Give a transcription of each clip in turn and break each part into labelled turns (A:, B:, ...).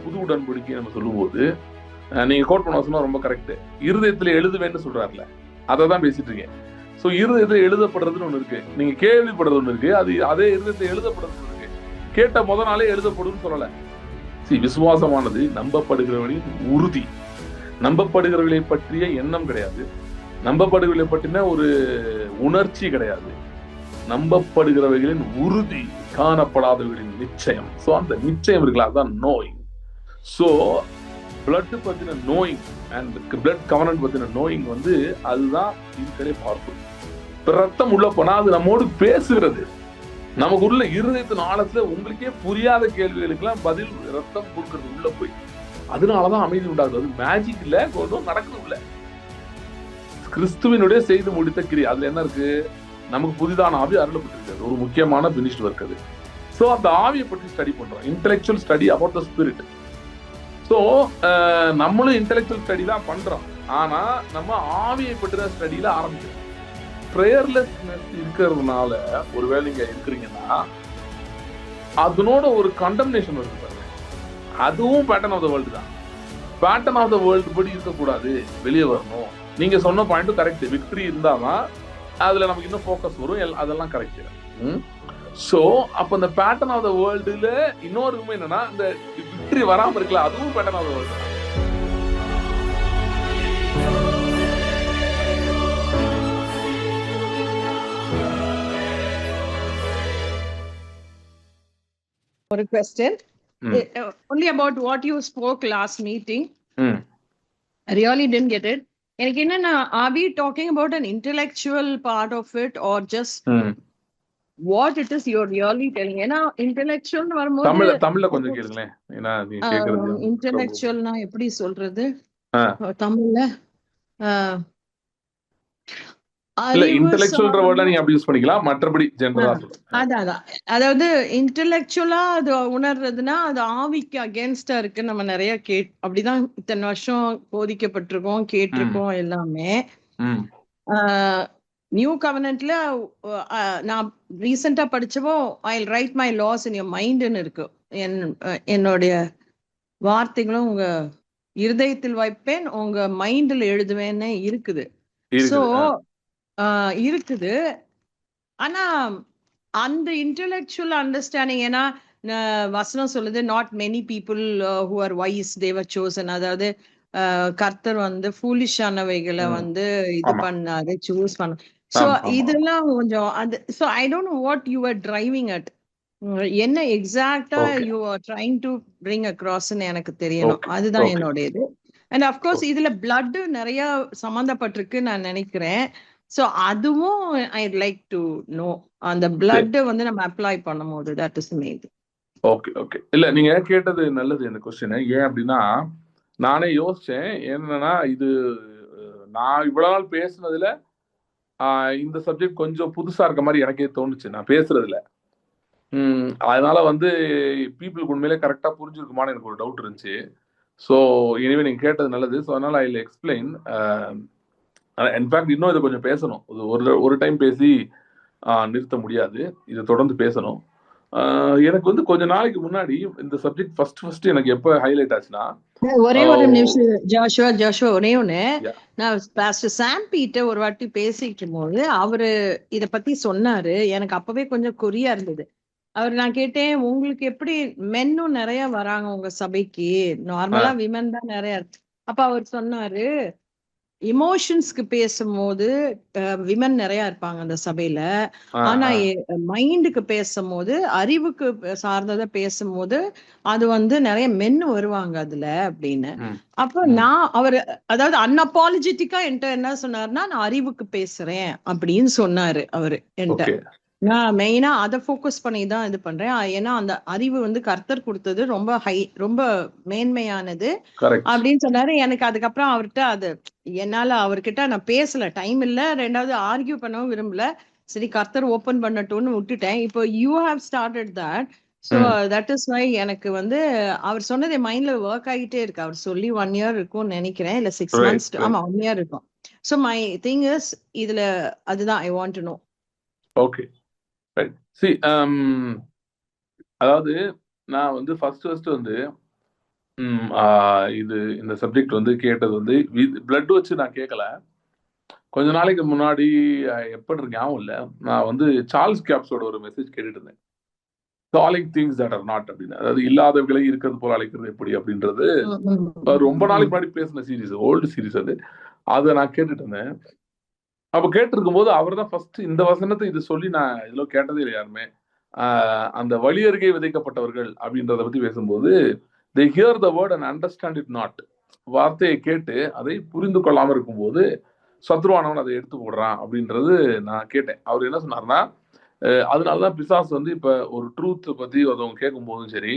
A: புது உடன்படிக்கை நம்ம சொல்லும்போது நீங்க கோட் பண்ண வசனம் ரொம்ப கரெக்ட். இருதயத்துல எழுதுவேன்னு சொல்றாருல, அதை தான் பேசிட்டு இருக்கேன். ஸோ இருதயத்துல எழுதப்படுறதுன்னு ஒண்ணு இருக்கு, நீங்க கேள்விப்படுறது ஒண்ணு இருக்கு, அது அதே இருதயத்துல எழுதப்படுறது இருக்கு. கேட்ட முத நாளே எழுதப்படும் சொல்லல. விசுவாசமானது நம்பப்படுகிறவர்களின் உறுதி. நம்பப்படுகிறவர்களை பற்றிய எண்ணம் கிடையாது, நம்பப்படுகிறவர்களை பற்றின ஒரு உணர்ச்சி கிடையாது, நம்பப்படுகிறவர்களின் உறுதி, காணப்படாதவர்களின் நிச்சயம். ஸோ அந்த நிச்சயம் இருக்குல்ல, அதுதான் நோயிங். ஸோ பிளட் பத்தின நோயிங் அண்ட் பிளட் கவர்னன்ட் பத்தின நோயிங் வந்து அதுதான் இதுக்கே பார்க்கும். ரத்தம் உள்ள போனா அது நம்மோடு பேசுகிறது. நமக்கு உள்ள இருதயத்தின் ஆழத்துல உங்களுக்கே புரியாத கேள்விகளுக்கெல்லாம் பதில் ரத்தம் கொடுக்கறது உள்ள போய், அதனாலதான் அமைதி உண்டாகுது. அது மேஜிக் இல்ல, ஒன்றும் நடக்குது உள்ள. கிறிஸ்துவினுடைய செய்து முடித்த கிரி, அதுல என்ன இருக்கு? நமக்கு புதிதான ஆவி அருளப்பட்டிருக்கிறது, ஒரு முக்கியமான பினிஷ்ட் ஒர்க் அது. ஸோ அந்த ஆவியை பற்றி ஸ்டடி பண்றோம், intellectual study about the spirit. So நம்மளும் இன்டெலெக்சுவல் ஸ்டடி தான் பண்றோம், ஆனா நம்ம ஆவியை பற்றின ஸ்டடியில ஆரம்பிக்கிறோம். ப்ரேயர்லெஸ்னஸ் இருக்கிறதுனால ஒருவேளை நீங்க இருக்கிறீங்கன்னா அதனோட ஒரு கண்டம்னேஷன் வருது பாருங்க. அதுவும் பேட்டர்ன் ஆஃப் த வேர்ல்டு தான். பேட்டர்ன் ஆஃப் த வேர்ல்டு படி இருக்கக்கூடாது, வெளியே வரணும். நீங்க சொன்ன பாயிண்ட்டும் கரெக்ட். விக்டரி இருந்தாதான் அதுல நமக்கு இன்னும் ஃபோக்கஸ் வரும், அதெல்லாம் கரெக்ட். ஸோ அப்ப இந்த பேட்டர்ன் ஆஃப் த வேர்ல்டுல இன்னொரு என்னன்னா, இந்த விக்டரி வராம இருக்கல, அதுவும் பேட்டர்ன் ஆஃப் த வேர்ல்டு தான்.
B: ஒரு question only about what you spoke last meeting. I really didn't get it. எனக்கு என்னன்னா, are we talking about an intellectual part of it or just what it is you're really telling? ஏன்னா intellectual வரும்போது
A: தமிழ்ல கொஞ்சம் கேளுங்களேன். ஏன்னா நீ கேக்குறது
B: intellectualனா எப்படி சொல்றது தமிழ்ல?
A: இல்ல, இன்டெலெக்சுவல்ன்ற வேர்ட்ல நீங்க அப்படி யூஸ் பண்ணிக்கலாம், மற்றபடி ஜெனரலா சொல்லுங்க.
B: அதாவது இன்டெலெக்சுவலா அது உணர்றதுன்னா அது ஆவிக்கு அகேன்ஸ்டா இருக்கு. நம்ம நிறைய அப்படிதான் இத்தனை வருஷம் போதிக்கப்பட்டிருக்கோம், கேட்டிருக்கோம் எல்லாமே. நியூ கவர்னன்ட்ல நான் ரீசெண்டா படிச்சப்போ I write my laws in your மைண்ட்னு இருக்கு. என்னுடைய வார்த்தைகளும் உங்க இருதயத்தில் வைப்பேன், உங்க மைண்ட்ல எழுதுவேன்னு இருக்குது. சோ இருக்குது. ஆனா அந்த இன்டெலெக்சுவல் அண்டர்ஸ்டாண்டிங், ஏன்னா வசனம் சொல்லுது not many people who are wise they were chosen. அதாவது கர்த்தர் வந்து ஃபூலிஷானவைகளை வந்து இது பண்ணாரு, சூஸ் பண்ண. சோ இதெல்லாம் கொஞ்சம் அது. So I don't know what you are driving at, என்ன எக்ஸாக்டா you are trying to bring அக்ராஸ்ன்னு எனக்கு தெரியணும். அதுதான் என்னோட இது. அண்ட் அஃப்கோர்ஸ் இதுல பிளட் நிறைய சம்பந்தப்பட்டிருக்கு நான் நினைக்கிறேன். சோ அதுவும் ஐ லைக் டு நோ, அந்த பிளட் வந்து நம்ம அப்ளை பண்ணும்போது தட் இஸ் மெயின்.
A: ஓகே. இல்ல, நீங்க கேட்டது நல்லது இந்த क्वेश्चन. ஏன் அப்படின்னா நானே யோசிச்சேன். என்னன்னா இது நான் இவ்வளவு நாள் பேசுனதுல இந்த சப்ஜெக்ட் கொஞ்சம் புதுசா இருக்க மாதிரி எனக்கே தோணுச்சு நான் பேசுறதுல. அதனால வந்து பீப்புளுக்கு உண்மையிலே கரெக்டா புரிஞ்சிருக்குமான்னு எனக்கு ஒரு டவுட் இருந்துச்சு. ஸோ இனிமே நீங்க கேட்டது நல்லது. ஸோ அதனால ஐ வில் எக்ஸ்பிளைன். இன்ஃபேக்ட் இன்னும் இதை கொஞ்சம் பேசணும். ஒரு டைம் பேசி நிறுத்த முடியாது, இதை தொடர்ந்து பேசணும். எனக்கு வந்து கொஞ்ச நாளைக்கு முன்னாடி இந்த சப்ஜெக்ட் ஃபர்ஸ்ட் எனக்கு எப்ப ஹைலைட் ஆச்சுன்னா,
B: ஒரே ஒரு நிமிஷம் ஜோஷுவா ஒரே ஒண்ணு. நான் பாஸ்டர் சாம் பீட்டர் ஒரு வாட்டி பேசிட்டு போது அவரு இத பத்தி சொன்னாரு. எனக்கு அப்பவே கொஞ்சம் குறியா இருந்தது. நான் கேட்டேன், உங்களுக்கு எப்படி மென்னும் நிறைய வராங்க உங்க சபைக்கு, நார்மலா விமன் தான் நிறைய இருக்கு. அப்ப அவர் சொன்னாரு, இமோஷன்ஸ்க்கு பேசும்போது விமன் நிறைய இருப்பாங்க அந்த சபையில, ஆனா மைண்டுக்கு பேசும்போது, அறிவுக்கு சார்ந்ததை பேசும்போது அது வந்து நிறைய மென்னு வருவாங்க அதுல அப்படின்னு. அப்ப நான் அவரு அதாவது அன்அப்பாலஜெட்டிக்கா என்கிட்ட என்ன சொன்னாருன்னா, நான் அறிவுக்கு பேசுறேன் அப்படின்னு சொன்னாரு அவரு என்கிட்ட. நான் மெயினா அதை ஃபோக்கஸ் பண்ணி தான் இது பண்றேன். ஏன்னா அந்த அறிவு வந்து கர்த்தர் கொடுத்தது ரொம்ப மேன்மையானது அப்படின்னு சொன்னாரு. எனக்கு அதுக்கப்புறம் அவர்கிட்ட அது என்னால அவர்கிட்ட நான் பேசல, டைம் இல்ல, ரெண்டாவது ஆர்கியூ பண்ணவும் விரும்பல. சரி கர்த்தர் ஓபன் பண்ணட்டும்னு விட்டுட்டேன். இப்போ you have started that. So that is why எனக்கு வந்து அவர் சொன்னது என் மைண்ட்ல ஒர்க் ஆகிட்டே இருக்கு. அவர் சொல்லி 1 year இருக்கும்னு நினைக்கிறேன், இல்ல 6 months. ஆமா 1 year இருக்கும். ஸோ மை திங் இஸ் இதுல அதுதான் I want to know.
A: Okay right. C அதாவது நான் வந்து ஃபர்ஸ்ட் வந்து இது இந்த சப்ஜெக்ட் வந்து கேட்டது வந்து பிளட் வச்சு நான் கேட்கல. கொஞ்ச நாளைக்கு முன்னாடி எப்படி ஞாபகம் இல்லை, நான் வந்து சார்ல்ஸ் கேப்ஸோட ஒரு மெசேஜ் கேட்டுட்டு இருந்தேன். Calling things that R not அப்படின்னு, அதாவது இல்லாதவர்களை இருக்கிறது போல அழைக்கிறது எப்படி அப்படின்றது ரொம்ப நாளைக்கு முன்னாடி பேசின சீரீஸ், ஓல்டு சீரீஸ் அது. அதை நான் கேட்டுட்டு இருந்தேன். அப்ப கேட்டிருக்கும் போது அவர் தான் ஃபர்ஸ்ட் இந்த வசனத்தை இது சொல்லி நான் இதுல கேட்டதே இல்லை யாருமே. அந்த வழி அருகே விதைக்கப்பட்டவர்கள் அப்படின்றத பத்தி பேசும்போது they hear the word and understand it not, வார்த்தையை கேட்டு அதை புரிந்து கொள்ளாம இருக்கும்போது சத்ருவானவன் அதை எடுத்து போடுறான் அப்படின்றது நான் கேட்டேன். அவர் என்ன சொன்னார்னா, அதனாலதான் பிசாசு வந்து இப்ப ஒரு ட்ரூத் பத்தி ஒருத்தவங்க கேட்கும் போதும் சரி,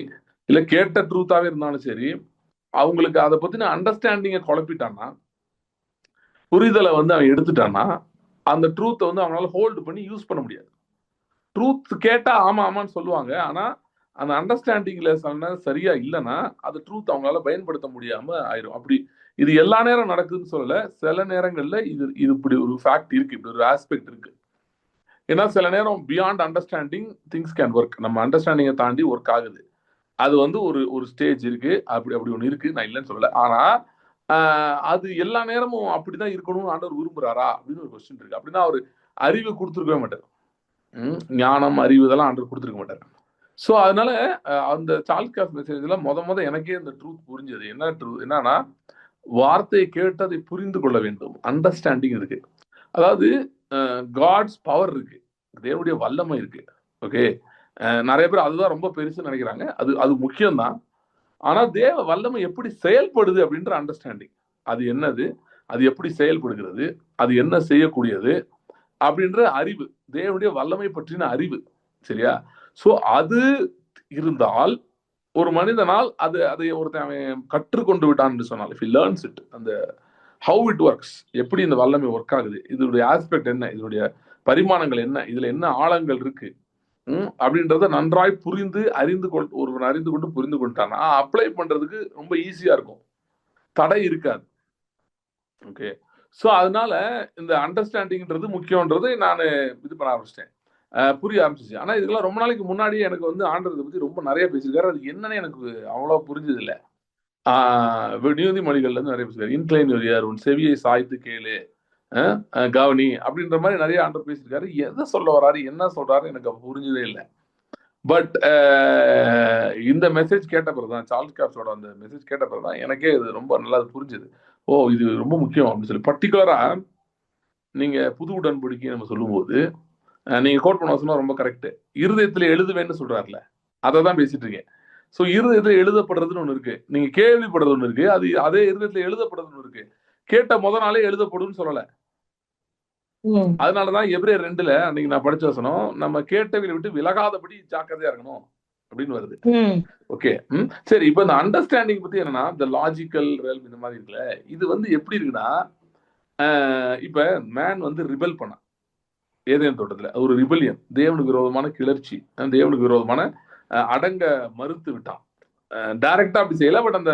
A: இல்ல கேட்ட ட்ரூத்தாவே இருந்தாலும் சரி, அவங்களுக்கு அதை பத்தின அண்டர்ஸ்டாண்டிங்கை குழப்பிட்டான்னா, புரிதலை வந்து அவன் எடுத்துட்டான்னா, அந்த ட்ரூத்தை வந்து அவங்களால ஹோல்டு பண்ணி யூஸ் பண்ண முடியாது. ட்ரூத் கேட்டா ஆமா ஆமான்னு சொல்லுவாங்க, ஆனா அந்த அண்டர்ஸ்டாண்டிங்ல சரியா இல்லைன்னா அது ட்ரூத் அவங்களால பயன்படுத்த முடியாம ஆயிரும். அப்படி இது எல்லா நேரம் நடக்குதுன்னு சொல்லல, சில நேரங்கள்ல இது இது இப்படி ஒரு ஃபேக்ட் இருக்கு, இப்படி ஒரு ஆஸ்பெக்ட் இருக்கு. ஏன்னா சில நேரம் beyond understanding things can work, நம்ம அண்டர்ஸ்டாண்டிங்கை தாண்டி ஒர்க் ஆகுது. அது வந்து ஒரு ஒரு ஸ்டேஜ் இருக்கு, அப்படி அப்படி ஒன்று இருக்கு, நான் இல்லைன்னு சொல்லல. ஆனா அது எல்லா நேரமும் அப்படிதான் இருக்கணும்னு ஆண்டவர் விரும்புறாரா அப்படின்னு ஒரு கொஸ்டின் இருக்கு. அப்படின்னா அவர் அறிவு கொடுத்துருக்கவே மாட்டார். ஞானம் அறிவு இதெல்லாம் ஆண்டவர் கொடுத்துருக்க மாட்டார். ஸோ அதனால அந்த சார்ல்ஸ் மெசேஜ்ல முத எனக்கே இந்த ட்ரூத் புரிஞ்சது. என்ன ட்ரூத் என்னன்னா, வார்த்தையை கேட்டு அதை புரிந்து கொள்ள வேண்டும், அண்டர்ஸ்டாண்டிங் இருக்கு. அதாவது காட்ஸ் பவர் இருக்கு, தேவனுடைய வல்லமை இருக்கு. ஓகே, நிறைய பேர் அதுதான் ரொம்ப பெருசுன்னு நினைக்கிறாங்க. அது அது முக்கியம்தான். ஆனா தேவ வல்லமை எப்படி செயல்படுது அப்படின்ற அண்டர்ஸ்டாண்டிங், அது என்னது, அது எப்படி செயல்படுகிறது, அது என்ன செய்யக்கூடியது அப்படின்ற அறிவு, தேவனுடைய வல்லமை பற்றின அறிவு. சரியா? சோ அது இருந்தால் ஒரு மனிதனால் அது அதை ஒருத்தன் கற்றுக்கொண்டு விட்டான் என்று சொன்னால், if he learns it, அந்த how it works, எப்படி இந்த வல்லமை ஒர்க் ஆகுது, இதனுடைய ஆஸ்பெக்ட் என்ன, இதனுடைய பரிமாணங்கள் என்ன, இதுல என்ன ஆழங்கள் இருக்கு அப்படின்றத நன்றாய் புரிந்து ஒருவன் அறிந்து கொண்டு புரிந்து கொண்டானா அப்ளை பண்றதுக்கு ரொம்ப ஈஸியா இருக்கும், தடை இருக்காது. ஓகே, ஸோ அதனால இந்த அண்டர்ஸ்டாண்டிங்ன்றது முக்கியன்றது நான் இது பண்ண ஆரம்பிச்சிட்டேன், புரிய ஆரம்பிச்சிச்சு. ஆனா இதுக்கெல்லாம் ரொம்ப நாளைக்கு முன்னாடியே எனக்கு வந்து ஆண்டதை பத்தி ரொம்ப நிறைய பேசியிருக்காரு. அது என்னன்னு எனக்கு அவ்வளோ புரிஞ்சது இல்லை. நீதிமொழிகள்ல இருந்து நிறைய பேசியிருக்காரு. இன்க்ளைன் யுவர் இயர், உன் செவியை சாய்த்து கேளு, கவனி அப்படின்ற மாதிரி நிறைய ஆண்டர் பேசியிருக்காரு. எதை சொல்ல வராரு, என்ன சொல்றாரு எனக்கு புரிஞ்சதே இல்லை. பட் இந்த மெசேஜ் கேட்ட பிறகுதான், சார்ல்ஸ் கேப்ஸோட அந்த மெசேஜ் கேட்ட பிறகுதான் எனக்கே இது ரொம்ப நல்லா புரிஞ்சுது. ஓ, இது ரொம்ப முக்கியம் அப்படின்னு சொல்லி. பர்டிகுலரா நீங்க புது உடன்படிக்கை நம்ம சொல்லும்போது நீங்க கோட் பண்ண வசனம் ரொம்ப கரெக்ட். இருதயத்துல எழுதுவேன்னு சொல்றாருல, அதை தான் பேசிட்டு இருக்கேன். ஸோ இருதயத்துல எழுதப்படுறதுன்னு ஒண்ணு இருக்கு, நீங்க கேள்விப்படுறது ஒண்ணு இருக்கு, அது அதே இருதயத்துல எழுதப்படுறதுன்னு இருக்கு. கேட்ட முத நாளே எழுதப்படும்னு சொல்லல. அதனாலதான் எபிரேயர் 2ல அன்னைக்கு நான் படிச்ச வசனம், நம்ம கேட்டவங்களை விட்டு விலகாதபடி ஜாக்கிரதையா இருக்கணும் அப்படின்னு வருது. ஓகே, சரி. இப்ப இந்த அண்டர்ஸ்டாண்டிங் பத்தி என்னன்னா, இந்த லாஜிக்கல் ரெல்ம் இந்த மாதிரி இருக்குல்ல, இது வந்து எப்படி இருக்குன்னா, இப்ப மேன் வந்து ரிபல் பண்ண ஏதேன் தோட்டத்துல, ஒரு ரிபல்லியன், தேவனுக்கு விரோதமான கிளர்ச்சி, தேவனுக்கு விரோதமான அடங்க மறுத்து விட்டான். டைரக்டா அப்படி செய்யல, பட் அந்த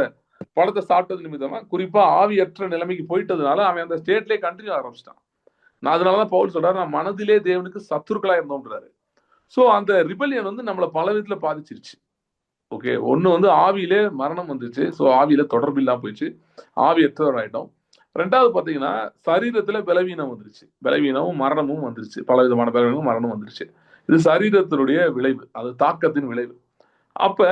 A: பழத்தை சாப்பிட்டது நிமித்தமா குறிப்பா ஆவியற்ற நிலைமைக்கு போயிட்டதுனால அவன் அந்த ஸ்டேட்லயே கண்டினியூ ஆரம்பிச்சிட்டான். நான் அதனாலதான் பவுல் சொல்றாரு, நான் மனதிலே தேவனுக்கு சத்துருக்களா இருந்தோம்ன்றாரு. ஸோ அந்த ரிபல்லியன் வந்து நம்மளை பல விதத்துல பாதிச்சிருச்சு. ஓகே, ஒண்ணு வந்து ஆவியிலே மரணம் வந்துச்சு, ஸோ ஆவியில தொடர்பு இல்லாம போயிடுச்சு, ஆவியற்றவர் ஆயிட்டோம். ரெண்டாவது பாத்தீங்கன்னா சரீரத்துல பலவீனம் வந்துருச்சு, பலவீனமும் மரணமும் வந்துருச்சு, பல விதமான பலவீனமும் மரணமும் வந்துருச்சு. இது சரீரத்தினுடைய விளைவு, அது தாக்கத்தின் விளைவு. அப்ப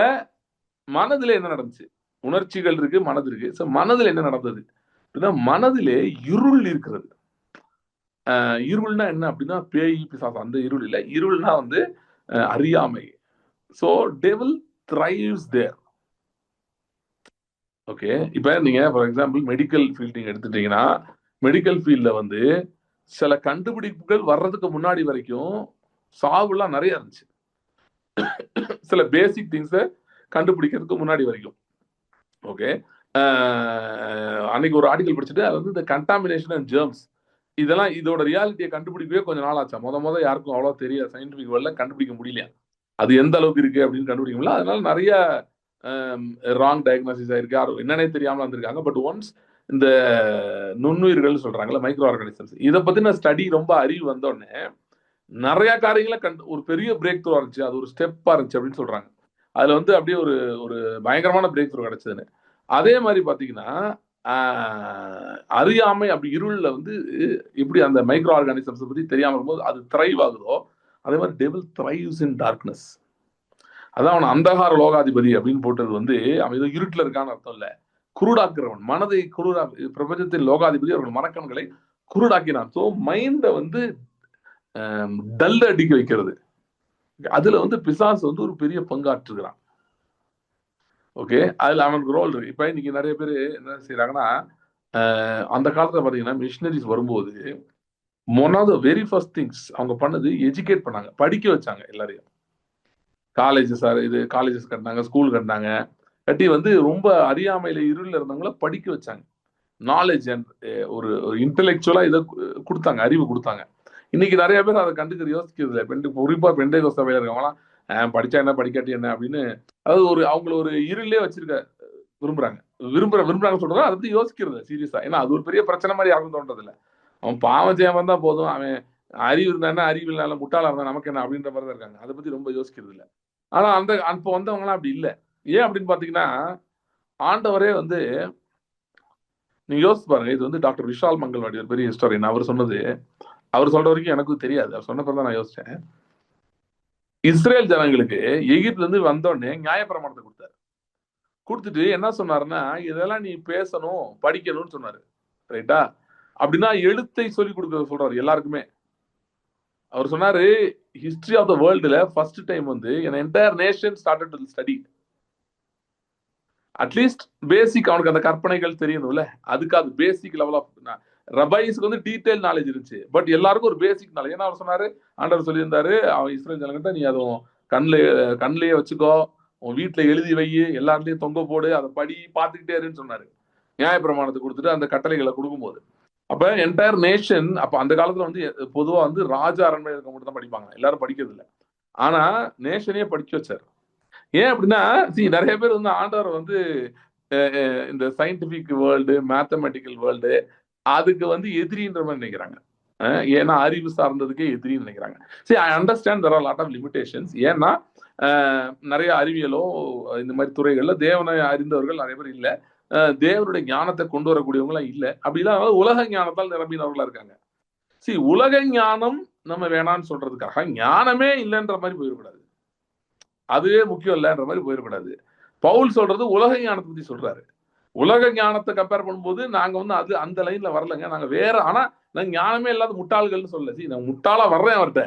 A: மனதிலே என்ன நடந்துச்சு, உணர்ச்சிகள் இருக்கு, மனது இருக்கு. ஸோ மனதில் என்ன நடந்தது அப்படின்னா, மனதிலே இருள் இருக்கிறது. இருள்னா என்ன அப்படின்னா, பேய் பிசாசு அந்த இருள் இல்லை. இருள்னா வந்து அறியாமை. So devil thrives there. Okay, இப்ப நீங்க ஃபார் எக்ஸாம்பிள் மெடிக்கல் ஃபீல்ட் நீங்க எடுத்துட்டீங்கன்னா, மெடிக்கல் ஃபீல்ட்ல வந்து சில கண்டுபிடிப்புகள் வர்றதுக்கு முன்னாடி வரைக்கும் சாவுலாம் நிறைய இருந்துச்சு. சில பேசிக் திங்ஸை கண்டுபிடிக்கிறதுக்கு முன்னாடி வரைக்கும். ஓகே, அன்னைக்கு ஒரு ஆர்டிகல் படிச்சுட்டு அது வந்து இந்த கண்டாமினேஷன் அண்ட் ஜெர்ம்ஸ், இதெல்லாம் இதோட ரியாலிட்டியை கண்டுபிடிக்கவே கொஞ்சம் நாள் ஆச்சா. முத யாருக்கும் அவ்வளோ தெரியாது, சயின்டிபிக் வேர்ல்ட்ல கண்டுபிடிக்க முடியல, அது எந்த அளவுக்கு இருக்கு அப்படின்னு கண்டுபிடிக்க முடியல. அதனால நிறைய ராங் டயக்னோசிஸ் ஆயிருக்கு, என்னன்னே தெரியாமல வந்திருக்காங்க. பட் ஒன்ஸ் இந்த நுண்ணுயிர்கள் சொல்றாங்கல்ல, மைக்ரோ ஆர்கானிசம்ஸ், இதை பத்தின ஸ்டடி ரொம்ப அறிவு வந்தோடனே நிறைய காரியங்களை ஒரு பெரிய பிரேக் த்ரூ இருந்துச்சு, அது ஒரு ஸ்டெப்பா இருந்துச்சு அப்படின்னு சொல்றாங்க. அதுல வந்து அப்படியே ஒரு ஒரு பயங்கரமான பிரேக் த்ரூ கிடைச்சதுன்னு. அதே மாதிரி பாத்தீங்கன்னா அறியாமை அப்படி இருள்ல வந்து எப்படி அந்த மைக்ரோ ஆர்கானிசம்ஸ் பத்தி தெரியாம இருக்கும்போது அது த்ரைவ் ஆகுதோ, அதே மாதிரி டெவில் த்ரைவ்ஸ் இன் டார்க்னஸ். அதான் அவன் அந்தகார லோகாதிபதி அப்படின்னு போட்டது வந்து அவன் ஏதோ இருட்டுல இருக்கான்னு அர்த்தம் இல்ல, குருடாக்குறவன், மனதை குருடா, பிரபஞ்சத்தின் லோகாதிபதி அவர்கள் மனக்கண்களை குருடாக்கினான். ஸோ மைண்டை வந்து டல் அடிக்க வைக்கிறது, அதுல வந்து பிசாசு வந்து ஒரு பெரிய பங்காற்றுகிறான். ஓகே, அதுல அவனுக்கு ரோல் இருக்கு. இப்ப இன்னைக்கு நிறைய பேர் என்ன செய்யறாங்கன்னா, அந்த காலத்துல பாத்தீங்கன்னா மிஷினரிஸ் வரும்போது one of the very first things அவங்க பண்ணது எஜுகேட் பண்ணாங்க, படிக்க வச்சாங்க எல்லாரையும். காலேஜஸ் கட்டினாங்க, ஸ்கூல் கட்டினாங்க, கட்டி வந்து ரொம்ப அறியாமையில இருளில் இருந்தவங்கள படிக்க வச்சாங்க. நாலேஜ் அண்ட் ஒரு இன்டெலெக்சுவலா இதை கொடுத்தாங்க, அறிவு கொடுத்தாங்க. இன்னைக்கு நிறைய பேர் அதை கண்டுக்கிற யோசிக்கிறது இல்லை. குறிப்பா பெண்டேகோஸ்தே சபையில இருக்கவங்களாம் படிச்சா என்ன படிக்காட்டி என்ன அப்படின்னு, அதாவது ஒரு அவங்கள ஒரு இருளே வச்சிருக்க விரும்புறாங்க சொல்றாங்க. அதை பத்தி யோசிக்கிறது சீரியஸா, ஏன்னா அது ஒரு பெரிய பிரச்சனை மாதிரி யாரும் தோன்றது இல்லை. அவன் பாவம் செய்யாம இருந்தா போதும், அவன் அறிவு இருந்தா அறிவு இல்ல, முட்டாளா இருந்தா நமக்கு என்ன அப்படின்ற மாதிரி தான் இருக்காங்க. அதை பத்தி ரொம்ப யோசிக்கிறது இல்லை. ஆனா அப்ப வந்தவங்கலாம் அப்படி இல்லை. ஏன் அப்படின்னு பாத்தீங்கன்னா, ஆண்டவரே வந்து நீங்க யோசிச்சு பாருங்க. இது வந்து டாக்டர் விஷால் மங்கல்வாடி ஒரு பெரிய ஹிஸ்டாரியன், அவர் சொன்னது. அவர் சொல்ற வரைக்கும் எனக்கும் தெரியாது, அவர் சொன்ன பிறகு நான் யோசிச்சேன். இஸ்ரேல் ஜனங்களுக்கு எகிப்துல இருந்து வந்தோடனே நியாயப்பிரமாணத்தை கொடுத்தாரு. கொடுத்துட்டு என்ன சொன்னாருன்னா, இதெல்லாம் நீ பேசணும் படிக்கணும்னு சொன்னாரு. ரைட்டா? அப்படின்னா எழுத்தை சொல்லி கொடுக்க சொல்றாரு எல்லாருக்குமே. அவர் சொன்னாரு, ஹிஸ்டரி ஆஃப் த வேர்ல்டுல ஃபர்ஸ்ட் டைம் வந்து an entire nation started to study. At least basic அவனுக்கு அந்த கற்பனைகள் தெரியணும்ல, அதுக்கு அது பேசிக் லெவல் ஆஃப் ரபைஸ்க்கு வந்து டீடைல் நாலேஜ் இருந்துச்சு. பட் எல்லாருக்கும் ஒரு பேசிக் நாலேஜ். ஏன்னா அவர் சொன்னாரு, ஆண்டவர் சொல்லியிருந்தாரு, அவன் இஸ்ரேல் ஜனங்கிட்ட நீ அதுவும் கண்ணிலேயே வச்சுக்கோ, உன் வீட்டுல எழுதி வை, எல்லாருலையும் தொங்க போடு, அதை படி, பார்த்துக்கிட்டே இருன்னு சொன்னாரு. நியாயப்பிரமாணத்தை கொடுத்துட்டு அந்த கட்டளைகளை கொடுக்கும்போது அப்ப என்டையர் நேஷன், அப்ப அந்த காலத்துல வந்து பொதுவா வந்து ராஜா அரண்மனை இருக்க மட்டும் தான் படிப்பாங்க, எல்லாரும் படிக்கிறது இல்லை. ஆனா நேஷனே படிக்க வச்சாரு. ஏன் அப்படின்னா, நிறைய பேர் வந்து ஆண்டவர் வந்து இந்த சயின்டிபிக் வேர்ல்டு, மேத்தமெட்டிக்கல் வேர்ல்டு அதுக்கு வந்து எதிரின்ற மாதிரி நினைக்கிறாங்க. ஏன்னா அறிவு சார்ந்ததுக்கே எதிரின்னு நினைக்கிறாங்க. சரி, I understand there are lot of limitations. ஏன்னா நிறைய அறிவியலோ இந்த மாதிரி துறைகள்ல தேவனை அறிந்தவர்கள் நிறைய பேர் இல்லை, தேவனுடைய ஞானத்தை கொண்டு வரக்கூடியவங்களாம் இல்லை. அப்படிலாம் உலக ஞானத்தால் நிரம்பினவர்களா இருக்காங்க. சரி, உலக ஞானம் நம்ம வேணான்னு சொல்றதுக்காக ஞானமே இல்லைன்ற மாதிரி போயிடக்கூடாது, அதுவே முக்கியம் இல்லைன்ற மாதிரி போயிடக்கூடாது. பவுல் சொல்றது உலக ஞானத்தை பத்தி சொல்றாரு. உலக ஞானத்தை கம்பேர் பண்ணும்போது நாங்க வந்து அது அந்த லைன்ல வரலங்க, நாங்க வேற. ஆனா நான் ஞானமே இல்லாத முட்டாள்கள்னு சொல்ல, நான் முட்டாளா வர்றேன் அவர்கிட்ட.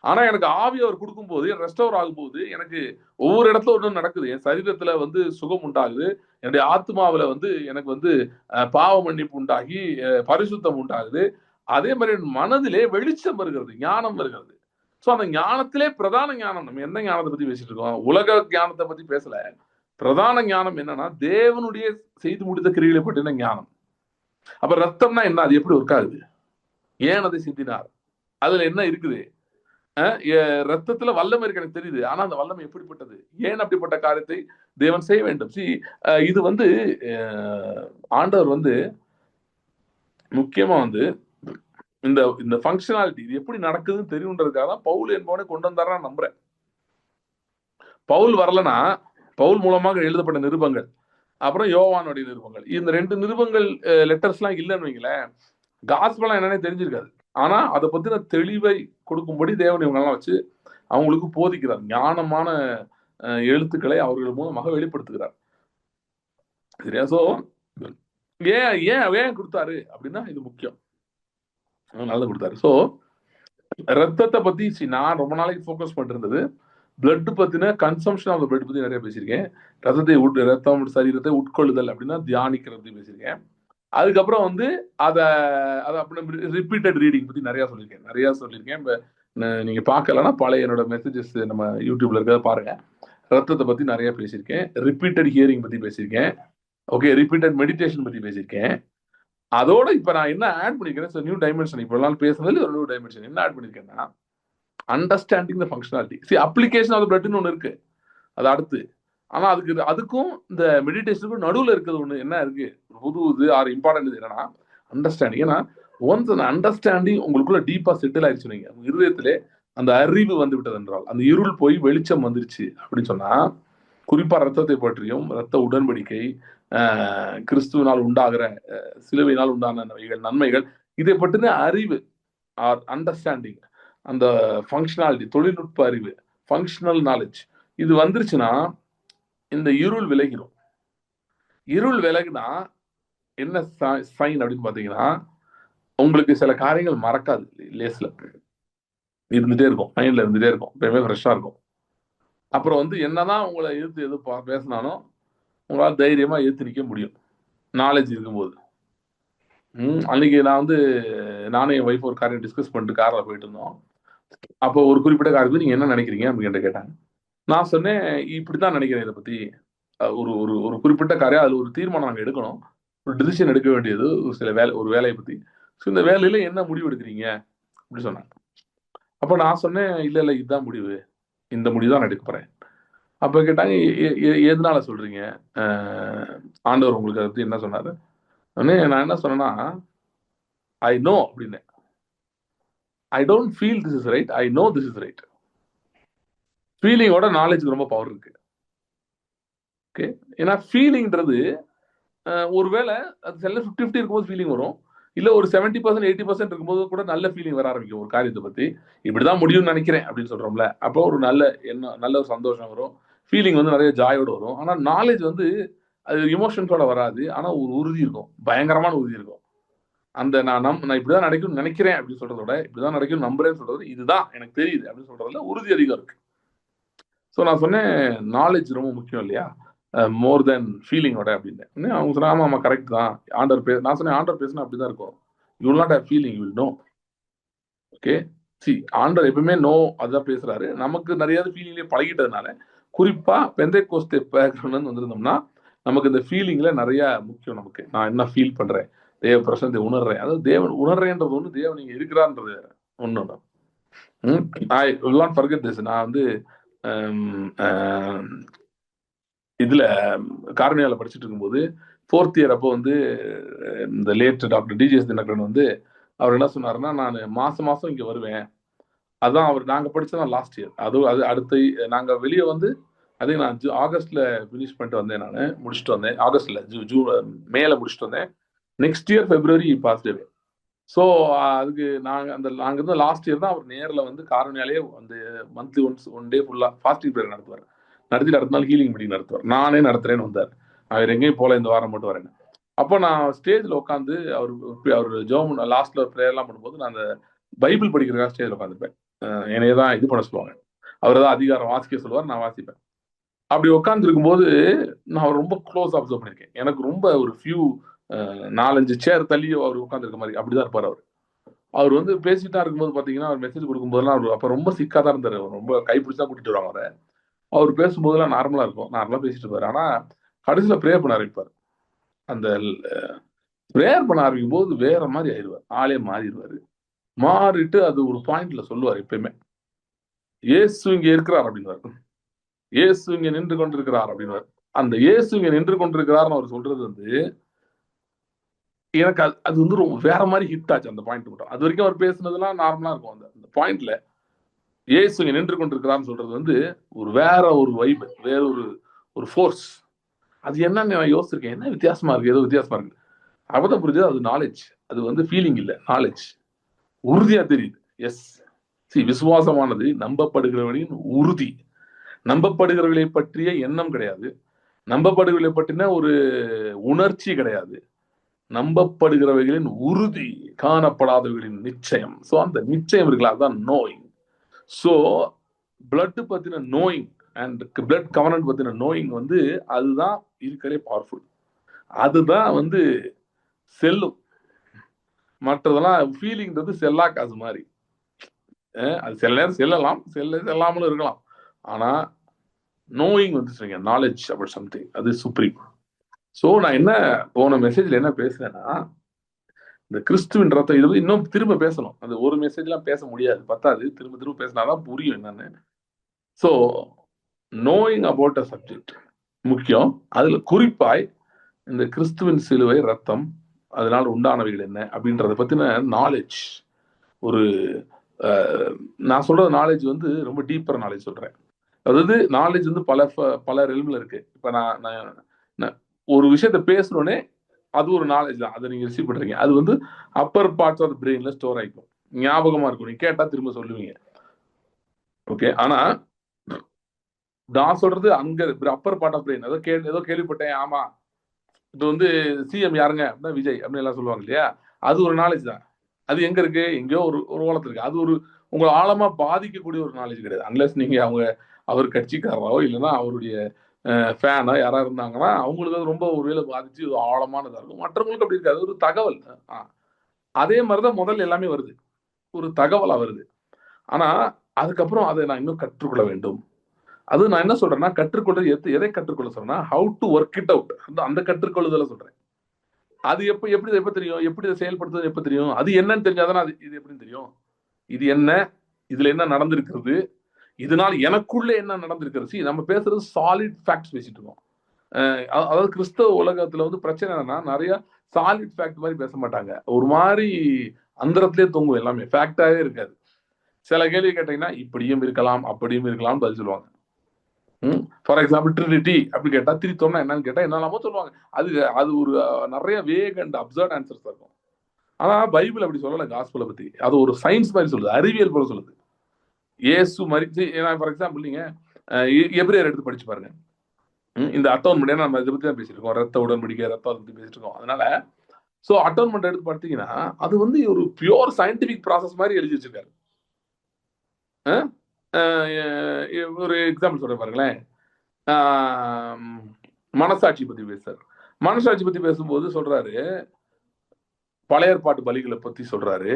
A: ஆனா எனக்கு ஆவி அவர் கொடுக்கும் போது, ரெஸ்டோர் ஆகும் போது எனக்கு ஒவ்வொரு இடத்துல ஒன்றும் நடக்குது. என் சரீரத்துல வந்து சுகம் உண்டாகுது, என்னுடைய ஆத்மாவில வந்து எனக்கு வந்து பாவ மன்னிப்பு உண்டாகி பரிசுத்தம் உண்டாகுது. அதே மாதிரி மனதிலே வெளிச்சம் வருகிறது, ஞானம் வருகிறது. ஸோ அந்த ஞானத்திலே பிரதான ஞானம், நம்ம என்ன ஞானத்தை பத்தி பேசிட்டு இருக்கோம், உலக ஞானத்தை பத்தி பேசல. பிரதான ஞானம் என்னன்னா தேவனுடைய செய்து முடித்த கிரிகளை பற்றின ஞானம். அப்ப ரத்தம்னா என்ன, அது எப்படி ஒர்க் ஆகுது, ஏன் அதை சிந்தினார், அதுல என்ன இருக்குது, ரத்தத்துல வல்லமை இருக்கு எனக்கு தெரியுது, ஆனா அந்த வல்லமை எப்படிப்பட்டது, ஏன் அப்படிப்பட்ட காரியத்தை தேவன் செய்ய வேண்டும். இது வந்து ஆண்டவர் வந்து முக்கியமா வந்து இந்த இந்த ஃபங்க்ஷனாலிட்டி இது எப்படி நடக்குதுன்னு தெரியுன்றதுக்காக தான் பவுல் என்பவனை கொண்டு வந்தாரா நம்புறேன். பவுல் வரலனா, பவுல் மூலமாக எழுதப்பட்ட நிருபங்கள், அப்புறம் யோவானுடைய நிருபங்கள், இந்த 2 நிருபங்கள் லெட்டர்ஸ் எல்லாம் இல்லைன்னு வைங்களேன், காஸ்பெல்லாம் என்னன்னே தெரிஞ்சிருக்காது. ஆனா அதை பத்தின தெளிவை கொடுக்கும்படி தேவன் இவங்கெல்லாம் வச்சு அவங்களுக்கு போதிக்கிறார். ஞானமான எழுத்துக்களை அவர்கள் மூலமாக வெளிப்படுத்துகிறார். சரியா? சோ ஏன் ஏன் ஏன் கொடுத்தாரு அப்படின்னா இது முக்கியம், நல்லா கொடுத்தாரு. ஸோ ரத்தத்தை பத்தி நான் ரொம்ப நாளைக்கு ஃபோக்கஸ் பண்ணிருந்தது பிளட் பத்தின கன்சம்ஷன் ஆஃப் பிளட் பத்தி நிறைய பேசியிருக்கேன். ரத்தம் சரீரத்தை உட்கொள்ளுதல் அப்படின்னா தியானிக்கிறது பேசியிருக்கேன். அதுக்கப்புறம் வந்து அதை ரிப்பீட்டட் ரீடிங் பத்தி நிறைய சொல்லியிருக்கேன். இப்போ நீங்க பார்க்கலன்னா பழைய என்னோட மெசேஜஸ் நம்ம யூடியூப்ல இருக்கிறத பாருங்க. ரத்தத்தை பத்தி நிறைய பேசியிருக்கேன். ரிப்பீட்டட் ஹியரிங் பத்தி பேசியிருக்கேன். ஓகே, ரிப்பீட்டட் மெடிடேஷன் பத்தி பேசியிருக்கேன். அதோட இப்ப நான் என்ன ஆட் பண்ணிக்கிறேன், நியூ டைமென்ஷன். இப்போ நாள் பேசுனதுல ஒரு நியூ டைமென்ஷன் என்ன ஆட் பண்ணிருக்கேன்னா, understanding the functionality. Application of பிளட்னு ஒன்று இருக்கு, அது அடுத்து. ஆனா அதுக்கும் இந்த மெடிடேஷனுக்கும் நடுவில் இருக்கிறது ஒன்று என்ன இருக்கு, புது இது ஆர் இம்பார்ட்டன்ட் என்னன்னா அண்டர்ஸ்டாண்டிங். ஏன்னா ஒன்ஸ் அந்த அண்டர்ஸ்டாண்டிங் உங்களுக்குள்ள டீப்பா செட்டில் ஆயிடுச்சு, நீங்க உங்க இருதயத்திலே அந்த அறிவு வந்து விட்டது என்றால், அந்த இருள் போய் வெளிச்சம் வந்துருச்சு அப்படின்னு சொன்னா, குறிப்பா ரத்தத்தை பற்றியும் ரத்த உடன்படிக்கை, கிறிஸ்துவினால் உண்டாகிற சிலுவையினால் உண்டானவைகள் நன்மைகள், இதை பற்றின அறிவு ஆர் அண்டர்ஸ்டாண்டிங், அந்த ஃபங்க்ஷனாலிட்டி, தொழில்நுட்ப அறிவு, ஃபங்க்ஷனல் நாலேஜ், இது வந்துருச்சுன்னா இந்த இருள் விலகிடும். இருள் விலகுனா என்ன சைன் அப்படின்னு பாத்தீங்கன்னா, உங்களுக்கு சில காரியங்கள் மறக்காது, லேஸ்ல இருந்துட்டே இருக்கும், மைண்ட்ல இருந்துட்டே இருக்கும், எப்பயுமே ஃப்ரெஷ்ஷா இருக்கும். அப்புறம் வந்து என்னதான் உங்களை எதிர்த்து எது பேசினாலும் உங்களால் தைரியமா எதிர்த்து நிற்க முடியும், நாலேஜ் இருக்கும்போது. அன்னைக்கு நான் வந்து நானும் என் ஒய்ஃப் ஒரு காரியம் டிஸ்கஸ் பண்ணிட்டு காரில் போயிட்டு இருந்தோம். அப்போ ஒரு குறிப்பிட்ட காரியத்தை நீங்க என்ன நினைக்கிறீங்க அப்படின்னு கேட்டாங்க. நான் சொன்னேன், இப்படித்தான் நினைக்கிறேன் இதை பத்தி. ஒரு ஒரு ஒரு குறிப்பிட்ட காரியம், அதுல ஒரு தீர்மானம் நாங்கள் எடுக்கணும், ஒரு டிசிஷன் எடுக்க வேண்டியது, ஒரு வேலையை பத்தி. ஸோ இந்த வேலையில என்ன முடிவு எடுக்கிறீங்க அப்படி சொன்னாங்க. அப்ப நான் சொன்னேன், இல்ல இல்ல இதுதான் முடிவு, இந்த முடிவு தான் நான் எடுக்க போறேன். அப்ப கேட்டாங்க, எதனால சொல்றீங்க, ஆண்டவர் உங்களுக்கு அதை பத்தி என்ன சொன்னாரு? நான் என்ன சொன்னேன்னா, ஐ நோ அப்படின்னு. I don't feel this is right, I know this is right. ஃபீலிங்கோட நாலேஜுக்கு ரொம்ப பவர் இருக்கு. ஓகே, ஏன்னா ஃபீலிங்ன்றது ஒருவேளை அது சில 50-50 இருக்கும்போது ஃபீலிங் வரும், இல்ல ஒரு 70% 80% இருக்கும்போது கூட நல்ல ஃபீலிங் வர ஆரம்பிக்கும். ஒரு காரியத்தை பத்தி இப்படிதான் முடியும்னு நினைக்கிறேன் அப்படின்னு சொல்றோம்ல, அப்போ ஒரு நல்ல எண்ணம், நல்ல ஒரு சந்தோஷம் வரும், ஃபீலிங் வந்து நிறைய ஜாயோட வரும். ஆனா நாலேஜ் வந்து அது இமோஷன்ஸோட வராது, ஆனா ஒரு உறுதி இருக்கும், பயங்கரமான உறுதி இருக்கும். அந்த நான் இப்படிதான் நடக்கும்னு நினைக்கிறேன் அப்படின்னு சொல்றதோட, இப்படிதான் நடக்கும் நம்புறேன்னு சொல்றது, இதுதான் எனக்கு தெரியுது அப்படின்னு சொல்றதுல உறுதி அதிகம் இருக்கு. ஸோ நான் சொன்னேன், நாலேஜ் ரொம்ப முக்கியம் இல்லையா, மோர் தென் ஃபீலிங்கோட அப்படின்னு. அவங்க சொன்னா, ஆமா ஆமா கரெக்ட் தான், ஆண்டர் நான் சொன்னேன், ஆண்டர் பேசினா அப்படிதான் இருக்கும், you will not have feeling, you will know. Okay, C ஆண்டர் எப்பவுமே நோ அதுதான் பேசுறாரு. நமக்கு நிறைய ஃபீலிங்லேயே பழகிட்டதுனால, குறிப்பா பெந்தைக்கோஸ்தே பேக்ரவுண்ட்ல வந்திருந்தோம்னா நமக்கு இந்த ஃபீலிங்ல நிறைய முக்கியம். நமக்கு நான் என்ன ஃபீல் பண்றேன், தேவ பிரசனத்தை உணர்றேன், அதாவது தேவன் உணர்றேன்றது ஒன்று, தேவன் நீங்க இருக்கிறான்றது ஒன்று. I will not forget this. நான் வந்து இதுல காரணியால படிச்சுட்டு இருக்கும்போது 4th இயர் அப்போ வந்து இந்த லேட் டாக்டர் டிஜிஎஸ் தினகரன் வந்து அவர் என்ன சொன்னாருன்னா, நான் மாசம் மாசம் இங்க வருவேன். அதான் அவர் நாங்க படிச்சதான் லாஸ்ட் இயர், அது அடுத்து நாங்க வெளியே வந்து அதே நான் ஆகஸ்ட்ல ஃபினிஷ் பண்ணிட்டு வந்தேன், நான் முடிச்சுட்டு வந்தேன். ஆகஸ்ட்ல ஜூன் மேல முடிச்சுட்டு வந்தேன். நெக்ஸ்ட் இயர் பிப்ரவரி பாஸ்ட் அவே. ஸோ அதுக்கு நாங்க இருந்த லாஸ்ட் இயர் தான் அவர் நேரில் வந்து காரணியாலே வந்து மந்த்லி ஒன் டே ஃபுல்லா ஃபாஸ்டிங் ப்ரேயர் நடத்துவார். நடத்திட்டு அடுத்த நாள் ஹீலிங் மீட்டிங் நடத்துவார். நானே நடத்துறேன்னு வந்தார். அவர் எங்கேயும் போல, இந்த வாரம் மட்டும் வரேன். அப்போ நான் ஸ்டேஜில் உட்காந்து அவர் ஜோம் லாஸ்ட்ல ப்ரேயர்லாம் பண்ணும்போது நான் அந்த பைபிள் படிக்கிறதுக்காக ஸ்டேஜில் உட்காந்துப்பேன். என்னைய தான் இது பண்ண சொல்லுவாங்க, அவர் தான் அதிகாரம் வாசிக்க சொல்லுவார், நான் வாசிப்பேன். அப்படி உட்காந்து இருக்கும்போது நான் ரொம்ப க்ளோஸ் அப்சர்வ் பண்ணியிருக்கேன். எனக்கு ரொம்ப ஒரு ஃபியூ 4-5 சேர் தள்ளி அவர் உட்காந்துருக்க மாதிரி அப்படிதான் இருப்பார். அவர் வந்து பேசிட்டா இருக்கும்போது பாத்தீங்கன்னா, அவர் மெசேஜ் கொடுக்கும்போதெல்லாம் அவர் அப்ப ரொம்ப சிக்கா தான் இருந்தாரு. ரொம்ப கைப்பிடிச்சா கூட்டிட்டு வருவாங்க அவரை. அவர் பேசும்போதெல்லாம் நார்மலா இருக்கும், நார்மலா பேசிட்டு இருப்பாரு. ஆனா கடைசியில ப்ரேயர் பண்ண ஆரம்பிப்பார். அந்த ப்ரேயர் பண்ண ஆரம்பிக்கும் போது வேற மாதிரி ஆயிடுவார், ஆளே மாறிடுவாரு. மாறிட்டு அது ஒரு பாயிண்ட்ல சொல்லுவார் எப்பயுமே, இயேசு இங்க இருக்கிறார் அப்படின்வார், இயேசு இங்க நின்று கொண்டிருக்கிறார் அப்படின்வார். அந்த இயேசு இங்க நின்று கொண்டிருக்கிறார்னு அவர் சொல்றது வந்து எனக்கு அது வந்து ரொம்ப வேற மாதிரி ஹிட் ஆச்சு. அந்த பாயிண்ட் மட்டும், அது வரைக்கும் அவர் பேசுனதெல்லாம் நார்மலா இருக்கும். அந்த பாயிண்ட்ல இயேசு இங்க நின்று கொண்டிருக்கிறான்னு சொல்றது வந்து ஒரு வேற ஒரு வைப், வேற ஒரு ஃபோர்ஸ். அது என்னன்னு நான் யோசிச்சிருக்கேன், என்ன வித்தியாசமா இருக்கு, ஏதோ வித்தியாசமா இருக்கு. அப்பதான் புரிஞ்சது, அது நாலேஜ். அது வந்து ஃபீலிங் இல்ல, நாலேஜ். உறுதியா தெரியுது. எஸ், விசுவாசமானது நம்பப்படுகிறவர்களின் உறுதி. நம்பப்படுகிறவர்களை பற்றிய எண்ணம் கிடையாது, நம்பப்படுகிறவர்களை பற்றின ஒரு உணர்ச்சி கிடையாது, நம்பப்படுகிறவைகளின் உறுதி, காணப்படாதவர்களின் நிச்சயம். ஸோ அந்த நிச்சயம் இருக்குல்ல, அதுதான் நோயிங். ஸோ பிளட் பத்தின நோயிங் அண்ட் பிளட் கவர்னன்ட் பத்தின நோயிங் வந்து அதுதான் இருக்கிறதே பவர்ஃபுல். அதுதான் வந்து செல்லும். மற்றதெல்லாம் ஃபீலிங்கிறது செல்லா காசு மாதிரி. அது சில நேரம் செல்லலாம், செல்லாமலும் இருக்கலாம். ஆனா நோயிங் வந்து நாலேஜ் அபவுட் சம்திங், அது சுப்ரீம். ஸோ நான் என்ன போன மெசேஜ்ல என்ன பேசுறேன்னா, இந்த கிறிஸ்துவின் ரத்தம், இது இன்னும் திரும்ப பேசணும். அது ஒரு மெசேஜ்லாம் பேச முடியாது, பத்தாது, திரும்ப திரும்ப பேசினாதான் புரியும் என்னன்னு. So knowing about a subject முக்கியம். அதுல குறிப்பாய் இந்த கிறிஸ்துவின் சிலுவை ரத்தம், அதனால உண்டானவைகள் என்ன அப்படின்றத பத்தின நாலேஜ். ஒரு நான் சொல்ற நாலேஜ் வந்து ரொம்ப டீப்பர் நாலேஜ் சொல்றேன். அதாவது நாலேஜ் வந்து பல ரெல்ம்ல இருக்கு. இப்ப நான் ஒரு விஷயத்த பேசணுன்னே அது ஒரு நாலேஜ் தான். அதை நீங்க ரிசீவ் பண்றீங்க. அது வந்து அப்பர் பார்ட்ஸ் ஆஃப் பிரெயின்ல ஸ்டோர் ஆயிக்கும், ஞாபகமா இருக்கும், நீங்க கேட்டா திரும்ப சொல்லுவீங்க. ஓகே. ஆனா நான் சொல்றது அங்க அப்பர் பார்ட் ஆஃப் பிரெயின். ஏதோ கேள்விப்பட்டேன், ஆமா இது வந்து சிஎம் யாருங்க அப்படின்னா விஜய் அப்படின்னு எல்லாம் சொல்லுவாங்க இல்லையா, அது ஒரு நாலேஜ் தான். அது எங்க இருக்கு, எங்கேயோ ஒரு ஒரு ஓலத்துல இருக்கு. அது ஒரு உங்களை ஆழமா பாதிக்கக்கூடிய ஒரு நாலேஜ் கிடையாது. அன்லெஸ் நீங்க அவர் கட்சிக்காரரோ இல்லைன்னா அவருடைய ஃபேனோ யாரா இருந்தாங்கன்னா அவங்களுக்கு அது ரொம்ப ஒருவேளை பாதிச்சு இது ஆழமானதா இருக்கும். மற்றவங்களுக்கு அப்படி இருக்காது, ஒரு தகவல். அதே மாதிரிதான் முதல்ல எல்லாமே வருது, ஒரு தகவலா வருது. ஆனா அதுக்கப்புறம் அதை நான் இன்னும் கற்றுக்கொள்ள வேண்டும். அது நான் என்ன சொல்றேன்னா, கற்றுக்கொள்றது எதை கற்றுக்கொள்ள சொல்றேன்னா, how to work it out, அந்த கற்றுக்கொள்ளுதல சொல்றேன். அது எப்ப தெரியும், எப்படி இதை செயல்படுத்துறது எப்ப தெரியும், அது என்னன்னு தெரிஞ்சாதானே அது இது எப்படின்னு தெரியும். இது என்ன, இதுல என்ன நடந்திருக்கிறது, இதனால எனக்குள்ள என்ன நடந்திருக்கிறது. நம்ம பேசுறது சாலிட் ஃபேக்ட்ஸ் பேசிட்டு இருக்கோம். அதாவது கிறிஸ்தவ உலகத்துல வந்து பிரச்சனை என்னன்னா, நிறைய சாலிட் ஃபேக்ட் மாதிரி பேச மாட்டாங்க. ஒரு மாதிரி அந்தரத்திலே தொங்கும், எல்லாமே ஃபேக்டாவே இருக்காது. சில கேள்வி கேட்டீங்கன்னா இப்படியும் இருக்கலாம் அப்படியும் இருக்கலாம் பதில் சொல்லுவாங்க. ஃபார் எக்ஸாம்பிள் ட்ரினிட்டி அப்படி கேட்டா திரித்தோம்னா என்னன்னு கேட்டா என்னெல்லாமோ சொல்லுவாங்க. அது அது ஒரு நிறைய வேக் அண்ட் அப்சர்ட் ஆன்சர்ஸ் இருக்கும். ஆனா பைபிள் அப்படி சொல்லல. காஸ்பலை பத்தி அது ஒரு சயின்ஸ் மாதிரி சொல்லுது, அறிவியல் போல சொல்லுது. இயேசு மரிச்சு, ஃபார் எக்ஸாம்பிள் நீங்க எபிரேயர் எடுத்து படிச்சு பாருங்க. இந்த அட்டோன்மெண்ட் நம்ம இதை பத்தி தான் பேசிட்டு இருக்கோம், ரத்த உடன்படிக்கை, ரத்தம் பத்தி பேசிட்டு இருக்கோம். அதனால சோ அட்டோன்மெண்ட் எடுத்து பார்த்தீங்கன்னா அது வந்து ஒரு பியூர் சயின்டிபிக் ப்ராசஸ் மாதிரி எழுதி வச்சிருக்காரு. ஒரு எக்ஸாம்பிள் சொல்றேன் பாருங்களேன். மனசாட்சி பத்தி பேசுறாரு. மனசாட்சி பத்தி பேசும்போது சொல்றாரு, பழைய ஏற்பாட்டு பலிகளை பத்தி சொல்றாரு.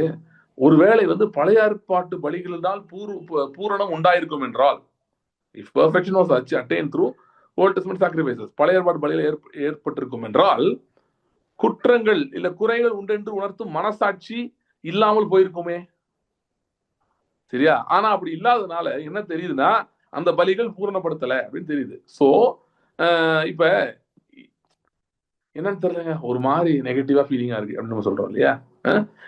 A: ஒருவேளை வந்து பழைய ஏற்பாட்டு பலிகளினால் பூரணம் உண்டாயிருக்கும் என்றால், if perfection was attained through Old Testament sacrifices, பழைய ஏற்பாட்டு பலிகள் ஏற்பட்டிருக்கும் என்றால் குற்றங்கள் இல்ல குறைகள் உண்டு என்று உணர்த்தும் மனசாட்சி இல்லாமல் போயிருக்குமே. சரியா? ஆனா அப்படி இல்லாதனால என்ன தெரியுதுன்னா, அந்த பலிகள் பூரணப்படுத்தல அப்படின்னு தெரியுது. சோ இப்ப என்னன்னு தெரியலங்க, ஒரு மாதிரி நெகட்டிவா ஃபீலிங்கா இருக்கு அப்படின்னு நம்ம சொல்றோம் இல்லையா.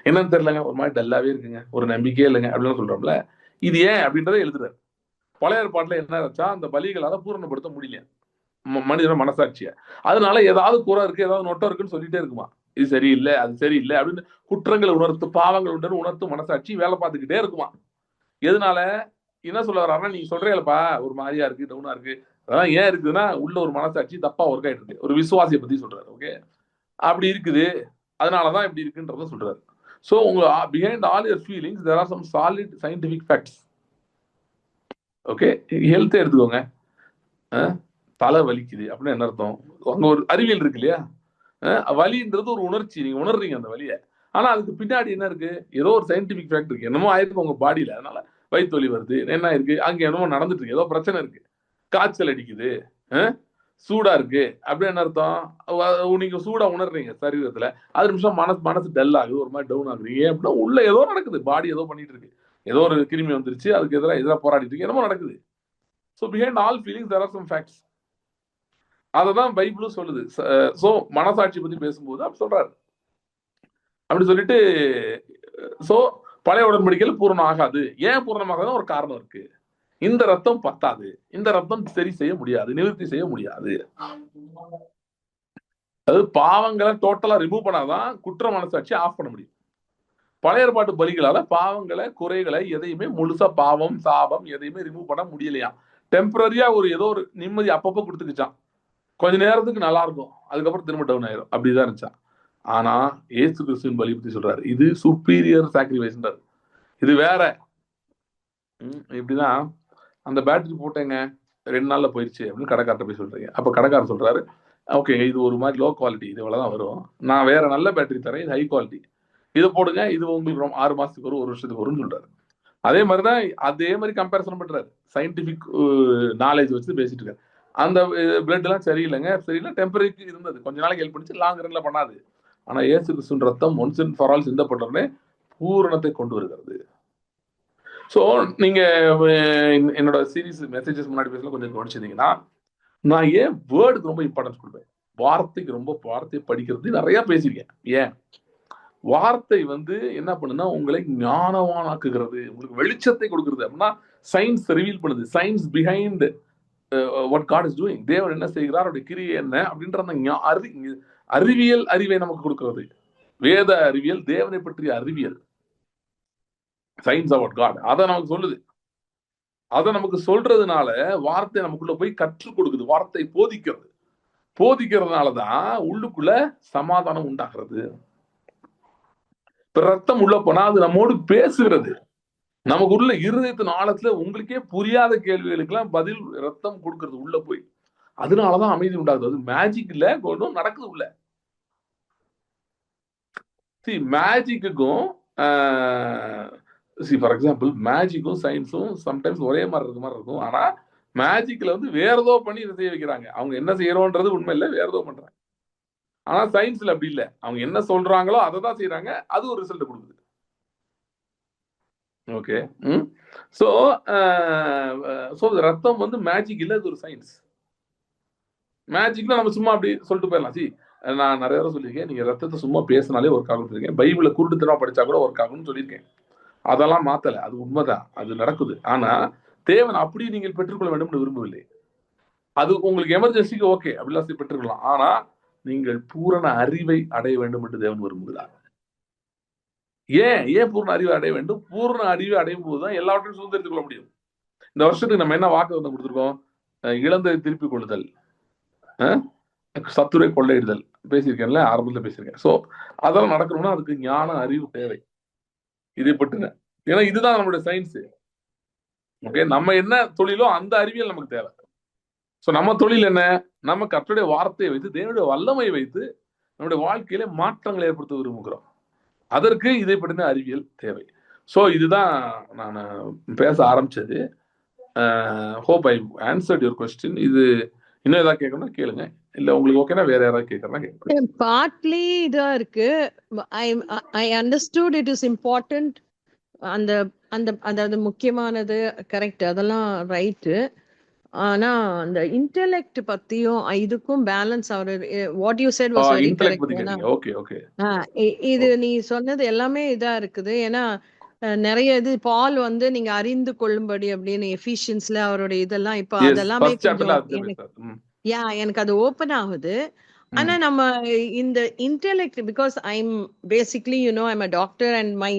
A: என்னன்னு தெரியலங்க, ஒரு மாதிரி டல்லாவே இருக்குங்க, ஒரு நம்பிக்கையே இல்லைங்க அப்படின்னு சொல்றோம்ல. இது ஏன் அப்படின்றத எழுதுறாரு. பழைய ஏற்பாட்டுல என்ன ஆச்சா, அந்த பலிகளால பூரணப்படுத்த முடியல மனிதன மனசாட்சிய. அதனால ஏதாவது குறை இருக்கு, ஏதாவது நொட்டம் இருக்குன்னு சொல்லிட்டே இருக்குமா. இது சரியில்லை, அது சரியில்லை அப்படின்னு குற்றங்களை உணர்த்து, பாவங்கள் உண்டு உணர்த்து மனசாட்சி வேலை பார்த்துக்கிட்டே இருக்குமா. எதனால என்ன சொல்ல வர்றாருன்னா, நீங்க சொல்றீங்களப்பா ஒரு மாதிரியா இருக்கு, டவுனா இருக்கு, அதெல்லாம் ஏன் இருக்குதுன்னா உள்ள ஒரு மனசாட்சி தப்பா ஒர்க் ஆயிட்டு இருக்கு. ஒரு விசுவாசியை பத்தி சொல்றாரு. ஓகே, அப்படி இருக்குது, அதனாலதான் இப்படி இருக்குன்றத சொல்றாரு. சோ உங்க behind all your feelings there are some solid scientific facts. Okay, health எடுத்துக்கோங்க. தலை வலிக்குது அப்படின்னு என்ன அர்த்தம், அங்க ஒரு அறிவியல் இருக்கு இல்லையா. வலின்றது ஒரு உணர்ச்சி, நீங்க உணர்றீங்க அந்த வலியை. ஆனா அதுக்கு பின்னாடி என்ன இருக்கு, ஏதோ ஒரு சயின்டிபிக் ஃபேக்ட் இருக்கு, என்னமோ ஆயிருக்கு உங்க பாடியில, அதனால வயிற்று வலி வருது, என்ன இருக்கு அங்க என்னமோ நடந்துட்டு இருக்கு, ஏதோ பிரச்சனை இருக்கு, காய்ச்சல் அடிக்குது, சூடா இருக்கு அப்படின்னு என்ன அர்த்தம். நீங்க சூடா உணர்றீங்க சரீரத்துல, அது நிமிஷம் மனசு டல் ஆகுது, ஒரு மாதிரி டவுன் ஆகுறீங்க அப்படின்னா உள்ள ஏதோ நடக்குது, பாடி ஏதோ பண்ணிட்டு இருக்கு, ஏதோ ஒரு கிருமி வந்துருச்சு, அதுக்கு எதிராக போராடிட்டு இருக்கு, என்னமோ நடக்குது. So behind all feelings there are some facts. அததான் பைபிளும் சொல்லுது. சோ மனசாட்சி பத்தி பேசும்போது அப்படி சொல்றாரு. அப்படி சொல்லிட்டு சோ பழைய உடன்படிக்கையில் பூரணம் ஆகாது. ஏன் பூரணமாகாத ஒரு காரணம் இருக்கு. இந்த ரத்தம் பத்தாது, இந்த ரத்தம் சரி செய்ய முடியாது, நிவர்த்தி செய்ய முடியாது. அது பாவங்களை டோட்டலா ரிமூவ் பண்ணாதான் குற்ற மனசாட்சி ஆஃப் பண்ண முடியும். பழைய ஏற்பாட்டு பலிகளால பாவங்களை குறைகளை எதையுமே முழுசா பாவம் சாபம் எதையுமே ரிமூவ் பண்ண முடியலையா. டெம்பரரியா ஏதோ ஒரு நிம்மதி அப்பப்போ கொடுத்துக்கிச்சான், கொஞ்ச நேரத்துக்கு நல்லா இருக்கும், அதுக்கப்புறம் திரும்ப டவுன் ஆயிரும், அப்படிதான் இருந்துச்சான். ஆனா ஏசு கிறிஸ்துவின் பலி பத்தி சொல்றாரு, இது சுப்பீரியர் சாக்ரிஃபைஸ்ன்றாரு, இது வேற. இப்படிதான் அந்த பேட்டரி போட்டேங்க 2 நாள்ல போயிடுச்சு அப்படின்னு கடைக்கார்ட்ட போய் சொல்றீங்க. அப்ப கடைக்காரர் சொல்றாரு, ஓகே இது ஒரு மாதிரி லோ குவாலிட்டி, இது இவ்வளவுதான் வரும், நான் வேற நல்ல பேட்டரி தரேன், இது ஹை குவாலிட்டி, இதை போடுங்க, இது உங்களுக்கு 6 மாசத்துக்கு வரும், 1 வருஷத்துக்கு வரும்னு சொல்றாரு. அதே மாதிரிதான் அதே மாதிரி கம்பேரிசன் பண்றாரு, சயின்டிபிக் நாலேஜ் வச்சு பேசிட்டு இருக்காரு. அந்த பிளட் எல்லாம் சரியில்லைங்க, சரியில்லை, டெம்பரரிக்கு இருந்தது, கொஞ்ச நாளைக்கு ஹெல்ப் பண்ணிச்சு, லாங் ரன்ல பண்ணாது. ஆனா இயேசு கிறிஸ்துவின் ரத்தம் ஒன்ஸ் அண்ட் ஃபார் ஆல் சிந்தப்பட்டவுடனே பூரணத்தை கொண்டு வருகிறது. ஸோ நீங்க என்னோட சீரீஸ் மெசேஜஸ் முன்னாடி பேசல கொஞ்சம் கவனிச்சிருந்தீங்கன்னா, நான் ஏன் வேர்டுக்கு ரொம்ப இம்பார்ட்டன்ஸ் கொடுப்பேன், வார்த்தை படிக்கிறது நிறைய பேசியிருக்கேன். ஏன் வார்த்தை என்ன பண்ணுன்னா உங்களை ஞானவானாக்குகிறது, உங்களுக்கு வெளிச்சத்தை கொடுக்குறது அப்படின்னா சயின்ஸ் ரிவீல் பண்ணுது. Science behind what God is doing, தேவன் என்ன செய்கிறார், அவருடைய கிரியை என்ன அப்படின்ற அந்த அறிவியல் அறிவை நமக்கு கொடுக்கிறது. வேத அறிவியல், தேவனை பற்றிய அறிவியல், சயின்ஸ் அபவுட் காட், அதை நமக்கு சொல்லுது. அதை நமக்கு சொல்றதுனால வார்த்தை நமக்குள்ள போய் கற்றுக் கொடுக்குது, வார்த்தை போதிக்கிறது. போதிக்கிறதுனாலதான் உள்ளுக்குள்ள சமாதானம் உண்டாகிறது. இப்ப ரத்தம் உள்ள போனா அது நம்மோடு பேசுகிறது. நமக்குள்ள இருதயத்தின் ஆழத்துல உங்களுக்கே புரியாத கேள்விகளுக்கெல்லாம் பதில் ரத்தம் கொடுக்கறது உள்ள போய். அதனாலதான் அமைதி உண்டாகுது. அது மேஜிக் இல்ல, ஒன்றும் நடக்குது உள்ள. மேஜிக்குக்கும் ஃபார் எக்ஸாம்பிள் மேஜிக்கும் சயின்ஸும் சம்டைம்ஸ் ஒரே மாதிரி இருக்க மாதிரி இருக்கும். ஆனா மேஜிக்ல வந்து வேற ஏதோ பண்ணி இதை செய்ய வைக்கிறாங்க. அவங்க என்ன செய்யறோன்றது உண்மை இல்லை, வேற ஏதோ பண்றாங்க. ஆனா சயின்ஸ்ல அப்படி இல்லை, அவங்க என்ன சொல்றாங்களோ அதை தான் செய்யறாங்க, அது ஒரு ரிசல்ட் கொடுக்குது. ஓகே. ஸோ ரத்தம் வந்து மேஜிக் இல்லை, அது ஒரு சயின்ஸ். மேஜிக்ல நம்ம சும்மா அப்படி சொல்லிட்டு போயிடலாம். நான் நிறைய தடவை சொல்லியிருக்கேன், நீங்க ரத்தத்தை சும்மா பேசினாலே ஒர்க் ஆகும்னு சொல்லியிருக்கேன். பைபிள குருட்டுத்தனமா படிச்சா கூட ஒர்க் ஆகும்னு சொல்லியிருக்கேன். அதெல்லாம் மாத்தல, அது உண்மைதான், அது நடக்குது. ஆனா தேவன் அப்படி நீங்கள் பெற்றுக்கொள்ள வேண்டும் என்று விரும்பவில்லை. அது உங்களுக்கு எமர்ஜென்சிக்கு ஓகே, அப்படிலாம் பெற்றுக்கலாம். ஆனா நீங்கள் பூரண அறிவை அடைய வேண்டும் என்று தேவன் விரும்புகிறார். ஏன் பூர்ண அறிவை அடைய வேண்டும்? பூர்ண அறிவை அடையும் போதுதான் எல்லாவற்றையும் சுதந்திரித்துக் கொள்ள முடியும். இந்த வருஷத்துக்கு நம்ம என்ன வாக்குறுதி கொடுத்துருக்கோம்? இழந்ததை திருப்பிக் கொள்ளுதல், சத்துரை கொள்ளையிடுதல் பேசியிருக்கேன்ல, ஆரம்பத்துல பேசியிருக்கேன். சோ அதெல்லாம் நடக்கணும்னா அதுக்கு ஞான அறிவு தேவை, இதை பற்றின. ஏன்னா இதுதான் நம்மளுடைய சயின்ஸ். ஓகே, நம்ம என்ன தொழிலோ அந்த அறிவியல் நமக்கு தேவை. சோ நம்ம தொழில் என்ன? நம்ம கர்த்தருடைய வார்த்தையை வைத்து, தேவனுடைய வல்லமையை வைத்து நம்முடைய வாழ்க்கையில மாற்றங்களை ஏற்படுத்த விரும்புகிறோம். அதற்கு இதை பற்றின அறிவியல் தேவை. சோ இதுதான் நான் பேச ஆரம்பிச்சது. Hope I answered your question. இது இன்னும் ஏதாவது கேட்கணும்னா கேளுங்க, இல்ல உங்களுக்கு ஓகேனா வேற யாராவது கேட்கறதா கேட்கலாம்.
B: பார்ட்லி இதா இருக்கு. I understood it is important. அந்த அந்த அதாவது முக்கியமானது, கரெக்ட், அதெல்லாம் ரைட்டு. ஆனா அந்த இன்டெலெக்ட் பத்தியும் இதுக்கும் பேலன்ஸ் அவர் what you said was very correct.
A: Okay okay.
B: இது நீ சொன்னது எல்லாமே இதா இருக்குது. ஏன்னா நிறைய இது பால் வந்து நீங்க அறிந்து கொள்ளும்படி அப்படின்னு எஃபிஷியன்ஸ்ல அவருடைய இதெல்லாம் இப்ப அதெல்லாமே எனக்கு அது ஓபன் ஆகுது. ஆனா நம்ம இந்த intellect, because I'm basically I'm a doctor and my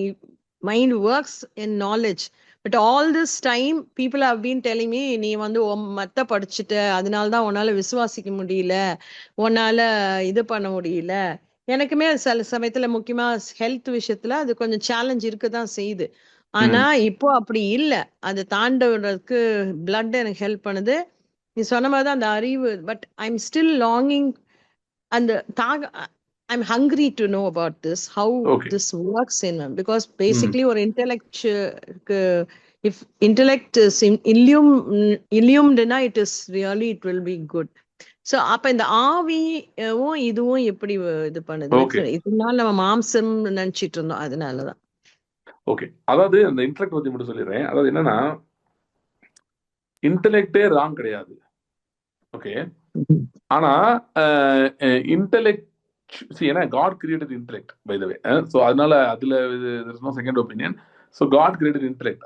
B: mind works in knowledge. But all this time people have been telling me, நீ வந்து மத்த படிச்சுட்ட, அதனாலதான் உன்னால விசுவாசிக்க முடியல, உன்னால இது பண்ண முடியல. எனக்குமே சில சமயத்துல முக்கியமா ஹெல்த் விஷயத்துல அது கொஞ்சம் சேலஞ்ச் இருக்குதான் செய்யுது. ஆனா இப்போ அப்படி இல்லை, அது தாண்டவருக்கு பிளட் எனக்கு ஹெல்ப் பண்ணுது. நீ சொன்ன மாதிரிதான் அந்த அறிவு. பட் ஐம் ஸ்டில் லாங்கிங், அந்த I'm hungry to know about this, how this works in them, because basically or intellect, if intellect is illumined, it is really, it will be good. So அப்ப இந்த ஆவியும் இதுவும் எப்படி இது பண்ணுது? இதனால நம்ம மாம்சம் நினைச்சிட்டு இருந்தோம், அதனாலதான்.
A: ஓகே, அதாவது அந்த இன்டெலெக்ட் பத்தி மட்டும் சொல்லிடுறேன். அதாவது என்னன்னா, இன்டெலெக்டே ராங் கிடையாது. ஓகே, ஆனா இன்டெலெக்ட், ஏன்னா God created intellect, by the way. So அதனால அதுல there is no second opinion. So God created intellect.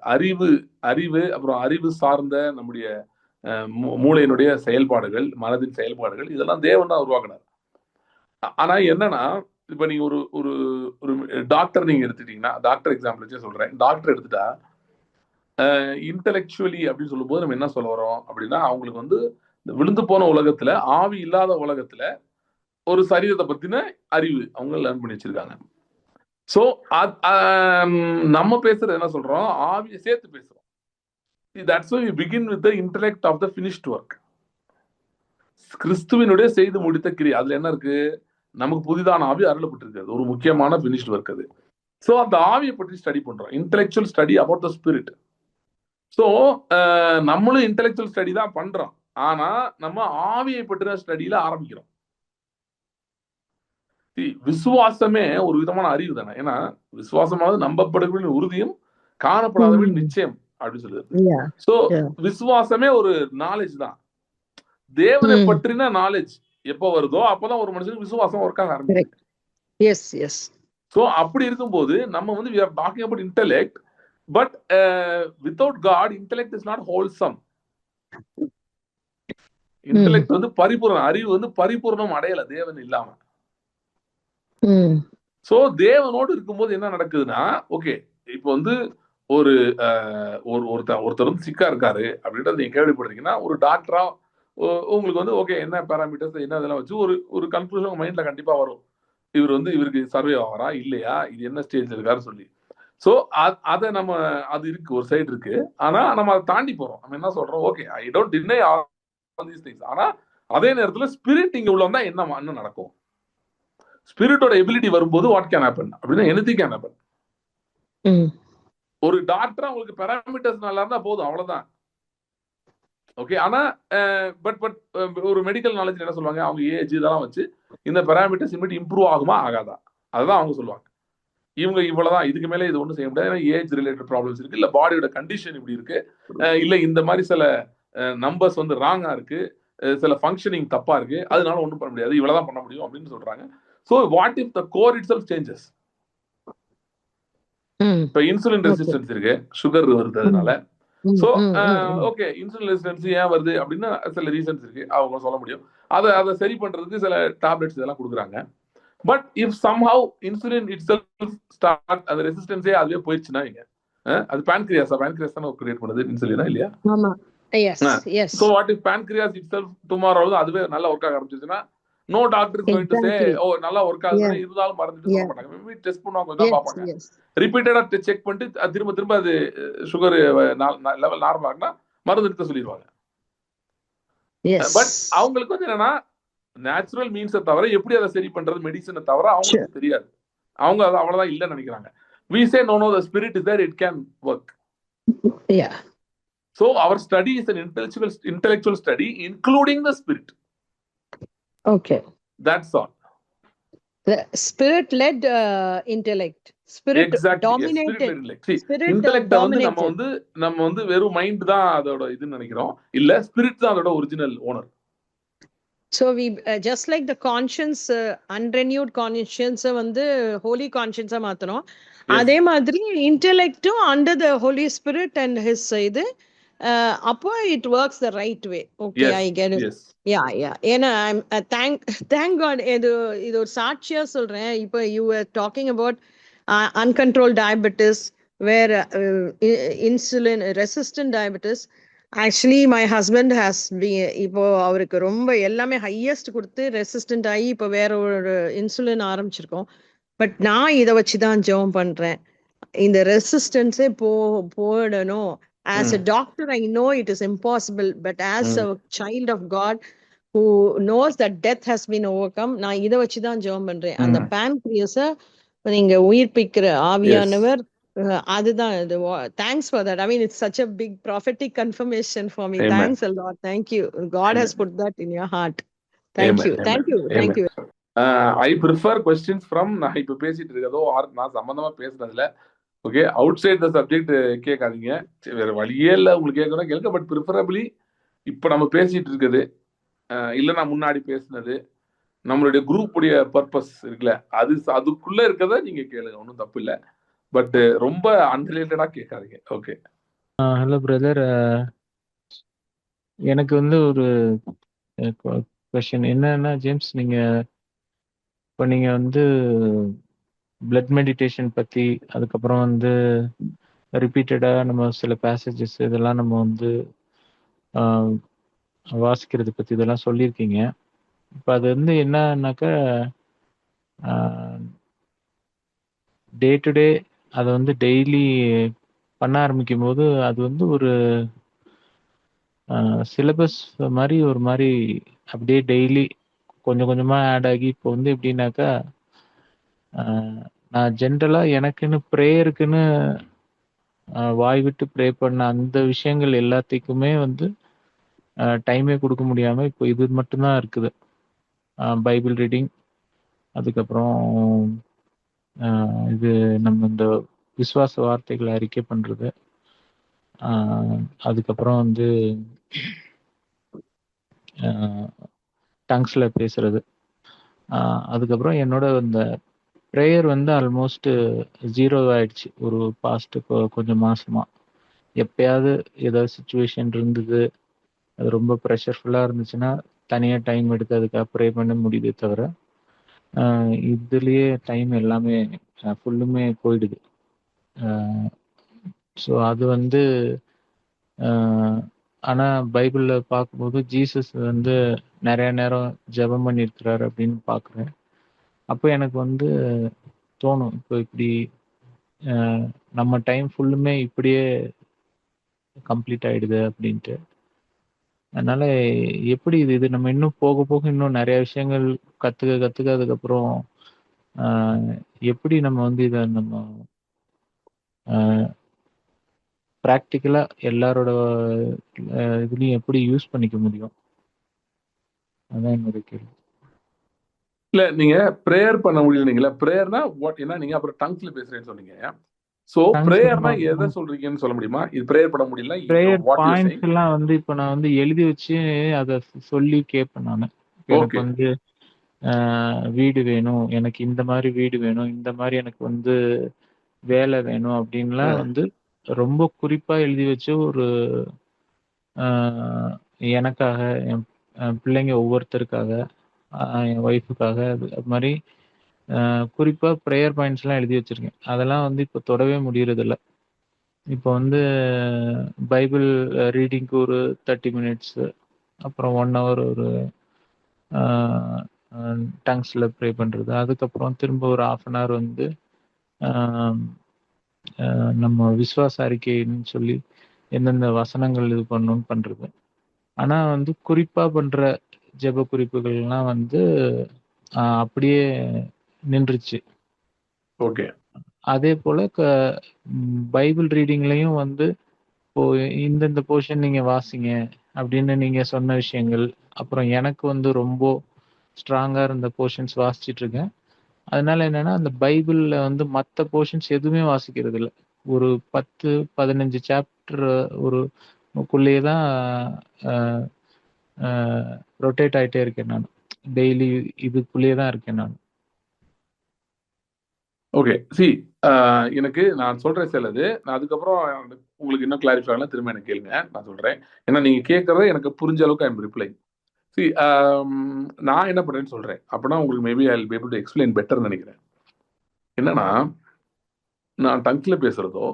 A: அறிவு அப்புறம் அறிவு சார்ந்த நம்முடைய மூளையினுடைய செயல்பாடுகள், மனதின் செயல்பாடுகள், இதெல்லாம் தேவன் தான் உருவாக்குனார். ஆனா என்னன்னா, இப்ப நீங்க ஒரு ஒரு ஒரு டாக்டர் நீங்க எடுத்துட்டீங்கன்னா, டாக்டர் எக்ஸாம்பிள் வச்சே சொல்றேன். டாக்டர் எடுத்துட்டா இன்டெலெக்சுவலி அப்படின்னு சொல்லும் போது நம்ம என்ன சொல்ல வரோம் அப்படின்னா, அவங்களுக்கு வந்து விழுந்து போன உலகத்துல, ஆவி இல்லாத உலகத்துல ஒரு சரீரத்தை பத்தின அறிவு அவங்க லேர்ன் பண்ணி வச்சிருக்காங்க. சோ நம்ம பேசுறது என்ன சொல்றோம்? ஆவியை சேர்த்து பேசுறோம். That's why we begin with the intellect of the finished work. கிறிஸ்துவினுடைய செய்து முடித்த கிரியை. அதுல என்ன இருக்கு? நமக்கு புதிதான ஆவி அருளப்பட்டிருக்கிறது, ஒரு முக்கியமான finished work அது. சோ அந்த ஆவியை பற்றி ஸ்டடி பண்றோம், intellectual study about the spirit. So நம்மளும் இன்டெலெக்சுவல் ஸ்டடி தான் பண்றோம், ஆனா நம்ம ஆவியை பற்றின ஸ்டடியில ஆரம்பிக்கிறோம். விசுவாசமே ஒரு விதமான அறிவு தானே. ஏன்னா விசுவாசமானது நம்பப்படுவதின் உறுதியும் காணப்படாதவர்கள் நிச்சயம் அப்படின்னு சொல்லுது. சோ விசுவாசமே ஒரு நாலேஜ் தான். தேவனை பற்றின நாலேஜ் எப்போ வருதோ அப்பதான் ஒரு மனுஷனுக்கு விசுவாசம் ஒர்க் ஆக ஆரம்பிக்கும். சோ அப்படி இருக்கும்போது நம்ம வந்து we are talking about intellect, but without God intellect is not wholesome. Intellect வந்து பரிபூர்ணம், அறிவு வந்து பரிபூர்ணம் அடையல தேவன் இல்லாம. சோ தேவனோடு இருக்கும்போது என்ன நடக்குதுன்னா, ஓகே இப்போ வந்து ஒரு ஒருத்தர் வந்து சிக்கா இருக்காரு அப்படின்றது நீங்க கேள்விப்படுறீங்கன்னா, ஒரு டாக்டரா உங்களுக்கு வந்து ஓகே என்ன பேராமீட்டர்ஸ் என்ன இதெல்லாம் வச்சு ஒரு ஒரு கன்க்ளூஷன் உங்க மைண்ட்ல கண்டிப்பா வரும். இவர் வந்து இவருக்கு சர்வே ஆவாரா இல்லையா, இது என்ன ஸ்டேஜ் இருக்காரு சொல்லி. சோ அதை நம்ம அது இருக்கு, ஒரு சைடு இருக்கு. ஆனா நம்ம அதை தாண்டி போறோம். நம்ம என்ன சொல்றோம், okay I don't deny all these things. ஆனா அதே நேரத்துல ஸ்பிரிட் இங்க உள்ள வந்தா என்ன நடக்கும், ஸ்பிரிட்டோட எபிலிட்டி வரும்போது வாட் கேன் ஹேப்பன் அப்படின்னா எனிதிங் கேன் ஹேப்பன். ஒரு டாக்டரா உங்களுக்கு பேராமீட்டர்ஸ் நல்லா இருந்தா போதும், அவ்வளவுதான். ஓகே. ஆனா பட் ஒரு மெடிக்கல் நாலேஜ் என்ன சொல்லுவாங்க, அவங்க ஏஜ் இதெல்லாம் வச்சு இந்த பேராமீட்டர்ஸ் இனிமேட்டு இம்ப்ரூவ் ஆகுமா ஆகாதா அதுதான் அவங்க சொல்லுவாங்க. இவங்க இவ்வளவுதான், இதுக்கு மேல இது ஒன்றும் செய்ய முடியாது, ஏஜ் ரிலேட்டட் ப்ராப்ளம்ஸ் இருக்கு, இல்ல பாடியோட கண்டிஷன் இப்படி இருக்கு, இல்ல இந்த மாதிரி சில நம்பர்ஸ் வந்து ராங்கா இருக்கு, சில ஃபங்க்ஷனிங் தப்பா இருக்கு, அதனால ஒன்றும் பண்ண முடியாது, இவ்வளவுதான் பண்ண முடியும் அப்படின்னு சொல்றாங்க. So what if the core it self changes? இப்போ இன்சுலின் ரெசிஸ்டன்ஸ் இருக்கு, சுகர் வருது அதனால. ஸோ ஓகே இன்சுலின் ரெசிஸ்டன்ஸ் ஏன் வருது அப்படின்னா சில ரீசன்ஸ் இருக்கு, அவங்க சொல்ல முடியும். அதை சரி பண்றதுக்கு சில டேப்லெட்ஸ் இதெல்லாம் கொடுக்குறாங்க. But if somehow insulin it self start, அந்த ரெசிஸ்டன்ஸே அதுவே போயிடுச்சுன்னா அது பான்கிரியாஸ் தானே கிரியேட் பண்ணுது இன்சுலினா இல்லையா?
B: ஆமா. Yes yes.
A: So what if pancreas itself tomorrow அதுவே நல்லா ஒர்க் ஆக ஆரம்பிச்சிச்சுன்னா, no doctor is going to say oh நல்லா ஒர்க் ஆகுது இருந்தாலும் மறந்துட்டு சொல்ல மாட்டாங்க. மேபி டெஸ்ட் பண்ணுவாங்க, தான் பார்ப்பாங்க, ரிப்பீட்டடா செக் பண்ணிட்டு திரும்ப திரும்ப அது சுகர் லெவல் நார்மல் ஆகுனா மருந்து எடுத்து சொல்லிடுவாங்க. பட் அவங்களுக்கு வந்து என்னன்னா நேச்சுரல் மீன்ஸை தவிர எப்படி அதை சரி பண்றது மெடிசனை தவிர அவங்களுக்கு தெரியாது. அவங்க அது அவ்வளவுதான் இல்லைன்னு நினைக்கிறாங்க. We say no, the spirit is there, it can work.
B: Yeah.
A: So our study is an intellectual study including the spirit.
B: Okay.
A: That's all.
B: The spirit-led intellect. Spirit
A: exactly.
B: dominated.
A: Yes, spirit-led intellect. See, intellect நம்ம வந்து வெறும் mind தான் அதோட இதுன்னு நினைக்கிறோம். இல்ல spirit தான் அதோட original owner.
B: So we just like the conscience, unrenewed conscience வந்து holy conscience மாத்தணும். அதே மாதிரி இன்டெலெக்டும் under the Holy Spirit and his இது அப்போ it works the right way. Okay, yes, I get it. Yes. Yeah. ஏன்னா thank God இது ஒரு சாட்சியா சொல்றேன். இப்போ you were talking about uncontrolled diabetes, where insulin resistant diabetes. Actually my husband has இப்போ அவருக்கு ரொம்ப எல்லாமே ஹையஸ்ட் கொடுத்து ரெசிஸ்டன்ட் ஆகி இப்போ வேற ஒரு இன்சுலின் ஆரம்பிச்சிருக்கோம். பட் நான் இதை வச்சுதான் ஜெபம் பண்றேன், இந்த ரெசிஸ்டன்ஸே போடணும். As a doctor I know it is impossible, but as a child of God who knows that death has been overcome, நான் இதை வச்சுதான் ஜெபம் பண்றேன். அந்த pancreas-அ நீங்க உயிர்ப்பிக்கிற ஆவியானவர், அதுதான் இது. Thanks for that. I mean, it's such a big prophetic confirmation for me. Amen. Thanks a lot. Thank you. God Amen. Has put that in your heart. Thank Amen. You. Amen. Thank you. Amen. Thank you.
A: I prefer questions from நான் இப்ப பேசிட்டு இருக்கதோ நான் சம்பந்தமா பேசுனதுல okay outside the subject கேட்காதீங்க. வேற வழியே இல்லை, உங்களுக்கு கேட்கணும் கேட்க. பட் ப்ரிஃபரபிளி இப்ப நம்ம பேசிட்டு இருக்குது இல்ல நான் முன்னாடி பேசினது நம்மளுடைய குரூப் உடைய பர்பஸ் இருக்குல்ல, அதுக்குள்ள இருக்கத நீங்க கேளுங்க, ஒன்றும் தப்பு இல்லை. பட் ரொம்ப அன்ரிலேட்டடா கேட்காதீங்க. ஓகே.
C: ஹலோ பிரதர், எனக்கு வந்து ஒரு கொஸ்டின் என்னன்னா, ஜேம்ஸ் நீங்க இப்போ நீங்க வந்து பிளட் மெடிடேஷன் பத்தி, அதுக்கப்புறம் வந்து ரிப்பீட்டடா நம்ம சில பேசேஜஸ் இதெல்லாம் நம்ம வந்து வாசிக்கிறது பத்தி இதெல்லாம் சொல்லியிருக்கீங்க. இப்போ அது வந்து என்னன்னாக்கா டே டு டே அதை வந்து டெய்லி பண்ண ஆரம்பிக்கும் போது அது வந்து ஒரு சிலபஸ் மாதிரி ஒரு மாதிரி அப்படியே டெய்லி கொஞ்சம் கொஞ்சமாக ஆட் ஆகி இப்போ வந்து எப்படின்னாக்கா நான் ஜென்ரலாக எனக்குன்னு ப்ரேயருக்குன்னு வாய் விட்டு ப்ரே பண்ண அந்த விஷயங்கள் எல்லாத்துக்குமே வந்து டைமே கொடுக்க முடியாமல் இப்போ இது மட்டும்தான் இருக்குது. பைபிள் ரீடிங், அதுக்கப்புறம் இது நம்ம இந்த விசுவாச வார்த்தைகளை அறிக்கை பண்ணுறது, அதுக்கப்புறம் வந்து டங்ஸில் பேசுறது, அதுக்கப்புறம் என்னோட இந்த ப்ரேயர் வந்து ஆல்மோஸ்ட் 0 ஆயிடுச்சு ஒரு பாஸ்ட் கொஞ்சம் மாசமா. எப்பயாவது ஏதாவது சுச்சுவேஷன் இருந்தது அது ரொம்ப ப்ரெஷர்ஃபுல்லாக இருந்துச்சுன்னா தனியாக டைம் எடுத்து அதுக்காக ப்ரே பண்ண முடியுதே தவிர இதுலேயே டைம் எல்லாமே ஃபுல்லுமே போயிடுது. ஸோ அது வந்து ஆனால் பைபிளில் பார்க்கும்போது ஜீசஸ் வந்து நிறைய நேரம் ஜெபம் பண்ணியிருக்கிறாரு அப்படின்னு பார்க்குறேன். அப்போ எனக்கு வந்து தோணும், இப்போ இப்படி நம்ம டைம் ஃபுல்லுமே இப்படியே கம்ப்ளீட் ஆயிடுது அப்படின்ட்டு. அதனால எப்படி இது நம்ம இன்னும் போக போக இன்னும் நிறைய விஷயங்கள் கத்துக்க அதுக்கப்புறம் எப்படி நம்ம வந்து இதை நம்ம ப்ராக்டிக்கலா எல்லாரோட இதுலயும் எப்படி யூஸ் பண்ணிக்க முடியும், அதான் என்னோட கேள்வி.
A: இல்ல நீங்க ப்ரேயர் பண்ண முடியல. ப்ரேயர்னா வாட் என்ன, நீங்க அப்புறம் டங்ஸ்ல பேசுறேன்னு சொன்னீங்க. சோ ப்ரேயர்னா எதை சொல்றீங்கன்னு சொல்ல முடியுமா? இது ப்ரேயர் பண்ண முடியல,
C: ப்ரேயர் பாயிண்ட்ஸ் எல்லாம் வந்து இப்போ நான் வந்து எழுதி வச்சு அதை சொல்லி கேட்பேன் நான். எனக்கு வந்து வீடு வேணும், எனக்கு இந்த மாதிரி வீடு வேணும், இந்த மாதிரி எனக்கு வந்து வேலை வேணும் அப்படின்லாம் வந்து ரொம்ப குறிப்பா எழுதி வச்சு ஒரு எனக்காக, என் பிள்ளைங்க ஒவ்வொருத்தருக்காக, என் ஒய்ஃபுக்காக, அது மாதிரி குறிப்பா ப்ரேயர் பாயிண்ட்ஸ்லாம் எழுதி வச்சிருக்கேன். அதெல்லாம் வந்து இப்போ தொடவே முடியறதில்ல. இப்போ வந்து பைபிள் ரீடிங்க்கு ஒரு 30 மினிட்ஸ், அப்புறம் 1 ஹவர் ஒரு டங்ஸ்ல ப்ரே பண்றது, அதுக்கப்புறம் திரும்ப ஒரு 1/2 hour வந்து நம்ம விசுவாச அறிக்கைன்னு சொல்லி எந்தெந்த வசனங்கள் இது பண்ணணும்னு பண்றது. ஆனா வந்து குறிப்பா பண்ற ஜெப குறிப்புகள்லாம் வந்து அப்படியே நின்றுச்சு.
A: ஓகே.
C: அதே போல பைபிள் ரீடிங்லயும் வந்து இப்போ இந்தந்த போர்ஷன் நீங்க வாசிங்க அப்படின்னு நீங்க சொன்ன விஷயங்கள், அப்புறம் எனக்கு வந்து ரொம்ப ஸ்ட்ராங்கா இருந்த போர்ஷன்ஸ் வாசிச்சுட்டு இருக்கேன். அதனால என்னன்னா அந்த பைபிள்ல வந்து மற்ற போர்ஷன்ஸ் எதுவுமே வாசிக்கிறது இல்லை. ஒரு 10-15 சாப்டர் ஒரு க்குள்ளேயே தான் ரொட்டேட் ஆயிட்டே இருக்கேன் நான். டெய்லி இதுக்குள்ளேயே தான் இருக்கேன் நான்.
A: ஓகே. எனக்கு நான் சொல்றேன் சிலது, நான் அதுக்கப்புறம் உங்களுக்கு இன்னும் கிளாரிஃபை ஆகலாம், திரும்ப எனக்கு கேளுங்க, நான் சொல்றேன். ஏன்னா நீங்க கேட்கறத எனக்கு புரிஞ்ச அளவுக்கு ஐ எம் ரிப்ளை. நான் என்ன பண்றேன்னு சொல்றேன். அப்படின்னா உங்களுக்கு maybe I will be able to explain பெட்டர்னு நினைக்கிறேன். என்னன்னா, நான் டங்க்ல பேசுறதோ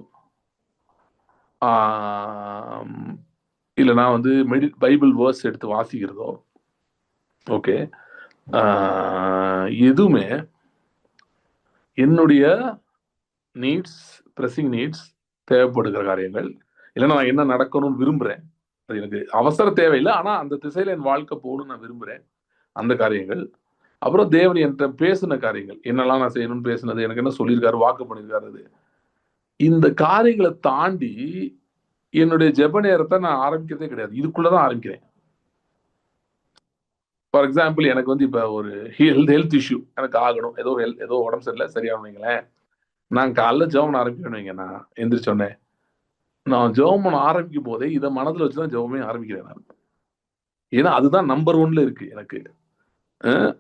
A: இல்லை நான் வந்து பைபிள் வேர்ஸ் எடுத்து வாசிக்கிறதோ, ஓகே, எதுவுமே என்னுடைய நீட்ஸ், ப்ரெஸிங் நீட்ஸ், தேவைப்படுகிற காரியங்கள், இல்லைன்னா நான் என்ன நடக்கணும்னு விரும்புகிறேன், அது எனக்கு அவசர தேவையில்லை, ஆனால் அந்த திசையில் என் வாழ்க்கை போகணும்னு நான் விரும்புகிறேன், அந்த காரியங்கள். அப்புறம் தேவன் என்கிட்ட பேசின காரியங்கள், என்னெல்லாம் நான் செய்யணும்னு பேசினது, எனக்கு என்ன சொல்லியிருக்காரு, வாக்கு பண்ணியிருக்காரு, இந்த காரியங்களை தாண்டி என்னுடைய ஜெப நேரத்தை நான் ஆரம்பிக்கிறதே கிடையாது. இதுக்குள்ளதான் ஆரம்பிக்கிறேன். ஃபார் எக்ஸாம்பிள், எனக்கு வந்து இப்போ ஒரு ஹெல்த் இஷ்யூ எனக்கு ஆகணும், ஏதோ உடம்பு சரியில்லை, சரியாகணும் வைங்களேன், நான் காலைல ஜெபம் ஆரம்பிக்கணும் வைங்க, நான் எந்திரிச்சோடனே நான் ஜெபம் ஆரம்பிக்கும் போதே இதை மனதில் வச்சுதான் ஜெபமே ஆரம்பிக்கிறேன் நான். ஏன்னா அதுதான் நம்பர் 1ல இருக்கு எனக்கு.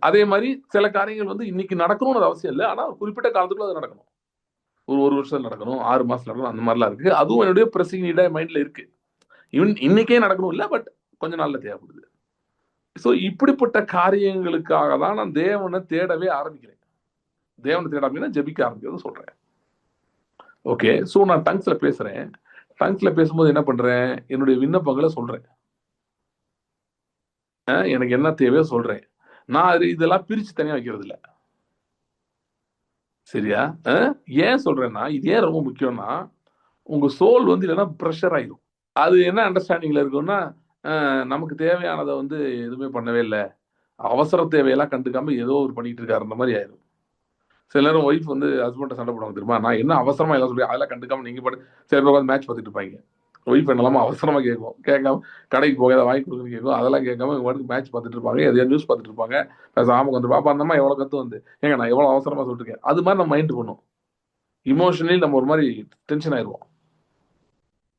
A: அதே மாதிரி சில காரியங்கள் வந்து இன்னைக்கு நடக்கணும்னு அவசியம் இல்லை, ஆனா குறிப்பிட்ட காலத்துக்குள்ள அது நடக்கணும். ஒரு வருஷம் நடக்கணும், 6 மாசம் நடக்கணும், அந்த மாதிரிலாம் இருக்கு. அதுவும் என்னுடைய ப்ரெஸிங் நீடா மைண்ட்ல இருக்கு. ஈவன் இன்னைக்கே நடக்கணும் இல்லை, பட் கொஞ்ச நாள்ல தேவைப்படுது. ஸோ இப்படிப்பட்ட காரியங்களுக்காக தான் நான் தேவனை தேடவே ஆரம்பிக்கிறேன். தேவனை தேட ஆரம்பிக்கிறேன், ஜெபிக்க ஆரம்பிக்கிறது சொல்றேன். ஓகே. ஸோ நான் டங்ஸ்ல பேசுறேன். டங்ஸ்ல பேசும்போது என்ன பண்றேன், என்னுடைய விண்ணப்பங்களை சொல்றேன், எனக்கு என்ன தேவையோ சொல்றேன். நான் இதெல்லாம் பிரிச்சு தனியா வைக்கிறது இல்லை. சரியா? ஏன் சொல்றேன்னா, இது ஏன் ரொம்ப முக்கியம்னா, உங்க சோல் வந்து இல்லைன்னா ப்ரெஷர் ஆயிடும். அது என்ன அண்டர்ஸ்டாண்டிங்ல இருக்கும்னா, நமக்கு தேவையானதை வந்து எதுவுமே பண்ணவே இல்லை, அவசர தேவையெல்லாம் கண்டுக்காம ஏதோ ஒரு பண்ணிட்டு இருக்காரு, அந்த மாதிரி ஆயிடும். சில நேரம் ஒய்ஃப் வந்து ஹஸ்பண்ட சண்டை போடுவாங்க தெரியுமா, நான் என்ன அவசரமா எல்லாம் சொல்லி அதெல்லாம் கண்டுக்காம நீங்க பாட்டு சில பேர் உட்காந்து மேட்ச் பார்த்துட்டு இருப்பாங்க. ஒய்ஃப் என்னெல்லாமோ அவசரமா கேட்காம கடைக்கு போக ஏதாவது வாங்கி கொடுக்குன்னு கேட்கும், அதெல்லாம் கேட்காம இவங்க பாட்டுக்கு மேட்ச் பார்த்துட்டு இருப்பாங்க, எதையா நியூஸ் பார்த்துட்டு இருப்பாங்க. ஆமாம் வந்து பாப்பா அந்த அம்மா எவ்வளோ கற்று வந்து ஏங்க நான் எவ்வளோ அவசரமா சொல்லிட்டுருக்கேன். அது மாதிரி நம்ம மைண்ட் பண்ணும். இமோஷனலி நம்ம ஒரு மாதிரி டென்ஷன் ஆயிடுவோம்.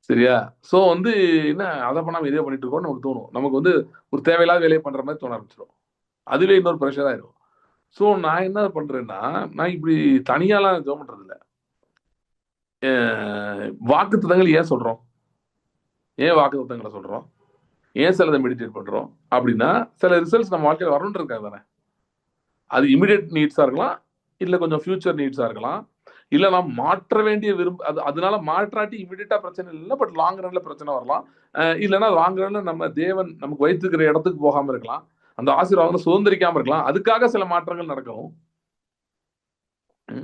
A: சரியா? ஸோ வந்து என்ன அதை பண்ணாமல் இதே பண்ணிட்டு இருக்கோம்னு நமக்கு தோணும். நமக்கு வந்து ஒரு தேவையில்லாத வேலையை பண்ற மாதிரி தோண ஆரம்பிச்சிடும். அதுவே இன்னொரு ப்ரெஷர் ஆயிடும். ஸோ நான் என்ன பண்றேன்னா, நான் இப்படி தனியாலாம் ஜெபம் பண்றது இல்லை. வாக்குத்தத்தங்கள் ஏன் சொல்றோம்? ஏன் வாக்குத்தத்தங்களை சொல்றோம்? ஏன் சிலதை மெடிடேட் பண்றோம் அப்படின்னா, சில ரிசல்ட்ஸ் நம்ம வாழ்க்கையில் வரணுன்றதுக்காக தானே. அது இமிடியேட் நீட்ஸா இருக்கலாம், இல்ல கொஞ்சம் ஃபியூச்சர் நீட்ஸா இருக்கலாம், இல்ல நாம் மாற்ற வேண்டிய அதனால மாற்றாட்டி இமிடியேட்டா பிரச்சனை இல்லை, பட் லாங் ரன்ல பிரச்சனை வரலாம். இல்லைன்னா லாங் ரன்ல நம்ம தேவன் நமக்கு வைத்திருக்கிற இடத்துக்கு போகாம இருக்கலாம், அந்த ஆசீர்வாதம் சுதந்திரிக்காம இருக்கலாம். அதுக்காக சில மாற்றங்கள் நடக்கணும்.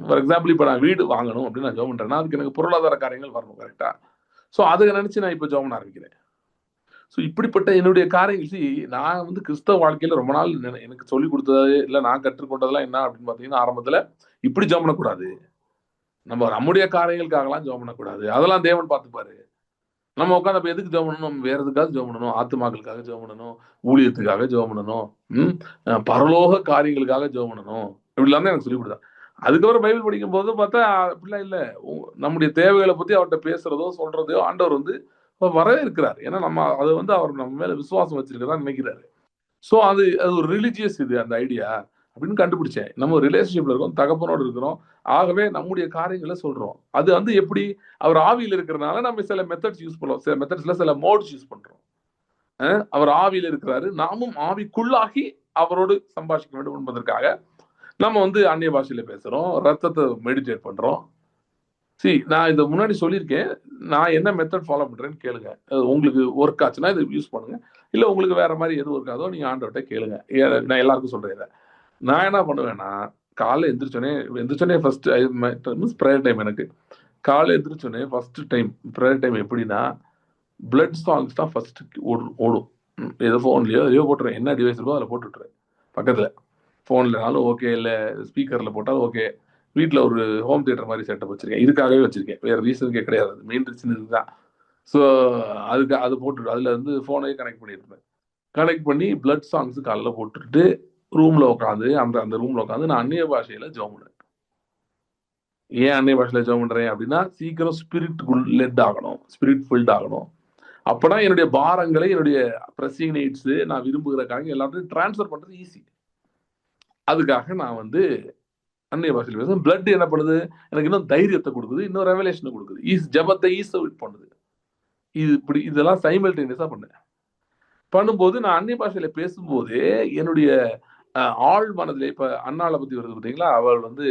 A: ஃபார் எக்ஸாம்பிள், இப்போ நான் வீடு வாங்கணும் அப்படின்னு நான் ஜெபம் பண்றேன்னா, அதுக்கு எனக்கு பொருளாதார காரியங்கள் வரணும், கரெக்டா? ஸோ அதை நினைச்சு நான் இப்போ ஜெபம் பண்ண ஆரம்பிக்கிறேன். ஸோ இப்படிப்பட்ட என்னுடைய காரியங்கள், நான் வந்து கிறிஸ்தவ வாழ்க்கையில ரொம்ப நாள் எனக்கு சொல்லிக் கொடுத்தது இல்லை, நான் கற்றுக்கொண்டதெல்லாம் என்ன அப்படின்னு பார்த்தீங்கன்னா, ஆரம்பத்தில் இப்படி ஜெபம் பண்ணக்கூடாது, நம்முடைய காரியங்களுக்காகலாம் ஜெபம் பண்ணக்கூடாது, அதெல்லாம் தேவன் பார்த்துப்பாரு. நம்ம உட்காந்து அப்போ எதுக்கு ஜெபம் பண்ணணும்? நம்ம வேற எதுக்காக ஜெபம் பண்ணணும்? ஆத்துமாக்களுக்காக ஜெபம் பண்ணணும், ஊழியத்துக்காக ஜெபம் பண்ணணும், பரலோக காரியங்களுக்காக ஜெபம் பண்ணணும், இப்படிலாம் தான் எனக்கு சொல்லிக் கொடுத்தா. அதுக்கப்புறம் பைபிள் படிக்கும் போது பார்த்தா அப்படிலாம் இல்லை. நம்முடைய தேவைகளை பத்தி அவர்கிட்ட பேசுறதோ சொல்றதோ ஆண்டவர் வந்து வரவே இருக்கிறார். ஏன்னா நம்ம அதை வந்து அவர் நம்ம மேல விசுவாசம் வச்சிருக்கதான் நினைக்கிறாரு. ஸோ அது ஒரு ரிலிஜியஸ் இது அந்த ஐடியா அப்படின்னு கண்டுபிடிச்சேன். நம்ம ஒரு ரிலேஷன்ஷிப்ல இருக்கோம், தகப்பனோடு இருக்கிறோம், ஆகவே நம்முடைய காரியங்களை சொல்றோம். அது வந்து எப்படி? அவர் ஆவியில் இருக்கிறதுனால நம்ம சில மெத்தட்ஸ் யூஸ் பண்ணுவோம், சில மெத்தட்ஸ்ல சில மோட்ஸ் யூஸ் பண்றோம். அவர் ஆவியில் இருக்கிறாரு, நாமும் ஆவிக்குள்ளாகி அவரோடு சம்பாஷிக்க வேண்டும் என்பதற்காக நம்ம வந்து அந்நிய பாஷையில பேசுறோம், ரத்தத்தை மெடிடேட் பண்றோம். நான் இதை முன்னாடி சொல்லியிருக்கேன், நான் என்ன மெத்தட் ஃபாலோ பண்றேன்னு கேளுங்க. உங்களுக்கு ஒர்க் ஆச்சுன்னா இதை யூஸ் பண்ணுங்க, இல்லை உங்களுக்கு வேற மாதிரி எது ஒர்க் ஆகுதோ நீங்க ஆண்டவர்கிட்ட கேளுங்க. நான் எல்லாருக்கும் சொல்றேன் இதை. நான் என்ன பண்ணுவேன்னா, காலைல எந்திரிச்சோடனே ஃபர்ஸ்ட் ப்ரேயர் டைம். எனக்கு காலைல எந்திரிச்சோடனே ஃபர்ஸ்ட் டைம் ப்ரேயர் டைம் எப்படின்னா, பிளட் சாங்ஸ் தான் ஃபர்ஸ்ட் ஓடும். ஏதோ ஃபோன்லயோ எதையோ போட்டுருவேன், என்ன டிவைஸ் இருக்கோ அதில் போட்டு விட்டுருவேன். பக்கத்தில் ஃபோன்லனாலும் ஓகே, இல்லை ஸ்பீக்கரில் போட்டாலும் ஓகே. வீட்டில் ஒரு ஹோம் தியேட்டர் மாதிரி செட்டப் வச்சிருக்கேன், இதுக்காகவே வச்சிருக்கேன், வேற ரீசனுக்கே கிடையாது. மெயின் ரீசன் இதுதான். ஸோ அதுக்கு அது போட்டு அதில் வந்து ஃபோனையே கனெக்ட் பண்ணியிருப்பேன். கனெக்ட் பண்ணி பிளட் சாங்ஸ் காலைல போட்டுட்டு ரூம்ல உட்காந்து அந்த ரூம்ல உட்காந்து நான் அந்நிய பாஷையில ஜெபம் பண்ணுவேன். ஏன் அந்நிய பாஷையில ஜெபம் பண்றேன் அப்படின்னா, சீக்கிரம் ஸ்பிரிட் லெட் ஆகணும், ஸ்பிரிட் ஃபில்ட் ஆகணும். அப்பனா என்னுடைய பாரங்களை, என்னுடைய பிரசிங் நீட்ஸ், நான் விரும்புகிற காரியங்கள் எல்லாத்தையும் டிரான்ஸ்ஃபர் பண்றது ஈஸி. அதுக்காக நான் வந்து அந்நிய பாஷையில் பேசுவேன். பிளட் என்ன பண்ணுது? எனக்கு இன்னும் தைரியத்தை கொடுக்குது, இன்னும் ரெவலேஷனை கொடுக்குது, ஜெபத்தை ஈஸியா பண்ணுது. இதெல்லாம் சைமல்டேனியஸா பண்ணேன். பண்ணும்போது நான் அந்நிய பாஷையில பேசும்போது என்னுடைய ஆள் மனதிலே, இப்ப அண்ணாளை பத்தி வருது பார்த்தீங்களா, அவள் வந்து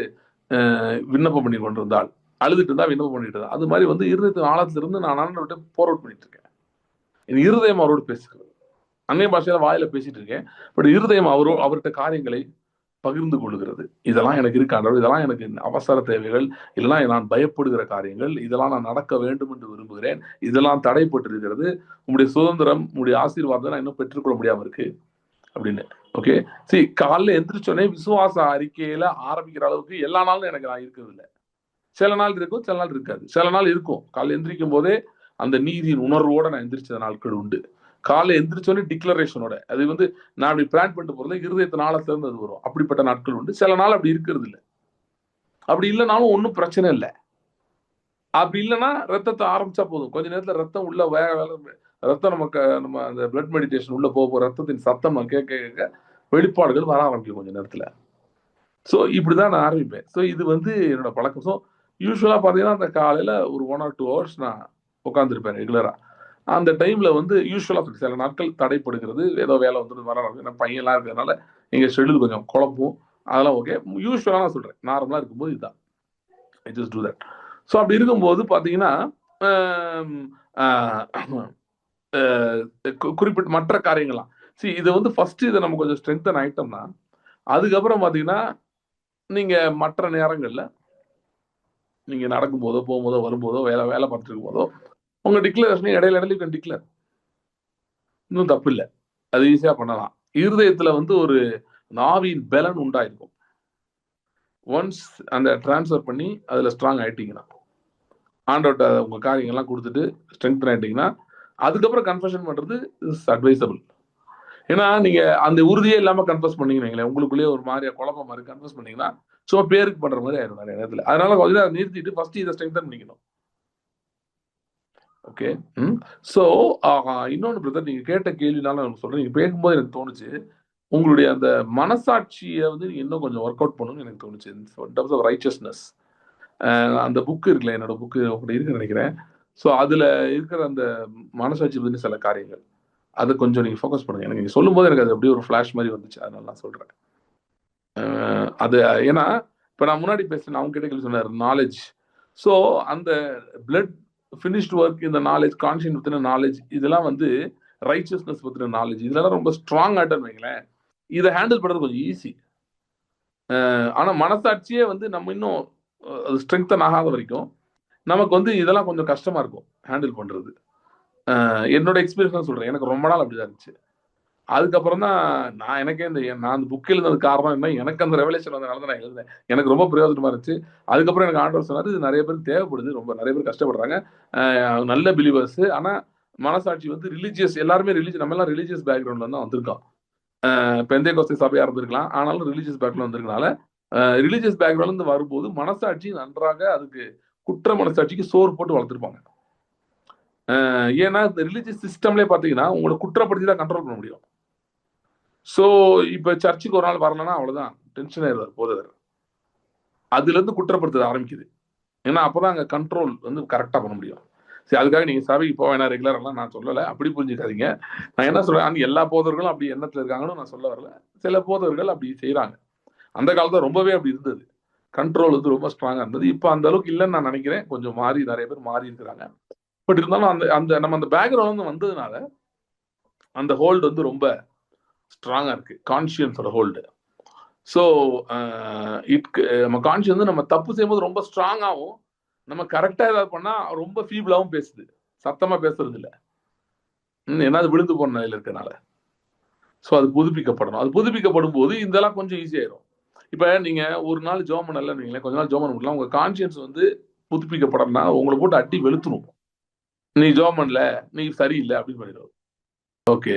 A: விண்ணப்பம் பண்ணி கொண்டு இருந்தாள், அழுதுட்டு இருந்தா விண்ணப்பம் பண்ணிட்டு இருந்தா. அது மாதிரி வந்து இருதயத்தின் ஆழத்துல இருந்து நான் அண்ணன் விட்டு போர்அவுட் பண்ணிட்டு இருக்கேன். என் இருதயம் அவரோடு பேசுகிறது. அந்நிய பாஷையில வாயில பேசிட்டு இருக்கேன், பட் இருதயம் அவர்கிட்ட காரியங்களை பகிர்ந்து கொள்ளுகிறது. இதெல்லாம் எனக்கு இருக்காண்டவர், இதெல்லாம் எனக்கு அவசர தேவைகள், இதெல்லாம் நான் பயப்படுகிற காரியங்கள், இதெல்லாம் நான் நடக்க வேண்டும் என்று விரும்புகிறேன், இதெல்லாம் தடைப்பட்டு இருக்கிறது, உங்களுடைய சுதந்திரம், உங்களுடைய ஆசீர்வாதம் நான் இன்னும் பெற்றுக்கொள்ள முடியாம இருக்கு அப்படின்னு. ஓகே, காலைல எந்திரிச்சோடனே விசுவாச அறிக்கையில ஆரம்பிக்கிற அளவுக்கு எல்லா நாளும் எனக்கு நான் இருக்கிறது இல்லை. சில நாள் இருக்கும், சில நாள் இருக்காது. சில நாள் இருக்கும், காலைல எந்திரிக்கும் போதே அந்த நீதியின் உணர்வோட நான் எந்திரிச்ச நாட்கள் உண்டு. காலைல எந்திரிச்சோடனே டிக்ளரேஷனோட, அது வந்து நான் அப்படி பிளான் பண்ணிட்டு போறது இருதயத்தின் ஆழத்துல இருந்து அது வரும். அப்படிப்பட்ட நாட்கள் உண்டு. சில நாள் அப்படி இருக்கிறது இல்லை. அப்படி இல்லைனாலும் ஒன்றும் பிரச்சனை இல்லை. அப்படி இல்லைன்னா ரத்தத்தை ஆரம்பிச்சா போதும், கொஞ்ச நேரத்துல ரத்தம் உள்ள ரத்தம் நம்ம அந்த பிளட் மெடிடேஷன் உள்ள போக ரத்தத்தின் சத்தம் நான் கேட்க கேட்க வெளிப்பாடுகள் வர ஆரம்பிக்கும் கொஞ்ச நேரத்துல. ஸோ இப்படிதான் நான் ஆரம்பிப்பேன். ஸோ இது வந்து என்னோட பழக்கம். ஸோ யூஸ்வலா பாத்தீங்கன்னா அந்த காலையில ஒரு 1 or 2 hours நான் உட்காந்துருப்பேன் ரெகுலரா. அந்த டைம்ல வந்து யூஸ்வலா சில நாட்கள் தடைப்படுகிறது, ஏதோ வேலை வந்துட்டு வர ஆரம்பிக்கும், பையன்லாம் இருக்கிறதுனால எங்க ஷெடியூல் கொஞ்சம் குழப்பம், அதெல்லாம் ஓகே. யூஸ்வலா நான் சொல்றேன், நார்மலா இருக்கும்போது இதுதான், I just do that. So அப்படி இருக்கும்போது பாத்தீங்கன்னா குறிப்பிட்ட மற்ற காரியங்கள்லாம் இதை வந்து ஃபர்ஸ்ட் இதை நம்ம கொஞ்சம் ஸ்ட்ரென்தன் ஆயிட்டோம்னா, அதுக்கப்புறம் பாத்தீங்கன்னா நீங்க மற்ற நேரங்கள்ல நீங்க நடக்கும் போதோ, போகும்போதோ, வரும்போதோ, வேலை பார்த்துட்டு இருக்கும் போதோ உங்க டிக்ளரேஷன் இடையில டிக்ளேர், இன்னும் தப்பு இல்லை, அது ஈஸியா பண்ணலாம். இருதயத்துல வந்து ஒரு நாவின் பலன் உண்டாயிருக்கும். ஒன்ஸ் அந்த டிரான்ஸ்ஃபர் பண்ணி அதுல ஸ்ட்ராங் ஆயிட்டீங்கன்னா, ஆண்டோட்ட உங்க காரியங்கள்லாம் கொடுத்துட்டு ஸ்ட்ரென்த் ஆயிட்டீங்கன்னா, அதுக்கப்புறம் கன்ஃபெஷன் பண்றது இஸ் அட்வைசபிள். ஏன்னா நீங்க அந்த உறுதியே இல்லாம கன்ஃபஸ் பண்ணீங்கன்னா, உங்களுக்குள்ளேயே ஒரு மாதிரியா குழப்பம் மாதிரி கன்ஃபஸ் பண்ணீங்கன்னா, சும்மா பேருக்கு பண்ற மாதிரி ஆயிடும் நிறைய நேரத்துல. அதனால கொஞ்சம் அதை நிறுத்திட்டு ஃபர்ஸ்ட் இதை ஸ்ட்ரென்தன் பண்ணிக்கணும். ஓகே. ஸோ இன்னொன்று பிரதர், நீங்க கேட்ட கேள்வினால நான் சொல்றேன். நீங்க பேசும்போது எனக்கு தோணுச்சு, உங்களுடைய அந்த மனசாட்சியை வந்து நீங்க இன்னும் கொஞ்சம் ஒர்க் அவுட் பண்ணணும்னு எனக்கு தோணுச்சு. In terms of richness. அந்த புக்கு இருக்குல்ல, என்னோட புக்கு அப்படி இருக்குன்னு நினைக்கிறேன். ஸோ அதுல இருக்கிற அந்த மனசாட்சி பத்தி சில காரியங்கள், அதை கொஞ்சம் நீங்கள் ஃபோக்கஸ் பண்ணுங்க. எனக்கு நீங்கள் சொல்லும்போது எனக்கு அது அப்படியே ஒரு ஃப்ளாஷ் மாதிரி வந்துச்சு, அதனால நான் சொல்கிறேன். அது ஏன்னா இப்போ நான் முன்னாடி பேசுகிறேன், அவங்க கிட்ட கேள்வி சொன்னார் நாலேஜ். ஸோ அந்த பிளட் ஃபினிஷ்டு ஒர்க், இந்த நாலேஜ், கான்ஷியன் பற்றின நாலேஜ், இதெல்லாம் வந்து ரைச்சியஸ்னஸ் பற்றின நாலேஜ், இதெல்லாம் ரொம்ப ஸ்ட்ராங் ஆகிட்டேன்னு வைங்களேன், இதை ஹேண்டில் பண்ணுறது கொஞ்சம் ஈஸி. ஆனால் மனசாட்சியே வந்து நம்ம இன்னும் அது ஸ்ட்ரெங்தன் ஆகாத வரைக்கும் நமக்கு வந்து இதெல்லாம் கொஞ்சம் கஷ்டமா இருக்கும் ஹேண்டில் பண்றது. என்னோட எக்ஸ்பீரியன்ஸ் தான் சொல்றேன், எனக்கு ரொம்ப நாள் அப்படிதான் இருந்துச்சு. அதுக்கப்புறம் தான் நான் எனக்கே நான் அந்த புக் எழுதுனது காரணம் என்ன, எனக்கு அந்த ரெவலேஷன் வந்தனால தான் நான் எழுதினேன். எனக்கு ரொம்ப பிரயோஜனமா இருந்துச்சு. அதுக்கப்புறம் எனக்கு ஆண்டவர் சொன்னார், இது நிறைய பேருக்கு தேவைப்படுது, ரொம்ப நிறைய பேர் கஷ்டப்படுறாங்க, நல்ல பிலீவர்ஸ். ஆனா மனசாட்சி வந்து ரிலீஜியஸ், எல்லாருமே நம்ம எல்லாம் ரிலீஜியஸ் பேக்ரவுண்ட்ல தான் வந்திருக்கோம். பெந்தேகோஸ்தே சபையா இருந்திருக்கலாம், ஆனாலும் ரிலீஜியஸ் பேக்ரவுண்ட் வந்திருக்கனால ரிலீஜியஸ் பேக்ரவுண்ட்ல இருந்து வரும்போது மனசாட்சி நன்றாக, அதுக்கு குற்ற மனசாட்சிக்கு சோறு போட்டு வளர்த்துருப்பாங்க. ஏன்னா இந்த ரிலீஜியஸ் சிஸ்டம்லேயே பார்த்தீங்கன்னா உங்களை குற்றப்படுத்தி தான் கண்ட்ரோல் பண்ண முடியும். ஸோ இப்போ சர்ச்சுக்கு ஒரு நாள் வரலன்னா அவ்வளோதான், டென்ஷன் ஆயிடுவார் போதவர். அதுலேருந்து குற்றப்படுத்த ஆரம்பிக்குது. ஏன்னா அப்போதான் அங்கே கண்ட்ரோல் வந்து கரெக்டாக பண்ண முடியும். சரி, அதுக்காக நீங்கள் சபைக்கு போக வேணா ரெகுலரெல்லாம் நான் சொல்லலை, அப்படி புரிஞ்சுக்காதீங்க. நான் என்ன சொல்றேன், அந்த எல்லா போதவர்களும் அப்படி எண்ணத்தில் இருக்காங்கன்னு நான் சொல்ல வரல. சில போதவர்கள் அப்படி செய்கிறாங்க. அந்த காலத்தில் ரொம்பவே அப்படி இருந்தது, கண்ட்ரோல் வந்து ரொம்ப ஸ்ட்ராங்காக இருந்தது. இப்போ அந்த அளவுக்கு இல்லைன்னு நான் நினைக்கிறேன், கொஞ்சம் மாறி, நிறைய பேர் மாறி இருக்கிறாங்க. பட் இருந்தாலும் அந்த அந்த நம்ம அந்த பேக்ரவுண்ட் வந்ததுனால அந்த ஹோல்டு வந்து ரொம்ப ஸ்ட்ராங்காக இருக்கு, கான்ஷியன்ஸோட ஹோல்டு. ஸோ நம்ம கான்ஷியஸ் வந்து நம்ம தப்பு செய்யும்போது ரொம்ப ஸ்ட்ராங்காகவும், நம்ம கரெக்டாக ஏதாவது பண்ணால் ரொம்ப ஃபீபிளாகவும் பேசுது, சத்தமாக பேசுறது இல்லை. ஏன்னா அது விழுந்து போன நிலையில் இருக்கனால. ஸோ அது புதுப்பிக்கப்படணும். அது புதுப்பிக்கப்படும் போது இதெல்லாம் கொஞ்சம் ஈஸியாயிரும். இப்போ நீங்கள் ஒரு நாள் ஜோம் பண்ணல நீங்களே, கொஞ்ச நாள் ஜோம் பண்ண முடியலாம், உங்கள் கான்ஷியன்ஸ் வந்து புதுப்பிக்கப்படணும்னா உங்களை போட்டு அட்டி வெளுத்துரும். நீ ஜோம் பண்ணல, நீ சரியில்லை அப்படின்னு பண்ணிடுவோம். ஓகே,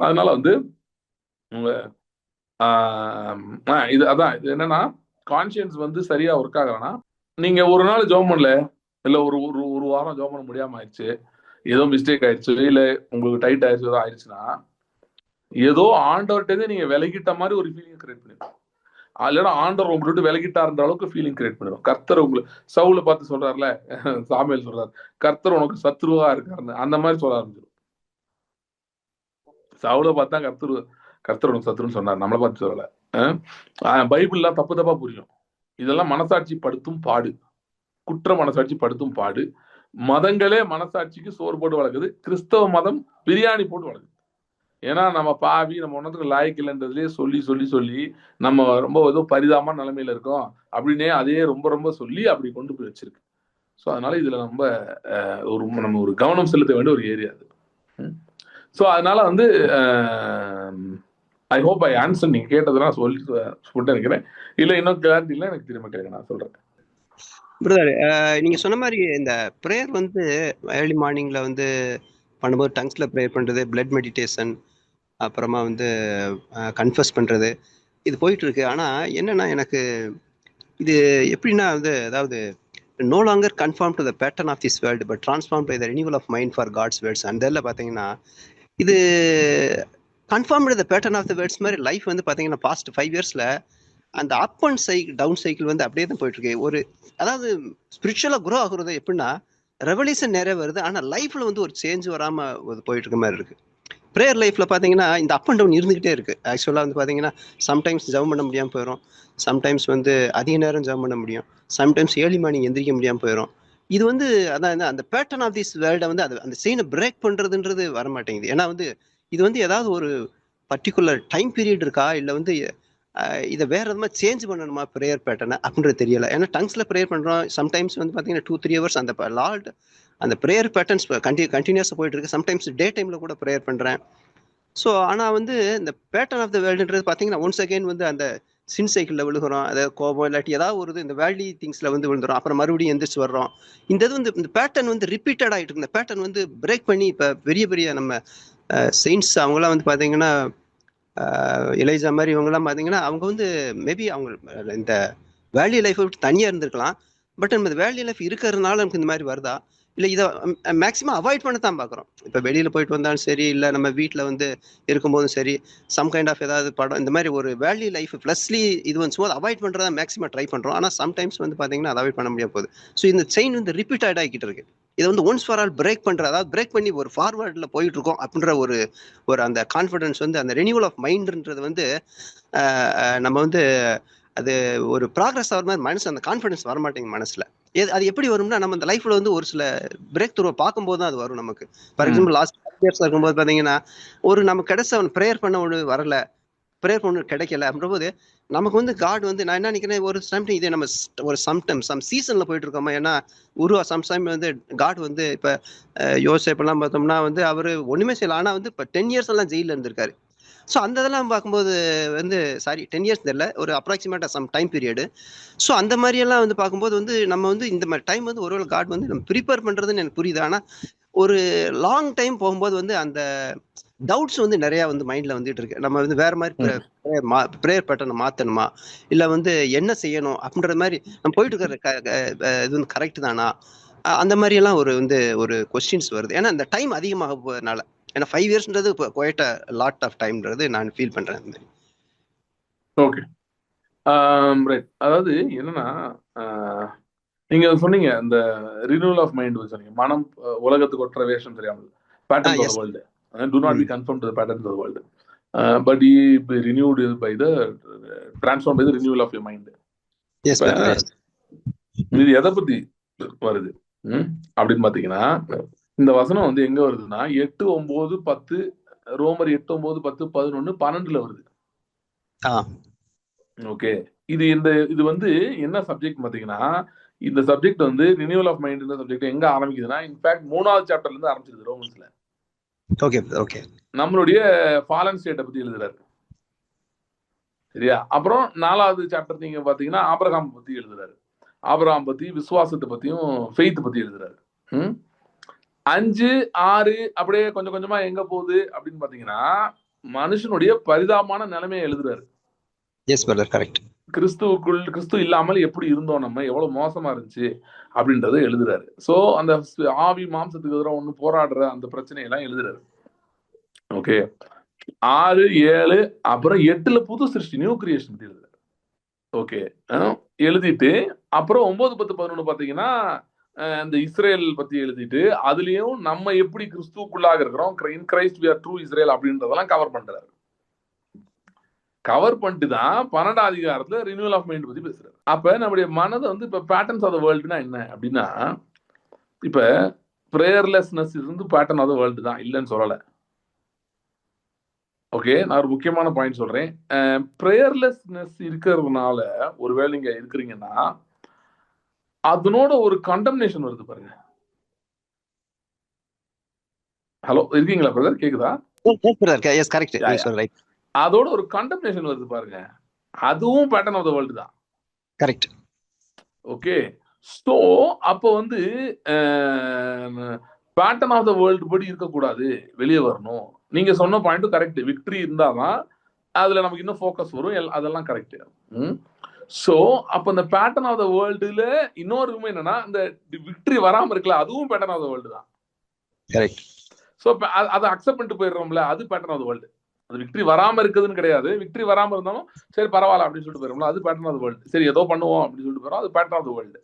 A: அதனால வந்து உங்க இது அதான், இது என்னன்னா கான்ஷியன்ஸ் வந்து சரியா ஒர்க் ஆகலன்னா, நீங்க ஒரு நாள் ஜோம் பண்ணல, இல்லை ஒரு ஒரு ஒரு வாரம் ஜோம் பண்ண முடியாம ஆயிடுச்சு, ஏதோ மிஸ்டேக் ஆயிடுச்சு, இல்லை உங்களுக்கு டைட் ஆயிடுச்சு, ஏதோ ஆயிடுச்சுன்னா ஏதோ ஆண்டவர்கிட்ட நீங்க விலகிட்ட மாதிரி ஒரு ஃபீலிங் கிரியேட் பண்ணிடும். இல்லைன்னா ஆண்டவர் உங்களை விட்டு விலகிட்டா இருந்த அளவுக்கு ஃபீலிங் கிரியேட் பண்ணிடும். கர்த்தர் உங்களுக்கு சவுல பார்த்து சொல்றாருல, சாமுவேல் சொல்றாரு, கர்த்தர் உனக்கு சத்ருவா இருக்காருன்னு, அந்த மாதிரி சொல்ல ஆரம்பிச்சிடும். சவுல பார்த்தா கர்த்தர் உனக்கு சத்ருன்னு சொன்னார், நம்மளை பார்த்து சொல்லல. பைபிள்லாம் தப்பு தப்பா புரியும். இதெல்லாம் மனசாட்சி படுத்தும் பாடு, குற்ற மனசாட்சி படுத்தும் பாடு. மதங்களே மனசாட்சிக்கு சோறு போட்டு வளர்க்குது. கிறிஸ்தவ மதம் பிரியாணி போட்டு வளர்க்குது. ஏன்னா நம்ம பாவி, நம்ம ஒன்றத்துக்கு லாய்க்கு இல்லைன்றதுலேயே சொல்லி சொல்லி சொல்லி நம்ம ரொம்ப ஏதோ பரிதாபமான நிலைமையில இருக்கோம் அப்படின்னே அதையே ரொம்ப ரொம்ப சொல்லி அப்படி கொண்டு போய் வச்சிருக்கு. ஸோ அதனால இதுல நம்ம ஒரு கவனம் செலுத்த வேண்டிய ஒரு ஏரியா அது. ஸோ அதனால வந்து ஐ ஹோப் ஐ ஆன்சர், நீங்க கேட்டதெல்லாம் சொல்லிட்டு இருக்கிறேன். இல்லை இன்னும் கிளாரிட்டி இல்லை, எனக்கு திரும்ப கேட்க நான் சொல்றேன்.
D: பிரதர், நீங்க சொன்ன மாதிரி இந்த ப்ரேயர் வந்து ஏர்லி மார்னிங்ல வந்து பண்ணும்போது டங்ஸ்ல ப்ரேயர் பண்றது, பிளட் மெடிடேஷன், அப்புறமா வந்து கன்ஃபஸ் பண்றது, இது போயிட்டு இருக்கு. ஆனா என்னன்னா எனக்கு இது எப்படின்னா வந்து, அதாவது no longer conform to the pattern of this world but transform by the renewal of mind for God's words. அந்த இதில் பார்த்தீங்கன்னா இது conform the pattern of the words மாதிரி லைஃப் வந்து பார்த்தீங்கன்னா பாஸ்ட் 5 இயர்ஸ்ல அந்த அப் அண்ட் டவுன் சைக்கிள் வந்து அப்படியே தான் போயிட்டு இருக்கு. ஒரு அதாவது ஸ்பிரிச்சுவலா குரோ ஆகுறது எப்படின்னா, ரெவல்யூஷன் நிறைய வருது, ஆனா லைஃப்ல வந்து ஒரு சேஞ்ச் வராம போயிட்டு இருக்க மாதிரி இருக்கு. ப்ரேயர் லைஃப்ல பாத்தீங்கன்னா இந்த அப் அண்ட் டவுன் இருந்துகிட்டே இருக்கு. ஆக்சுவலா வந்து பாத்தீங்கன்னா சம்டைம்ஸ் ஜெபம் பண்ண முடியாம போயிடும், சம்டைம்ஸ் வந்து அதிக நேரம் ஜெபம் பண்ண முடியும், சம்டைம்ஸ் ஏர்லி மார்னிங் எந்திரிக்க முடியாம போயிடும். இது வந்து அதான் அந்த பேட்டர்ன் ஆஃப் திஸ் வேர்ல்டை வந்து அந்த செயினை பிரேக் பண்றதுன்றது வர மாட்டேங்குது. ஏன்னா வந்து இது வந்து ஏதாவது ஒரு பர்டிகுலர் டைம் பீரியட் இருக்கா, இல்லை வந்து இதை வேற எதுவுமே சேஞ்ச் பண்ணணுமா ப்ரேயர் பேட்டர்னை அப்படின்றது தெரியல. ஏன்னா டங்ஸ்ல ப்ரேயர் பண்றோம், சம்டைம்ஸ் வந்து பார்த்தீங்கன்னா 2-3 ஹவர்ஸ் அந்த லார்ட் அந்த ப்ரேயர் பேட்டர்ன்ஸ் கண்டினியூஸாக போயிட்டு இருக்கு. சம்டைம்ஸ் டே டைம்ல கூட ப்ரேயர் பண்றேன். ஸோ ஆனால் வந்து இந்த பேட்டர்ன் ஆஃப் த வேர்ல்டுன்றது பார்த்தீங்கன்னா ஒன்ஸ் அகெயின் வந்து அந்த சின் சைக்கிளில் விழுகிறோம், அதாவது கோபம் இல்லாட்டி ஏதாவது ஒரு இந்த வேர்ல்டி திங்ஸில் வந்து விழுந்துடும், அப்புறம் மறுபடியும் எந்திரிச்சு வர்றோம். இந்த இது வந்து இந்த பேட்டர்ன் வந்து ரிப்பீட்டட் ஆகிட்டு இருக்கு. இந்த பேட்டர்ன் வந்து பிரேக் பண்ணி இப்போ பெரிய பெரிய நம்ம செயின்ஸ் அவங்களாம் வந்து பார்த்தீங்கன்னா எலைஜா மாதிரி இவங்கெல்லாம் பார்த்தீங்கன்னா அவங்க வந்து மேபி அவங்க இந்த வேல்யூ லைஃப்பை விட்டு தனியாக இருந்திருக்கலாம். பட் நம்ம இந்த வேல்யூ லைஃப் இருக்கிறதுனால நமக்கு இந்த மாதிரி வருதா, இல்லை இதை மேக்ஸிமம் அவாய்ட் பண்ண தான் பார்க்குறோம். இப்போ வெளியில் போயிட்டு வந்தாலும் சரி, இல்லை நம்ம வீட்டில் வந்து இருக்கும்போதும் சரி, சம் கைண்ட் ஆஃப் ஏதாவது படம் இந்த மாதிரி ஒரு வேல்யூ லைஃப் ப்ளஸ்லி இது வந்து சும்மா அவாய்ட் பண்ணுறதா மேக்ஸிமம் ட்ரை பண்ணுறோம். ஆனால் சம்டைம்ஸ் வந்து பார்த்தீங்கன்னா அதை அவாய்ட் பண்ண முடியாது போகுது. ஸோ இந்த செயின் வந்து ரிப்பீட்டட் ஆகிக்கிட்டு இருக்கு. இதை வந்து ஒன்ஸ் ஃபார் ஆல் பிரேக் பண்ணுற, அதாவது பிரேக் பண்ணி ஒரு ஃபார்வர்டில் போயிட்டு இருக்கோம் அப்படின்ற ஒரு ஒரு அந்த கான்ஃபிடன்ஸ் வந்து, அந்த ரெனியூவல் ஆஃப் மைண்டுன்றது வந்து நம்ம வந்து அது ஒரு ப்ராக்ரஸ் ஆகிற மாதிரி மனசு, அந்த கான்ஃபிடன்ஸ் வரமாட்டேங்குது மனசில். அது எப்படி வரும்னா, நம்ம இந்த லைஃப்ல வந்து ஒரு சில பிரேக் த்ரூவை பார்க்கும்போது தான் அது வரும் நமக்கு. ஃபார் எக்ஸாம்பிள் லாஸ்ட் 5 இயர்ஸ் இருக்கும்போது பார்த்தீங்கன்னா, ஒரு நமக்கு கிடைச்ச ப்ரேயர் பண்ண ஒன்று வரல, ப்ரேயர் பண்ண கிடைக்கல அப்படின்றபோது நமக்கு வந்து காட் வந்து, நான் என்ன நினைக்கிறேன், ஒரு சம்டைம் இதே நம்ம ஒரு சம் சீசன்ல போயிட்டு இருக்கோமா. ஏன்னா சம்டைம் வந்து காட் வந்து இப்போ யோசேப்பெல்லாம் பார்த்தோம்னா வந்து அவர் ஒண்ணுமே செய்யல, ஆனால் வந்து இப்போ 10 இயர்ஸ் எல்லாம் ஜெயிலில் இருந்திருக்காரு. ஸோ அந்த இதெல்லாம் பார்க்கும்போது வந்து, சாரி 10 இயர்ஸ் தெரியல, ஒரு அப்ராக்சிமேட்டாக சம் டைம் பீரியடு. ஸோ அந்த மாதிரியெல்லாம் வந்து பார்க்கும்போது வந்து நம்ம வந்து இந்த மாதிரி டைம் வந்து ஒருவேளை காட் வந்து நம்ம ப்ரிப்பேர் பண்ணுறதுன்னு எனக்கு புரியுது. ஆனால் ஒரு லாங் டைம் போகும்போது வந்து அந்த டவுட்ஸ் வந்து நிறையா வந்து மைண்டில் வந்துட்டு இருக்கு. நம்ம வந்து வேற மாதிரி ப்ரேயர் பேட்டர்னை மாற்றணுமா, இல்லை வந்து என்ன செய்யணும் அப்படின்ற மாதிரி நம்ம போயிட்டு இருக்கிற இது வந்து கரெக்ட் தானா, அந்த மாதிரியெல்லாம் ஒரு வந்து ஒரு கொஸ்டின்ஸ் வருது. ஏன்னா இந்த டைம் அதிகமாக போகிறதுனால. ஏன்னா 5 இயர்ஸ்ன்றது குவைட் அ லாட் ஆஃப் டைம்ன்றது நான் ஃபீல் பண்றேன் அந்த மாதிரி.
A: Okay, right. அதாவது என்னன்னா, நீங்க சொன்னீங்க இந்த ரினியூவல் ஆஃப் மைண்ட் சொன்னீங்க. மனம் உலகத்துக்கு ஒற்ற வேஷம் தெரியாமல், patterns of the world. Do not be conformed to the patterns of the world, but ye be renewed by the transformed by the renewal of your mind.
D: Yes, yes.
A: இது எதை பத்தி வருது அப்படின்னு பாத்தீங்கன்னா, இந்த வசனம் வந்து எங்க வருதுன்னா 8, 9, 10, ரோமர் 8, 9, 10, 11, 12 வருது. ஓகே, இது வந்து என்ன சப்ஜெக்ட் பாத்தீங்கன்னா, இந்த சப்ஜெக்ட் வந்து ரினியூவல் ஆஃப் மைண்ட் சப்ஜெக்ட் எங்க ஆரம்பிக்குதுன்னா, இன்ஃபேக்ட் 3வது சாப்டர்ல இருந்து ஆரம்பிச்சிருது ரோமன்ஸ்ல.
D: ஓகே ஓகே, நம்மளுடைய
A: ஃபாலன் ஸ்டேட்டை பத்தி எழுதுறாரு, சரியா? அப்புறம் 4வது சாப்டர் நீங்க பாத்தீங்கன்னா ஆபிரகாம் பத்தி எழுதுறாரு. ஆபிரகாம் பத்தி, விசுவாசத்தை பத்தியும், ஃபெய்த் பத்தி எழுதுறாரு. 5, 6 அப்படியே கொஞ்சம் கொஞ்சமா எங்க போகுது அப்படின்னு பாத்தீங்கன்னா, மனுஷனுடைய பரிதாபமான நிலைமையை எழுதுறாரு.
D: Yes brother, correct.
A: கிறிஸ்து இல்லாமல் எப்படி இருந்தோம், நம்ம எவ்வளவு மோசமா இருந்துச்சு அப்படின்றத எழுதுறாரு. சோ அந்த ஆவி மாம்சத்துக்கு எதிராக ஒண்ணு போராடுற அந்த பிரச்சனையெல்லாம் எழுதுறாரு. ஓகே, 6, 7 அப்புறம் 8ல புது சிருஷ்டி, நியூ கிரியேஷன் பத்தி எழுதுறாரு. ஓகே, எழுதிட்டு அப்புறம் 9, 10, 11 பாத்தீங்கன்னா இந்த இஸ்ரேல் பத்தி எழுதிட்டு, அதுலயும் நம்ம எப்படி கிறிஸ்துவுக்குள்ளாக இருக்கிறோம், in Christ we are true Israel அப்படின்றதெல்லாம் கவர் பண்றாரு. கவர் பண்ணிட்டு தான் 12வது அதிகாரத்துல ரினியூவல் ஆஃப் மைண்ட் பத்தி பேசுறாரு. அப்ப நம்முடைய மனதை வந்து இப்ப பேட்டர்ன்ஸ் ஆஃப் தி வேர்ல்டுனா என்ன அப்படின்னா, இப்ப பிரேயர்லெஸ்னஸ் இருந்து பேட்டர்ன் ஆஃப் தி வேர்ல்டு தான், இல்லைன்னு சொல்லல. ஓகே, நான் ஒரு முக்கியமான பாயிண்ட் சொல்றேன். பிரேயர்லெஸ்னஸ் இருக்கிறதுனால ஒருவேளை நீங்க இருக்கிறீங்கன்னா, அதனோட ஒரு கண்டம்னேஷன் வருது பாருங்க. ஹலோ, இருக்கீங்களா பிரதர்? கேக்குதா?
D: Yes correct, right.
A: அதோட ஒரு கண்டம்னேஷன் வருது பாருங்க, அதுவும் பேட்டர்ன் ஆஃப் தி வேர்ல்டு தான்.
D: கரெக்ட்.
A: ஓகே, சோ அப்ப வந்து பேட்டர்ன் ஆஃப் தி வேர்ல்டு படி இருக்கக்கூடாது, வெளியே வரணும். நீங்க சொன்ன பாயிண்ட் கரெக்ட். விக்டரி இருந்தாதான் அதுல நமக்கு இன்னும் ஃபோக்கஸ் வரும், அதெல்லாம் கரெக்ட். சோ அப்ப இந்த பேட்டர்ன் ஆஃப் தி வேர்ல்டுல இன்னொரு என்னன்னா, இந்த விக்டரி வராம இருக்கல, அதுவும் பேட்டர்ன் ஆஃப் தி வேர்ல்டு தான்.
D: கரெக்ட்.
A: சோ அதை அக்செப்ட் பண்ணிட்டு போயிடுறோம்ல, அது பேட்டர்ன் ஆஃப் தி வேர்ல்டு. அது விக்டரி வராம இருக்குதுன்னு கிடையாது, விக்டரி வராம இருந்தாலும் சரி பரவாயில்ல அப்படின்னு சொல்லிட்டு போயிடும்ல, அது பேட்டர்ன் ஆஃப் தி வேர்ல்டு. சரி ஏதோ பண்ணுவோம் அப்படின்னு சொல்லிட்டு போயிடும், அது pattern of the world.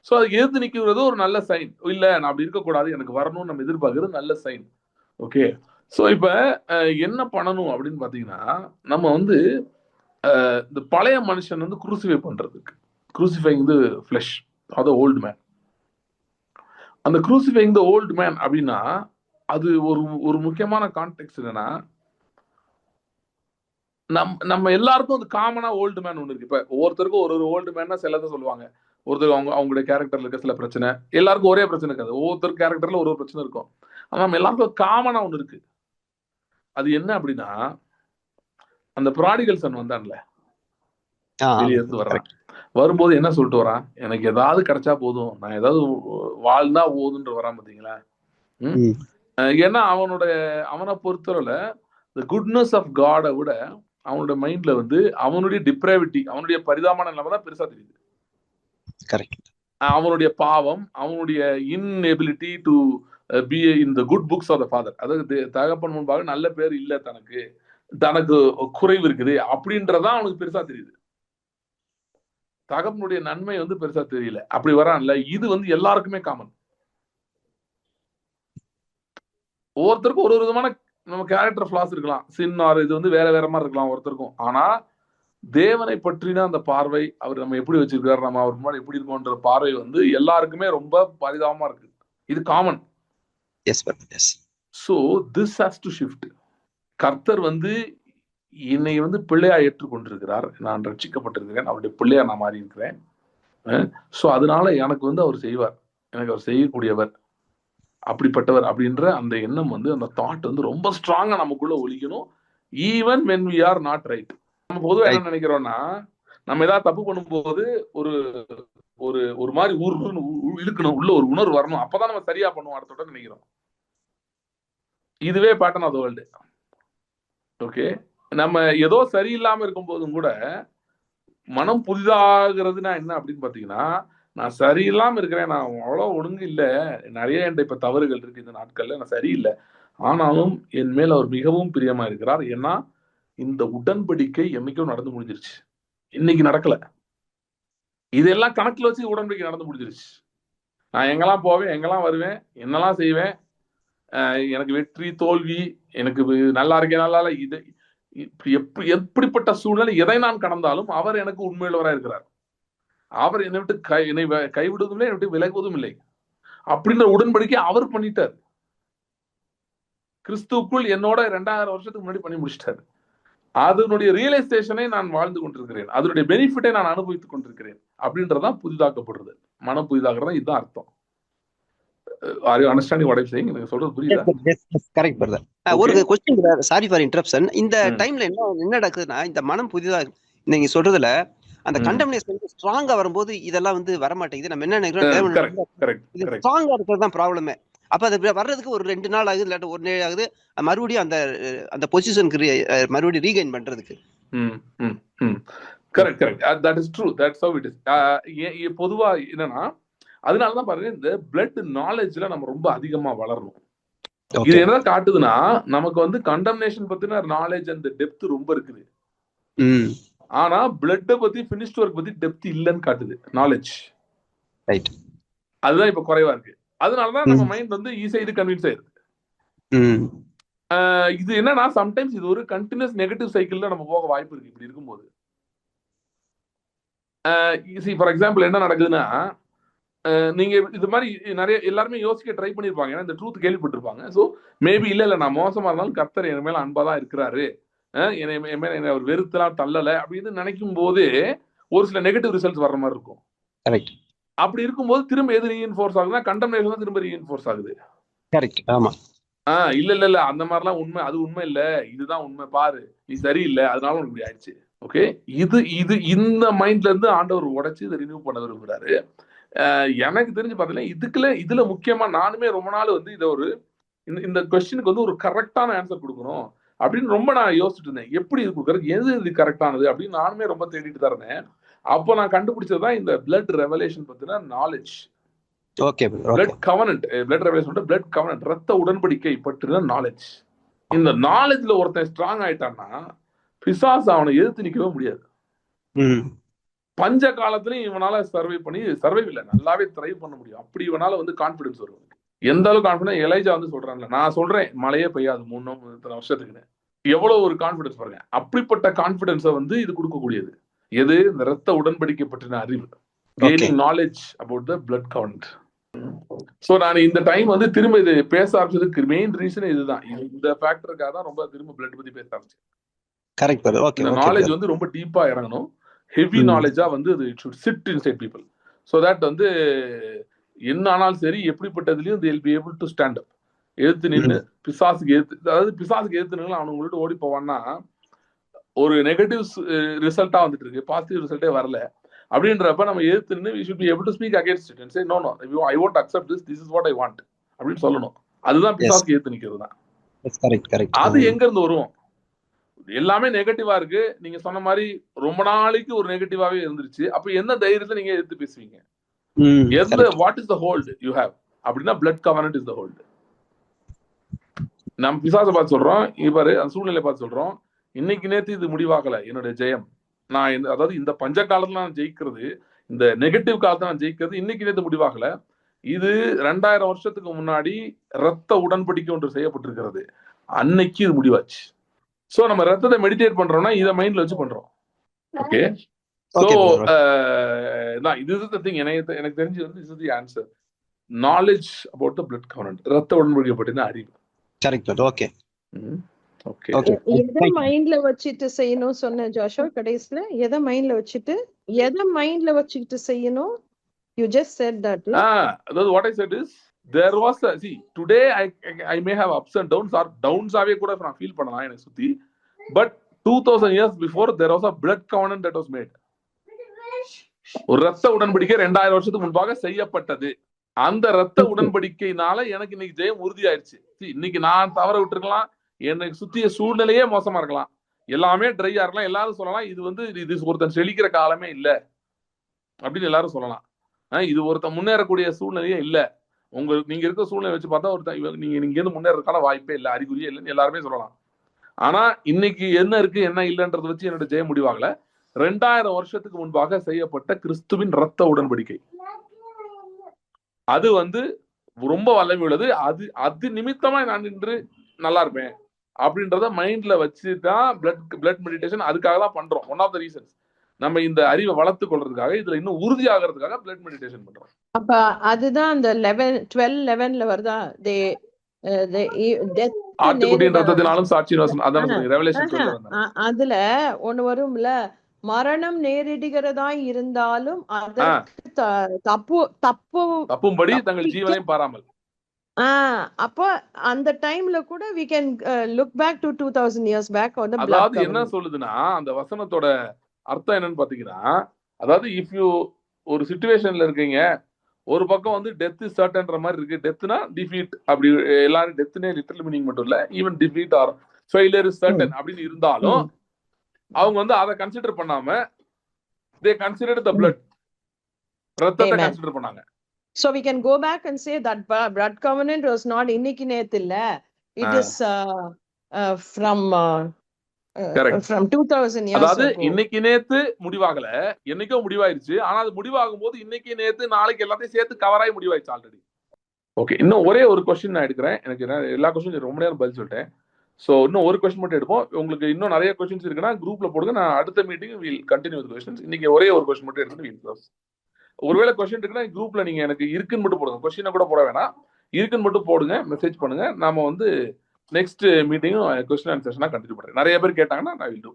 A: So அதுக்கு எதிர்த்து நிற்கிறது ஒரு நல்ல சைன். இல்லை நான் அப்படி இருக்கக்கூடாது, எனக்கு வரணும்னு நம்ம எதிர்பார்க்கறது நல்ல சைன். ஓகே, ஸோ இப்போ என்ன பண்ணணும் அப்படின்னு பார்த்தீங்கன்னா, நம்ம வந்து இந்த பழைய மனுஷன் வந்து குரூசிஃபை பண்றதுக்கு, crucifying the flesh of the old man. அந்த குரூசிஃபைங் தி ஓல்டு மேன் அப்படின்னா அது ஒரு முக்கியமான கான்டெக்ட் என்னன்னா, நம்ம எல்லாருக்கும் அது காமனா ஓல்டு மேன் ஒன்று இருக்கு. இப்ப ஒவ்வொருத்தருக்கும் ஒரு ஓல்டு மேன்னா சிலதை சொல்லுவாங்க. ஒருத்தர் அவங்களுடைய கேரக்டர்ல இருக்க சில பிரச்சனை, எல்லாருக்கும் ஒரே பிரச்சனை இருக்காது. ஒவ்வொருத்தருக்கு கேரக்டர்ல ஒரு பிரச்சனை இருக்கும். ஆனா நம்ம எல்லாருக்கும் காமனா ஒன்று இருக்கு. அது என்ன அப்படின்னா, அந்த ப்ராடிகல் சன் வந்தான்ல, வெளியே இருந்து வர்றான். வரும்போது என்ன சொல்லிட்டு வரான், எனக்கு ஏதாவது கிடைச்சா போதும், நான் ஏதாவது வாழ்ந்தா போதுன்ற வரான் பாத்தீங்களா. ஏன்னா அவனை பொறுத்தவரை the goodness of God விட அவனுடைய மைண்ட்ல வந்து அவனுடைய டிப்ராவிட்டி, அவனுடைய பரிதாபமான நிலைமை தான் பெருசா தெரியுது.
D: கரெக்ட்.
A: அவனுடைய பாவம், அவனுடைய inability to be in the good books of the Father. அதாவது தகப்பன் முன்பாக நல்ல பேர் இல்லை, தனக்கு குறைவு இருக்குது அப்படின்றதான் அவனுக்கு பெருசா தெரியுது. தகப்பனுடைய நன்மை வந்து பெருசா தெரியல. அப்படி வரான்ல, இது வந்து எல்லாருக்குமே காமன். ஒவ்வொருத்தருக்கும் ஒரு விதமான நம்ம கேரக்டர் ஃபிளாஸ் இருக்கலாம், சின் ஆர் இது வந்து வேற வேற மாதிரி இருக்கலாம் ஒருத்தருக்கும். ஆனா தேவனை பற்றின அந்த பார்வை, அவர் நம்ம எப்படி வச்சிருக்காரு, நம்ம அவர் முன்னாடி எப்படி இருக்கோன்ற பார்வை வந்து எல்லாருக்குமே ரொம்ப பரிதாபமா இருக்கு. இது common. So this has to shift. கர்த்தர் வந்து என்னை வந்து பிள்ளையா ஏற்றுக்கொண்டிருக்கிறார், நான் ரட்சிக்கப்பட்டிருக்கிறேன், அவருடைய பிள்ளையா நான் மாறி இருக்கிறேன். ஸோ அதனால எனக்கு வந்து அவர் செய்வார், எனக்கு அவர் செய்யக்கூடியவர், அப்படிப்பட்டவர் அப்படின்ற அந்த எண்ணம் வந்து, அந்த தாட் வந்து ரொம்ப ஸ்ட்ராங்கா நமக்குள்ள ஒலிக்கணும். Even when we are not right. நம்ம பொதுவாக என்ன நினைக்கிறோம்னா, நம்ம ஏதாவது தப்பு பண்ணும்போது ஒரு ஒரு ஒரு மாதிரி இழுக்கணும், உள்ள ஒரு உணர்வு வரணும், அப்பதான் நம்ம சரியா பண்ணுவோம் அடுத்த நினைக்கிறோம். இதுவே pattern of the world. Okay, நம்ம ஏதோ சரியில்லாம இருக்கும் போதும் கூட மனம் புதிதாகிறதுனா என்ன அப்படின்னு பாத்தீங்கன்னா, நான் சரியில்லாம இருக்கிறேன், நான் அவ்வளவு ஒழுங்கு இல்லை, நிறைய என்கிட்ட இப்ப தவறுகள் இருக்கு இந்த நாட்கள்ல, நான் சரியில்லை, ஆனாலும் என் மேல் அவர் மிகவும் பிரியமா இருக்கிறார். ஏன்னா இந்த உடன்படிக்கை என்னைக்கும் நடந்து முடிஞ்சிருச்சு, இன்னைக்கு நடக்கல. இதெல்லாம் கணக்குல வச்சு உடன்படிக்கை நடந்து முடிஞ்சிருச்சு. நான் எங்கெல்லாம் போவேன், எங்கெல்லாம் வருவேன், என்னெல்லாம் செய்வேன், எனக்கு வெற்றி தோல்வி, எனக்கு நல்லா இருக்கேன் நல்லா இல்லை, இது எப்படிப்பட்ட சூழ்நிலை எதை நான் கடந்தாலும் அவர் எனக்கு உண்மையுள்ளவராக இருக்கிறார். அவர் என்னை விட்டு என்னை கைவிடுவதும் இல்லை, என்னை விட்டு விலகுவதும் இல்லை அப்படின்ற உடன்படிக்கை அவர் பண்ணிட்டார். கிறிஸ்துவுக்குள் என்னோட 2000 வருஷத்துக்கு முன்னாடி பண்ணி முடிச்சிட்டாரு. அதனுடைய ரியலைசேஷனை நான் வாழ்ந்து கொண்டிருக்கிறேன், அதனுடைய பெனிஃபிட்டை நான் அனுபவித்துக் கொண்டிருக்கிறேன் அப்படின்றதான் புதிதாக்கப்படுறது. மனம் புதிதாகிறதா இதுதான் அர்த்தம். Are you understanding what I'm saying? நீங்க சொல்றது புரியுதா?
D: Correct brother. ஒரு question brother, sorry for interruption. இந்த டைம்ல என்ன நடக்குதுன்னா, இந்த மனம் புதிதா நீங்க சொல்றதுல அந்த கண்டம்னேஷன் ஸ்ட்ராங்கா வரும்போது இதெல்லாம் வந்து வர மாட்டேங்குது. நம்ம என்ன நினைக்கிறோம், ஸ்ட்ராங்கா இருக்கிறது தான் ப்ராப்ளமே. அப்ப அது வர்றதுக்கு ஒரு 2 நாள் ஆகுது, இல்லாட்ட 1 நாள் ஆகுது, மறுபடியும் அந்த பொசிஷனுக்கு மறுபடியும் ரீகைன் பண்றதுக்கு.
A: Correct correct, that is true, that's how it is. பொதுவா என்னன்னா, அதனாலதான் பாருங்க, இந்த பிளட் நாலேஜ்ல நம்ம ரொம்ப அதிகமா வளரணும். இது என்ன காட்டுதுன்னா, நமக்கு வந்து கண்டம்னேஷன் பத்தின நாலேஜ் அந்த டெப்த் ரொம்ப இருக்குது. ஆனா பிளட் பத்தி, ஃபினிஷ்ட் ஒர்க் பத்தி டெப்த் இல்லைன்னு காட்டுது நாலேஜ்.
D: ரைட்,
A: அதுதான் இப்ப குறைவா இருக்கு. அதனாலதான் நம்ம மைண்ட் வந்து ஈஸியா இது கன்வின்ஸ் ஆயிருது. இது என்னன்னா, சம்டைம்ஸ் இது ஒரு கண்டினியூஸ் நெகட்டிவ் சைக்கிள்ல நம்ம போக வாய்ப்பு இருக்கு. இப்படி இருக்கும்போது ஃபார் எக்ஸாம்பிள் என்ன நடக்குதுன்னா, நீங்க இது மாதிரி நிறைய எல்லாருமே யோசிக்க ட்ரை பண்ணிருப்பாங்க, ஏன்னா இந்த ட்ரூத் கேள்விப்பட்டிருப்பாங்க. ஸோ மேபி இல்ல நான் மோசமா இருந்தாலும் கர்த்தர் என் மேல அன்பா தான் இருக்கிறாரு, என் மேல என்ன அவர் வெறுத்தலாம் தள்ளல அப்படின்னு நினைக்கும் போதே ஒரு சில நெகட்டிவ் ரிசல்ட்ஸ் வர்ற மாதிரி இருக்கும். அப்படி இருக்கும்போது திரும்ப எது ரீஇன்ஃபோர்ஸ் ஆகுதுன்னா, கண்டம்னேஷன் தான் திரும்ப ரீஇன்ஃபோர்ஸ் ஆகுது.
D: கரெக்ட், ஆமா.
A: இல்ல அந்த மாதிரிலாம் உண்மை, அது உண்மை இல்ல, இதுதான் உண்மை, பாரு நீ சரியில்லை, அதனால உனக்கு இப்படி ஆயிடுச்சு. ஓகே, இது இந்த மைண்ட்ல இருந்து ஆண்டவர் உடைச்சு இதை ரினியூ பண்ண விரும்புறாரு. எனக்கு தெரிஞ்சு பாத்தீங்கன்னா, இதுல முக்கியமா நானுமே ரொம்ப நாள் வந்து இதை இந்த கொஸ்டினுக்கு வந்து ஒரு கரெக்டான ஆன்சர் கொடுக்கணும் அப்படின்னு ரொம்ப நான் யோசிச்சுட்டு இருந்தேன். எப்படி இது கொடுக்கறது, இது கரெக்டானது அப்படின்னு நானுமே ரொம்ப தேடிட்டு தான் இருந்தேன். அப்போ நான் கண்டுபிடிச்சதுதான் இந்த பிளட் ரெவலேஷன் பத்தின knowledge. Blood covenant, blood revelation, blood covenant, ரத்த உடன்படிக்கை பற்றின நாலேஜ். இந்த நாலேஜ்ல ஒருத்தன் ஸ்ட்ராங் ஆயிட்டான்னா பிசாசு அவனை எதிர்த்து நிக்கவே முடியாது. பஞ்ச காலத்திலையும் இவனால சர்வைவ் இல்ல, நல்லாவே த்ரைவ் பண்ண முடியும். அப்படி இவனால வந்து கான்பிடன்ஸ் வரும். எந்த அளவுக்கு கான்பிடன்ஸ், எலைஜா வந்து சொல்றான்ல, நான் சொல்றேன் மழையே பெய்யாது 3 வருஷத்துக்குன்னு, எவ்வளவு ஒரு கான்பிடன்ஸ் பாருங்க. அப்படிப்பட்ட கான்பிடன்ஸை வந்து இது கொடுக்கக்கூடியது எது, இந்த ரத்த உடன்படிக்கை பற்றின அறிவு, gaining knowledge about the blood covenant. So நான் இந்த டைம் வந்து திரும்ப இது பேச ஆரம்பிச்சதுக்கு மெயின் ரீசன் இதுதான். இந்த ஃபேக்டருக்காக தான் ரொம்ப திரும்ப பிளட் பத்தி பேச ஆரம்பிச்சேன். நாலேஜ் வந்து ரொம்ப டீப்பா இறங்கணும், ஹெவி நாலேஜா வந்து it should sit inside people, so that வந்து என்ன ஆனாலும் சரி, எப்படிப்பட்டதுலயும் they will be able to stand up. எதிர்த்து நின்று பிசாசுக்கு எதிர்த்து நின்று அவனுங்கள்ட்ட ஓடி போவான்னா, ஒரு நெகட்டிவ் ரிசல்ட்டா வந்துட்டு இருக்கு, பாசிட்டிவ் ரிசல்ட்டே வரல அப்படின்றப்ப நம்ம எதிர்த்து நின்று we should be able to speak against it and say no I won't accept this is what I want அப்படின்னு சொல்லணும். அதுதான் பிசாசுக்கு எதிர்த்து நிக்கிறது தான். அது எங்க இருந்து வரும்? எல்லாமே நெகட்டிவா இருக்கு, நீங்க சொன்ன மாதிரி ரொம்ப நாளைக்கு ஒரு நெகட்டிவாவே இருந்துருச்சு. அப்ப என்ன தைரியத்தை நீங்க எதிர்த்து பேசுவீங்க? எதுல what is the hold you have அப்படின்னா blood covenant is the hold. நம்ம பிசாசை பார்த்து சொல்றோம், இவர் அந்த சூழ்நிலை பார்த்து சொல்றோம், இன்னைக்கு நேத்து இது முடிவாகல என்னுடைய ஜெயம். நான் அதாவது இந்த பஞ்ச காலத்துல நான் ஜெயிக்கிறது, இந்த நெகட்டிவ் காலத்துல நான் ஜெயிக்கிறது இன்னைக்கு நேத்து முடிவாகல. இது 2000 வருஷத்துக்கு முன்னாடி ரத்த உடன்படிக்கை ஒன்று செய்யப்பட்டிருக்கிறது, அன்னைக்கு இது முடிவாச்சு. சோ நம்ம ரத்தத்தை மெடிடேட் பண்றோம்னா இதை மைண்ட்ல வச்சு பண்றோம். ஓகே, சோ இது இஸ் தி திங். எனக்கு தெரிஞ்சு வந்து this is the answer. knowledge about the blood covenant, ரத்த உடன்படிக்கை பற்றின அறிவு.
D: கரெக்ட். ஓகே
A: ஓகே,
B: எதை மைண்ட்ல வச்சிட்டு செய்யணும் சொன்ன ஜோஷுவா கடைசில? எதை மைண்ட்ல வச்சுக்கிட்டு செய்யணும்? You just said that.
A: What I said is there was today I may have ups and downs, or downs ஆவே கூட நான் ஃபீல் பண்ணலாம் எனக்கு சுத்தி. But 2000 years before there was a blood covenant that was made. ஒரு ரத்த உடன்படிக்கை 2000 வருஷத்துக்கு முன்பாக செய்யப்பட்டது. அந்த ரத்த உடன்படிக்கையினால எனக்கு இன்னைக்கு ஜெயம் உறுதியாயிருச்சு. இன்னைக்கு நான் தவற விட்டுருக்கலாம், எனக்கு சுத்திய சூழ்நிலையே மோசமா இருக்கலாம், எல்லாமே ட்ரையா இருக்கலாம், எல்லாரும் சொல்லலாம் இது வந்து இது ஒருத்தன் செழிக்கிற காலமே இல்ல அப்படின்னு எல்லாரும் சொல்லலாம். இது ஒருத்தன் முன்னேறக்கூடிய சூழ்நிலையே இல்ல, நீங்க இருக்க சூழ்நிலை வச்சு பார்த்தா ஒருத்தன் நீங்க இருந்து முன்னேறதுக்கான வாய்ப்பே இல்லை, அறிகுறியே இல்லைன்னு எல்லாருமே சொல்லலாம். ஆனா இன்னைக்கு என்ன இருக்கு என்ன இல்லைன்றத வச்சு என்னோட ஜெயம் முடிவாகல. 2000 வருஷத்துக்கு முன்பாக செய்யப்பட்ட கிறிஸ்துவின் ரத்த உடன்படிக்கை அது வந்து ரொம்ப வல்லமை உள்ளது. அது நிமித்தமா நான் நின்று நல்லா இருப்பேன் அப்படின்றத மைண்ட்ல வச்சுதான் பிளட் மெடிடேஷன் அதுக்காக தான் பண்றோம். ஒன் ஆஃப் த ரீசன்ஸ் நம்ம இந்த அறிவை வளர்த்து கொள்றதுக்காக, இதுல இன்னும் உறுதி ஆகிறதுக்காக பிளட் மெடிடேஷன் பண்றோம்.
B: அப்ப அதுதான் அந்த 12:11 வருதா?
A: ஆட்டுக்குட்டியின் ரத்தத்தினாலும் சாட்சி ரெவலேஷன்
B: அதுல ஒண்ணு வரும்ல, மரணம் நேரிடுகிறதா இருந்தாலும்
A: தப்பும்படி தங்கள் ஜீவனையும் பாராமல்.
B: அப்போ அந்த டைம்ல கூட we can look back to 2000 years back on the blood.
A: அதாவது என்ன சொல்லுதுன்னா அந்த வசனத்தோட அர்த்தம் என்னன்னு பாத்தீங்கன்னா, அதாவது இஃப் யூ ஒரு சிச்சுவேஷன்ல இருக்கீங்க, ஒரு பக்கம் வந்து டெத் இஸ் சர்டன்ற மாதிரி இருக்கு. டெத்னா டிஃபீட், அப்படி எல்லாரும் டெத்னே லிட்டரல் மீனிங் மட்டும் இல்ல, even defeat or failure is certain அப்படின்னு இருந்தாலும் அவங்க வந்து அதை கன்சிடர் பண்ணாம they considered the blood, ரத்தத்தை கன்சிடர் பண்ணாங்க.
B: So we can go back and say that blood covenant was not இன்னைக்கு நேத்து இல்ல, it is from 2000 years.
A: அதாவது இன்னைக்கு நேத்து முடிவாகல, என்னைக்கோ முடிவாயிருச்சு. ஆனா அது முடிவாகும் போது இன்னைக்கு நேத்து நாளைக்கு எல்லாத்தையும் சேர்த்து கவராய் முடிவாயிருச்சு ஆல்ரெடி. ஓகே, இன்னும் ஒரே ஒரு கொஸ்டின் நான் எடுக்கிறேன். எனக்கு எல்லா கொஸ்டின் ரொம்ப நேரம் பதில் சொல்லிட்டேன். ஸோ இன்னும் ஒரு கொஸ்டின் மட்டும் எடுப்போம். உங்களுக்கு இன்னும் நிறைய கொஸ்டின்ஸ் இருக்குன்னா குரூப்ல போடுங்க, நான் அடுத்த meeting will continue with questions. இன்னைக்கு ஒரே ஒரு கொஸ்டின் மட்டும் எடுத்துட்டு வில் க்ளோஸ். ஒருவேளை கொஸ்டின் இருக்குன்னா குரூப்ல நீங்க எனக்கு இருக்குன்னு மட்டும் போடுங்க, கொஸ்டினை கூட போட வேணாம், இருக்குன்னு மட்டும் போடுங்க, மெசேஜ் பண்ணுங்க. நாம வந்து நெக்ஸ்ட் மீட்டிங்கும் கொஸ்டின் அண்ட் செஷனா கண்டினியூ பண்றேன். நிறைய பேர் கேட்டாங்கன்னா நான் வில் டூ.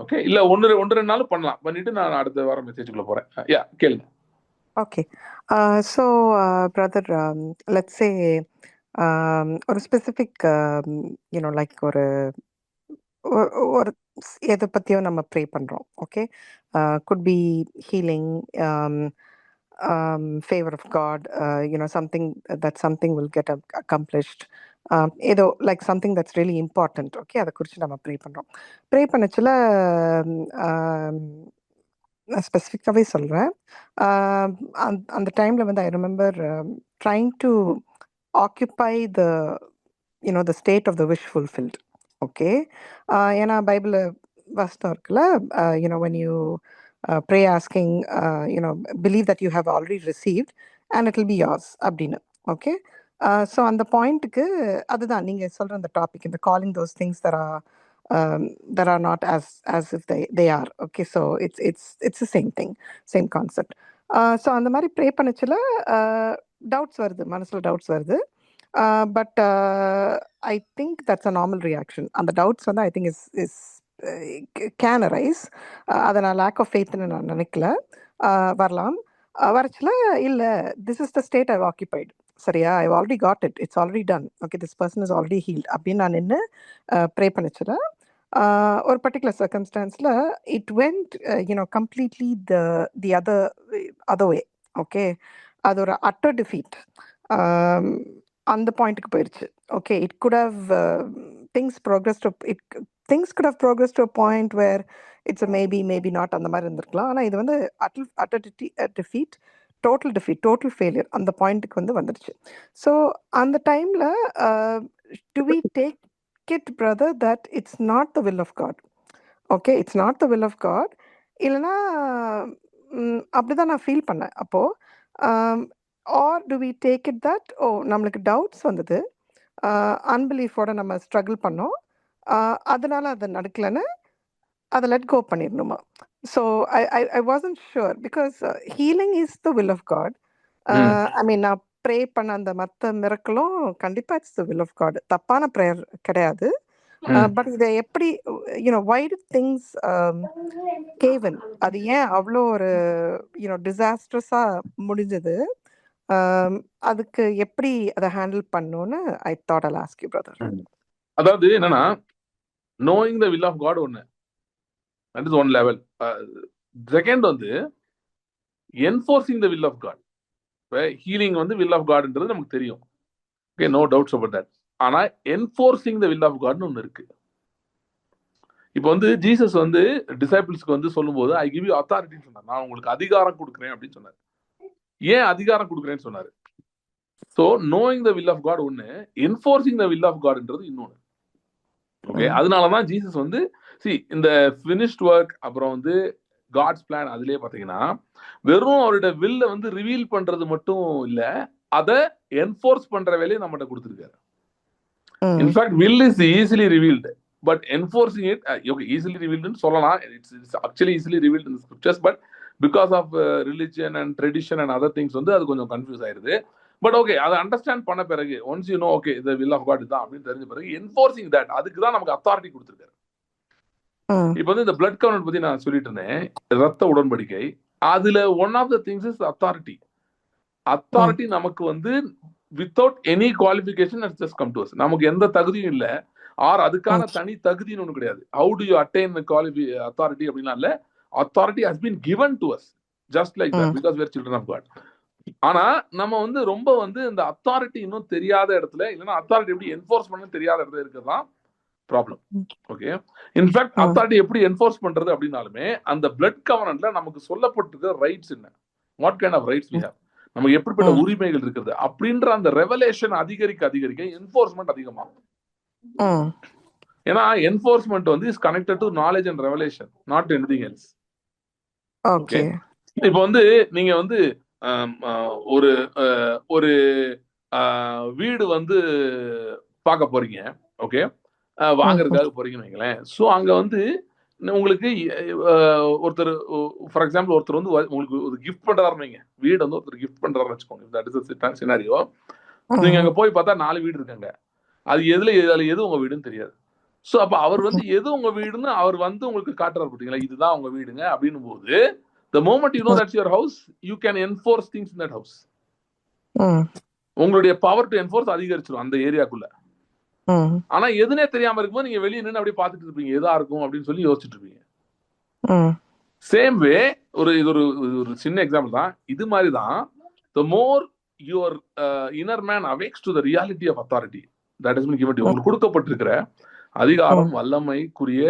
A: ஓகே, இல்ல ஒன்று 2 நாள் பண்ணலாம், பண்ணிட்டு நான் அடுத்த வாரம் மெசேஜுக்குள்ள போறேன். கேளுங்க.
E: Okay, so brother, let's say ஒரு ஸ்பெசிஃபிக் லைக் ஒரு எதை பற்றியோ நம்ம ப்ரே பண்ணுறோம். Okay, could be healing, favor of God, something will get accomplished, ஏதோ like something that's really important. Okay, அதை குறித்து நம்ம ப்ரே பண்ணுறோம். ப்ரே பண்ணச்சில் நான் ஸ்பெசிஃபிக்காகவே சொல்கிறேன். அந்த டைமில் வந்து I remember trying to occupy the state of the wish fulfilled. Okay, ஏன்னா பைபிள் வசனம் இருக்குல்ல, when you pray asking, believe that you have already received and it will be yours அப்படின்னு. ஓகே, ஸோ அந்த பாயிண்ட்டுக்கு அதுதான் நீங்கள் சொல்கிற அந்த டாபிக், இந்த calling those things that are not as if they are. Okay, so it's the same thing, same concept. So அந்த மாதிரி ப்ரே பண்ணச்சில் டவுட்ஸ் வருது, மனசில் டவுட்ஸ் வருது. But I think that's a normal reaction. அந்த டவுட்ஸ் வந்து I think is can arise. அதை நான் lack of ஃபெய்த்னு நான் நினைக்கல. வரலாம், வரச்சில் இல்லை, this is the state I've occupied. சரியா, I've already got it, it's already done. Okay, this person is already healed அப்படின்னு நான் நின்று ப்ரே பண்ணிச்சில் ஒரு பர்டிகுலர் சர்க்கம்ஸ்டான்ஸில் it went completely the other way. Okay, அது ஒரு அட்டர் டிஃபீட் அந்த பாயிண்ட்டுக்கு போயிடுச்சு. Okay, it good how things good how progress to a point where it's maybe not அந்த மாதிரி இருந்திருக்கலாம். ஆனால் இது வந்து utter defeat, total defeat, total failure அந்த பாயிண்ட்டுக்கு வந்து வந்துடுச்சு. ஸோ அந்த டைமில் do we take it brother that it's not the will of God? Okay, it's not the will of God. இல்லைனா அப்படிதான் நான் ஃபீல் பண்ணேன் அப்போது. Or do we take it that oh நம்மளுக்கு டவுட்ஸ் வந்தது, அன்பிலீஃபோட நம்ம ஸ்ட்ரகிள் பண்ணோம், அதனால அது நடக்கலைன்னு அதை லெட் கோ பண்ணிடணுமா? So I wasn't sure because healing is the will of God. I mean நான் ப்ரே பண்ண அந்த மற்ற மிரக்கலும் கண்டிப்பாக it's the will of God, தப்பான ப்ரேயர் கிடையாது. பட் இதை எப்படி வை டு திங்ஸ் கேவன், அது ஏன் அவ்வளோ ஒரு டிசாஸ்ட்ரஸாக முடிஞ்சது? அதுக்கு எப்படி அதை ஹேண்டில் பண்ணணும்னு I thought Jal ask you brother.
A: அதாவது என்னன்னா, knowing the will of God ஒன்று, that is one level. Second வந்து enforcing the will of God. இப்போ ஹீலிங் வந்து will of Godன்றது நமக்கு தெரியும், okay, no doubts about that. ஆனா என்ஃபோர்சிங் த will of Godனு ஒன்று இருக்கு. இப்போ வந்து ஜீசஸ் வந்து டிசைபிள்ஸ்க்கு வந்து சொல்லும்போது ஐ கிவ் யூ அத்தாரிட்டின்னு சொன்னார், நான் உங்களுக்கு அதிகாரம் கொடுக்குறேன் அப்படின்னு சொன்னார். ஏன் அதிகாரம் கொடுக்குறேன்னு சொன்னாரு? So knowing the will of God ஒன்று, என்ஃபோர்சிங் த வில் ஆஃப் காட்ன்றது இன்னொன்று. ஓகே, அதனாலதான் ஜீசஸ் வந்து இந்த ஃபினிஷ்ட் ஒர்க் அப்புறம் வந்து காட்ஸ் பிளான் அதுலயே பாத்தீங்கன்னா வெறும் அவரோட வில்ல வந்து ரிவீல் பண்றது மட்டும் இல்ல, அதை என்ஃபோர்ஸ் பண்ற வேலையை நம்மகிட்ட கொடுத்துருக்காரு. In fact will is easily revealed, but enforcing it okay easily ரிவீல்டுன்னு சொல்லலாம். It's actually easily revealed in scriptures, but because of religion and tradition and other things வந்து அது கொஞ்சம் கன்ஃபியூஸ் ஆயிருது. பட் ஓகே, அதை அண்டர்ஸ்டாண்ட் பண்ண பிறகு once you know okay the will of God தான் அப்படின்னு தெரிஞ்ச பிறகு என்ஃபோர்சிங் தட், அதுக்கு தான் நமக்கு அத்தாரிட்டி கொடுத்துருக்காரு. இப்போ வந்து இந்த பிளட் கவர்னன்ட் பத்தி நான் சொல்லிட்டு இருந்தேன், ரத்த உடன்படிக்கை. அதுல one of the things is authority. Authority நமக்கு வந்து without any qualification just come to us. நமக்கு எந்த தகுதியும் இல்லை, ஆர் அதுக்கான தனி தகுதின்னு ஒன்று கிடையாது. How do you attain authority அப்படின்னா இல்ல, authority has been given to us just like that because we are children of God. ஆனா நம்ம வந்து ரொம்ப வந்து இந்த அத்தாரிட்டி இன்னும் தெரியாத இடத்துல, இல்லைன்னா அத்தாரிட்டி எப்படி என்ஃபோர்ஸ் பண்ண தெரியாத இடத்துல இருக்கிறதா ப்ராப்ளம். ஓகே, இன்ஃபேக்ட் அத்தாரிட்டி எப்படி என்ஃபோர்ஸ் பண்றது அப்படின்னாலுமே அந்த பிளட் கவர்னன்ட்ல நமக்கு சொல்லப்பட்டிருக்கிற ரைட்ஸ் என்ன, what kind of rights we have, நமக்கு எப்படிப்பட்ட உரிமைகள் இருக்கிறது அப்படின்ற அந்த ரெவலேஷன் அதிகரிக்க அதிகரிக்க என்ஃபோர்ஸ்மெண்ட் அதிகமாகும். ஏன்னா என்ஃபோர்ஸ்மெண்ட் வந்து is connected to knowledge and revelation, not anything else. Okay, இப்போ வந்து நீங்க வந்து ஒரு ஒரு வீடு வந்து பார்க்க போறீங்க, ஓகே, வாங்குறதுக்காக போறீங்கன்னு வைங்களேன். ஸோ அங்க வந்து உங்களுக்கு ஒருத்தர், ஃபார் எக்ஸாம்பிள் ஒருத்தர் வந்து உங்களுக்கு ஒரு கிஃப்ட் பண்றாருன்னு வைங்க, வீடு வந்து ஒருத்தர் கிஃப்ட் பண்றாருன்னு வச்சுக்கோங்க, தட் இஸ் சினாரியோ. நீங்க அங்க போய் பார்த்தா 4 வீடு இருக்காங்க, அது எது உங்க வீடுன்னு தெரியாது. ஸோ அப்ப அவர் வந்து எது உங்க வீடுன்னு அவர் வந்து உங்களுக்கு காட்டுறாரு பார்த்தீங்களா, இதுதான் உங்க வீடுங்க அப்படின்னும் போது the moment you know that's your house, you can enforce things in that house. உங்களுடைய பவர் டு என்ஃபோர்ஸ் அதிகரிச்சிடும் அந்த ஏரியாக்குள்ள. ஆனா எதுனே தெரியாம இருக்கும்போது நீங்க வெளியே நின்று அப்படியே பார்த்துட்டு இருப்பீங்க, எதா இருக்கும் அப்படின்னு சொல்லி யோசிச்சுட்டு இருப்பீங்க. சேம் வே இது ஒரு சின்ன எக்ஸாம்பிள் தான். இது மாதிரி தான் the more your inner man awakes to the reality of authority that has been given to you, உங்களுக்கு கொடுக்கப்பட்டிருக்கிற அதிகாரம் வல்லமைக்குரிய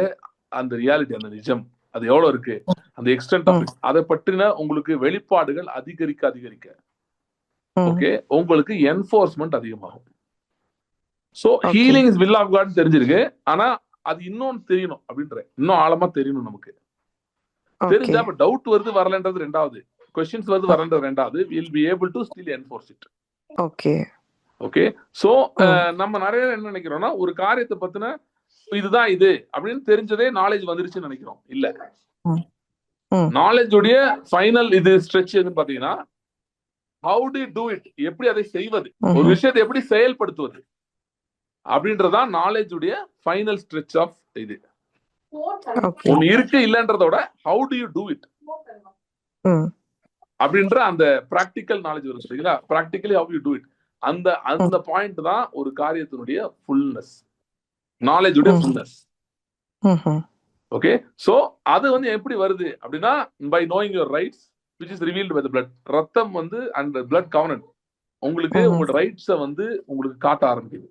A: அந்த ரியாலிட்டி, அந்த நிஜம் அது எவ்வளவு இருக்கு, அந்த எக்ஸ்டென்ட் ஆஃப் இட், அதை பற்றின உங்களுக்கு வெளிப்பாடுகள் அதிகரிக்க அதிகரிக்க ஓகே உங்களுக்கு என்ஃபோர்ஸ்மெண்ட் அதிகமாகும். So healing is will of God தெரிஞ்சிருக்கு, ஆனா அது இன்னொன்னு தெரியணும் அப்படின்ற, இன்னும் ஆழமா தெரியணும் நமக்கு. தெரிஞ்சா அப்ப டவுட் வருது வரலன்றது ரெண்டாவது, கொஸ்டின்ஸ் வருது வரலன்றது ரெண்டாவது, will be able to still enforce it. Okay okay so நம்ம நிறைய என்ன நினைக்கிறோம்னா, ஒரு காரியத்தை பத்தின இதுதான் இது அப்படின்னு தெரிஞ்சதே நாலேஜ் வந்துருச்சுன்னு நினைக்கிறோம். இல்ல, நாலேஜ் உடைய ஃபைனல் இது ஸ்ட்ரெச் எதுன்னு பாத்தீங்கன்னா, how do you do it, எப்படி அதை செய்வது, ஒரு விஷயத்தை எப்படி செயல்படுத்துவது அப்படின்றதான் நாலேஜ் உடைய ஃபைனல் ஸ்ட்ரெச் ஆஃப் இது. ஒன்னு இருக்கு இல்லன்றதோட how do you do it அப்படின்ற அந்த பிராக்டிக்கல் நாலேஜ் வரும் சரிங்களா, practically how you do it, அந்த பாயிண்ட் தான் ஒரு காரியத்தினுடைய ஃபுல்னஸ், நாலேஜ் உடைய ஃபுல்னஸ். ஓகே சோ அது வந்து எப்படி வருது அப்படின்னா, by knowing your rights which is revealed by the blood. ரத்தம் வந்து and the blood covenant உங்களுக்கு உங்களோட ரைட்ஸை வந்து உங்களுக்கு காட்ட ஆரம்பிக்குது.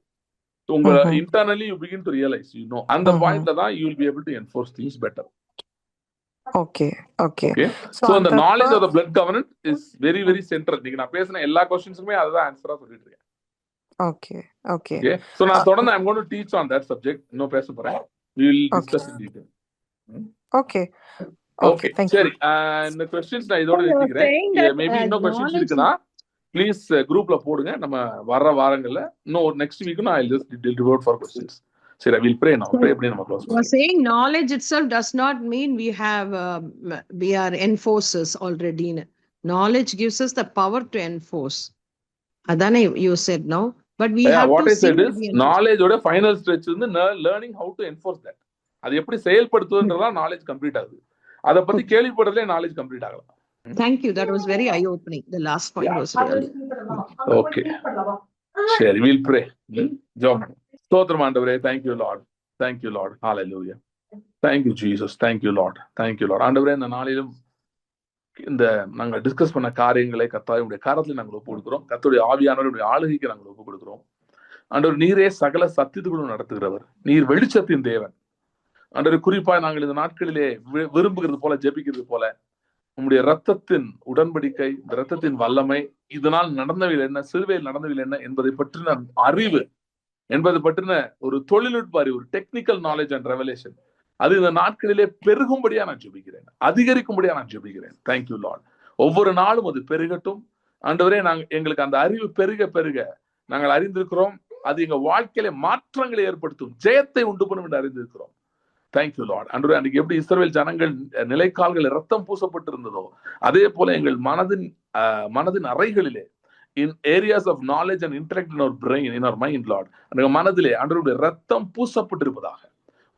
A: உங்க internally you begin to realize, you know, அந்த பாயிண்ட்ல தான் you will be able to enforce things better.
E: Okay.
A: Okay.
E: So
A: So the
E: அந்த
A: knowledge of the blood covenant is very very central. நீங்க நான் பேசின எல்லா क्वेश्चंसக்குமே அதுதான் ஆன்சரா சொல்லிட்டு இருக்கேன்.
E: Okay.
A: Okay. So நான் தொடர்ந்து I'm going to teach on that subject. இன்னும் பேச போறேன். We will discuss in detail.
E: Okay.
A: Okay.
E: Thank
A: சரி.
E: you.
A: இந்த questions நான் இதோட
B: So you're
A: நிறுத்திக்கிறேன்.
B: saying that,
A: maybe இன்னும் questions
B: knowledge-
A: இருக்குன்னா ப்ளீஸ் குரூப்ல போடுங்க. நம்ம வர்ற வாரங்கள்ல இன்னும் நெக்ஸ்ட் வீக்கும் நான் just devote for questions. சரி, we'll pray now. Pray பண்ணி நம்ம க்ளோஸ்
B: You're
A: பண்ணலாம்.
B: saying knowledge itself does not mean we are enforcers already. Knowledge gives us the power to enforce. Adane you said no, but we have
A: What
B: to
A: I said
B: see
A: is
B: to be enforced.
A: knowledge ஓட final stretch வந்து learning how to enforce that. அது எப்படி செயல்படுத்துவதுன்றதா knowledge complete ஆகுது. அத பத்தி கேள்விப்படுறதுல knowledge complete ஆகலாம்.
B: Thank you. That was very eye opening. The last point was really.
A: Okay. சரி, we'll pray. ஜெபம் பண்ணுவோம். ஸ்தோத்திரம் ஆண்டவரே. Thank you Lord. Thank you Lord. Hallelujah. Thank you Jesus. Thank you Lord. Thank you Lord. ஆண்டவரே, இந்த நாளிலும் இந்த நாங்கள் டிஸ்கஸ் பண்ண காரியங்களை கர்த்தாவுடைய கரத்தில் நாங்கள் ஒப்பு கொடுக்கிறோம். கர்த்தருடைய ஆவியானவருடைய ஆளுகைக்கு நாங்கள் ஒப்பு கொடுக்கிறோம். ஆண்டவர், நீரே சகல சத்தியத்துக்குள்ளும் நடத்துகிறவர். நீர் வெளிச்சத்தின் தேவன். ஆண்டவர், குறிப்பாக நாங்கள் இந்த நாட்களிலே விரும்புகிறது போல, ஜெபிக்கிறது போல, உங்களுடைய ரத்தத்தின் உடன்படிக்கை, இந்த ரத்தத்தின் வல்லமை, இதனால் நடந்தவைகள் என்ன, சிலுவையில் நடந்தவைகள் என்ன என்பதை பற்றின அறிவு, என்பதை பற்றின ஒரு தொழில்நுட்ப அறிவு, ஒரு டெக்னிக்கல் நாலேஜ் அண்ட் ரெவலேஷன், அது இந்த நாட்களிலே பெருகும்படியா நான் ஜெபிக்கிறேன், அதிகரிக்கும்படியா நான் ஜெபிக்கிறேன். Thank you Lord. ஒவ்வொரு நாளும் அது பெருகட்டும் ஆண்டவரே. எங்களுக்கு அந்த அறிவு பெருக பெருக நாங்கள் அறிந்திருக்கிறோம், அது எங்க வாழ்க்கையில மாற்றங்களை ஏற்படுத்தும், ஜெயத்தை உண்டு பண்ணும் என்று அறிந்திருக்கிறோம். Thank you Lord. ஆண்டவரே, அன்றைக்கு எப்படி இஸ்ரவேல் ஜனங்கள் நிலைக்கால்கள் ரத்தம் பூசப்பட்டிருந்ததோ, அதே போல எங்கள் மனதின் அறைகளிலே, in areas of knowledge and intellect in our brain, in our mind, Lord, அந்த மனதிலே ஆண்டவருடைய ரத்தம் பூசப்பட்டிருப்பதாக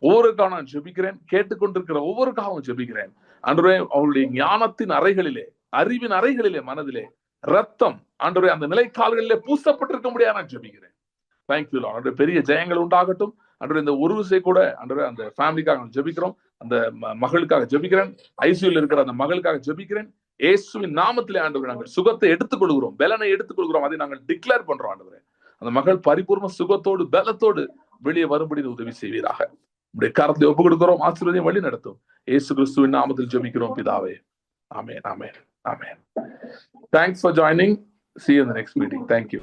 A: ஒவ்வொருக்காக நான் ஜெபிக்கிறேன். கேட்டுக்கொண்டிருக்கிற ஒவ்வொருக்காகவும் ஜெபிக்கிறேன். ஆண்டவரே, அவருடைய ஞானத்தின் அறைகளிலே, அறிவின் அறைகளிலே, மனதிலே ரத்தம் ஆண்டவரே அந்த நிலைக்கால்களிலே பூசப்பட்டிருக்க முடியாது நான் ஜெபிக்கிறேன். Thank you Lord. ஆண்டவரே, பெரிய ஜெயங்கள் உண்டாகட்டும். ஆண்டவரே, இந்த ஒரு விஷயம் கூட ஆண்டவரே அந்த ஃபேமிலிக்காக நான் ஜெபிக்கிறோம். அந்த மகளுக்காக ஜெபிக்கிறேன். ஐசியூல இருக்கிற அந்த மகளுக்காக ஜெபிக்கிறேன். இயேசுவின் நாமத்திலே ஆண்டவரே, நாங்கள் சுகத்தை எடுத்துக்கொள்கிறோம், பலனை எடுத்துக்கொள்கிறோம். அதை நாங்கள் டிக்ளேர் பண்றோம். ஆண்டவரே, அந்த மகள் பரிபூர்ண சுகத்தோடு பலத்தோடு வெளியே வரும்படி உதவி செய்வீராக. உடைய கரத்தை ஒப்பு கொடுக்கிறோம். ஆசீர்வாதம் வழி நடத்தும். இயேசு கிறிஸ்துவின் நாமத்தில் ஜெபிக்கிறோம் பிதாவே. ஆமென், ஆமென், ஆமென். Thanks for joining. See you in the next meeting. Thank you.